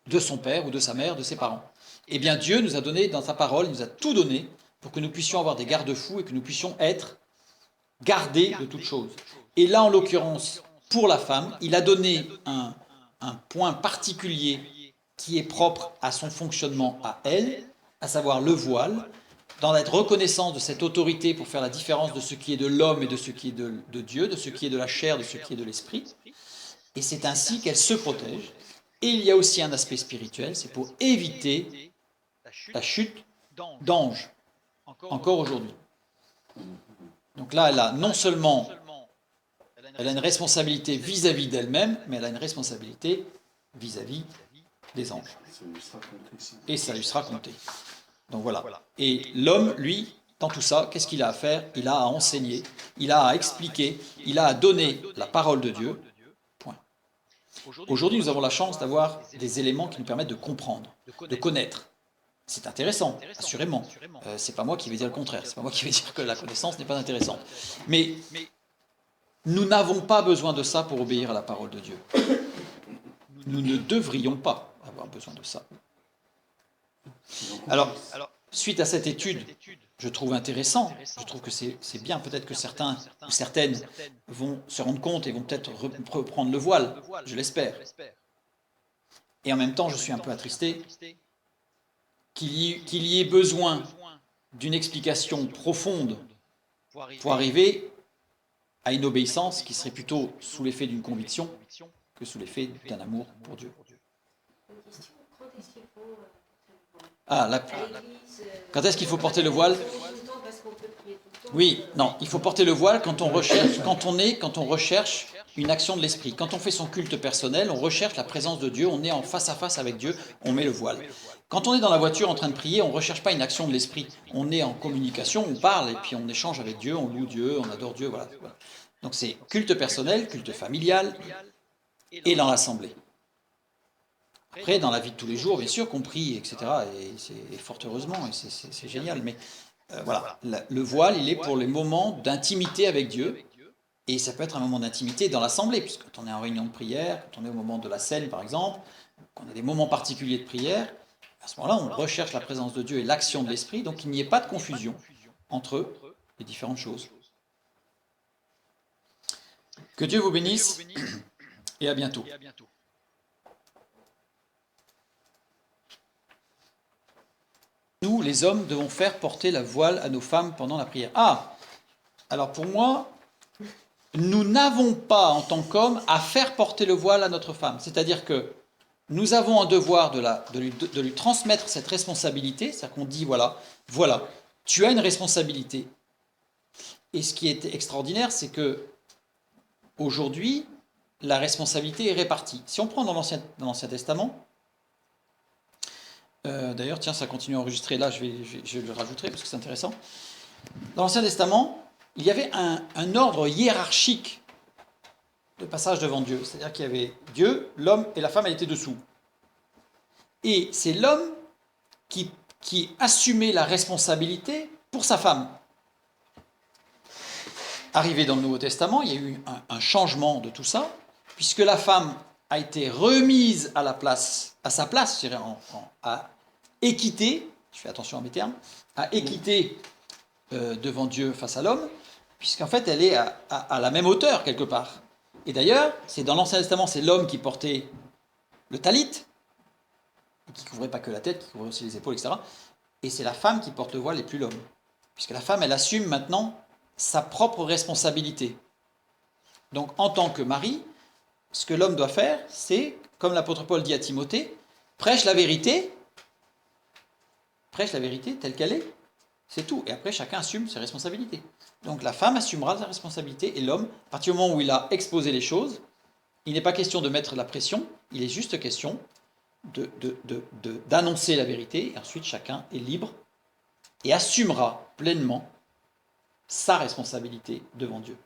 de son père ou de sa mère, de ses parents. Eh bien Dieu nous a donné dans sa parole, il nous a tout donné pour que nous puissions avoir des garde-fous et que nous puissions être gardés de toutes choses. Et là, en l'occurrence, pour la femme, il a donné un point particulier qui est propre à son fonctionnement à elle, à savoir le voile, dans la reconnaissance de cette autorité pour faire la différence de ce qui est de l'homme et de ce qui est de Dieu, de ce qui est de la chair, de ce qui est de l'esprit. Et c'est ainsi qu'elle se protège. Et il y a aussi un aspect spirituel, c'est pour éviter la chute d'anges, encore aujourd'hui. Donc là, elle a non seulement elle a une responsabilité vis-à-vis d'elle-même, mais elle a une responsabilité vis-à-vis des anges. Et ça lui sera compté. Donc voilà. Et l'homme, lui, dans tout ça, qu'est-ce qu'il a à faire ? Il a à enseigner, il a à expliquer, il a à donner la parole de Dieu. Point. Aujourd'hui, nous avons la chance d'avoir des éléments qui nous permettent de comprendre, de connaître. C'est intéressant, assurément. C'est pas moi qui vais dire le contraire. C'est pas moi qui vais dire que la connaissance n'est pas intéressante. Mais nous n'avons pas besoin de ça pour obéir à la parole de Dieu. Nous ne devrions pas avoir besoin de ça. Alors, suite à cette étude, je trouve intéressant, je trouve que c'est bien, peut-être que certains ou certaines vont se rendre compte et vont peut-être reprendre le voile, je l'espère. Et en même temps, je suis un peu attristé qu'il y ait besoin d'une explication profonde pour arriver à une obéissance qui serait plutôt sous l'effet d'une conviction que sous l'effet d'un amour pour Dieu. Quand est-ce qu'il faut porter le voile ? Oui, non, il faut porter le voile quand on recherche une action de l'esprit. Quand on fait son culte personnel, on recherche la présence de Dieu, on est en face à face avec Dieu, on met le voile. Quand on est dans la voiture en train de prier, on ne recherche pas une action de l'esprit. On est en communication, on parle et puis on échange avec Dieu, on loue Dieu, on adore Dieu, voilà. Donc c'est culte personnel, culte familial et dans l'assemblée. Après, dans la vie de tous les jours, bien sûr, qu'on prie, etc. Et fort heureusement, et c'est génial. Mais voilà, le voile, il est pour les moments d'intimité avec Dieu. Et ça peut être un moment d'intimité dans l'assemblée, puisque quand on est en réunion de prière, quand on est au moment de la scène, par exemple, quand on a des moments particuliers de prière, à ce moment-là, on recherche la présence de Dieu et l'action de l'Esprit, donc il n'y ait pas de confusion entre les différentes choses. Que Dieu vous bénisse et à bientôt. Nous, les hommes, devons faire porter la voile à nos femmes pendant la prière. Ah, alors pour moi, nous n'avons pas, en tant qu'hommes, à faire porter le voile à notre femme. C'est-à-dire que nous avons un devoir de lui transmettre cette responsabilité, c'est-à-dire qu'on dit, voilà, tu as une responsabilité. Et ce qui est extraordinaire, c'est que aujourd'hui, la responsabilité est répartie. Si on prend dans l'Ancien Testament, d'ailleurs, tiens, ça continue à enregistrer, là, je le rajouterai parce que c'est intéressant. Dans l'Ancien Testament, il y avait un ordre hiérarchique de passage devant Dieu. C'est-à-dire qu'il y avait Dieu, l'homme et la femme, elle était dessous. Et c'est l'homme qui assumait la responsabilité pour sa femme. Arrivé dans le Nouveau Testament, il y a eu un changement de tout ça, puisque la femme a été remise à sa place, je dirais, à équité, je fais attention à mes termes, à équité devant Dieu face à l'homme, puisqu'en fait elle est à la même hauteur quelque part. Et d'ailleurs, c'est dans l'Ancien Testament, c'est l'homme qui portait le talit, et qui couvrait pas que la tête, qui couvrait aussi les épaules, etc. Et c'est la femme qui porte le voile et plus l'homme. Puisque la femme, elle assume maintenant sa propre responsabilité. Donc en tant que mari, ce que l'homme doit faire, c'est, comme l'apôtre Paul dit à Timothée, prêche la vérité telle qu'elle est, c'est tout. Et après, chacun assume ses responsabilités. Donc la femme assumera sa responsabilité, et l'homme, à partir du moment où il a exposé les choses, il n'est pas question de mettre la pression, il est juste question d'annoncer la vérité, et ensuite chacun est libre et assumera pleinement sa responsabilité devant Dieu.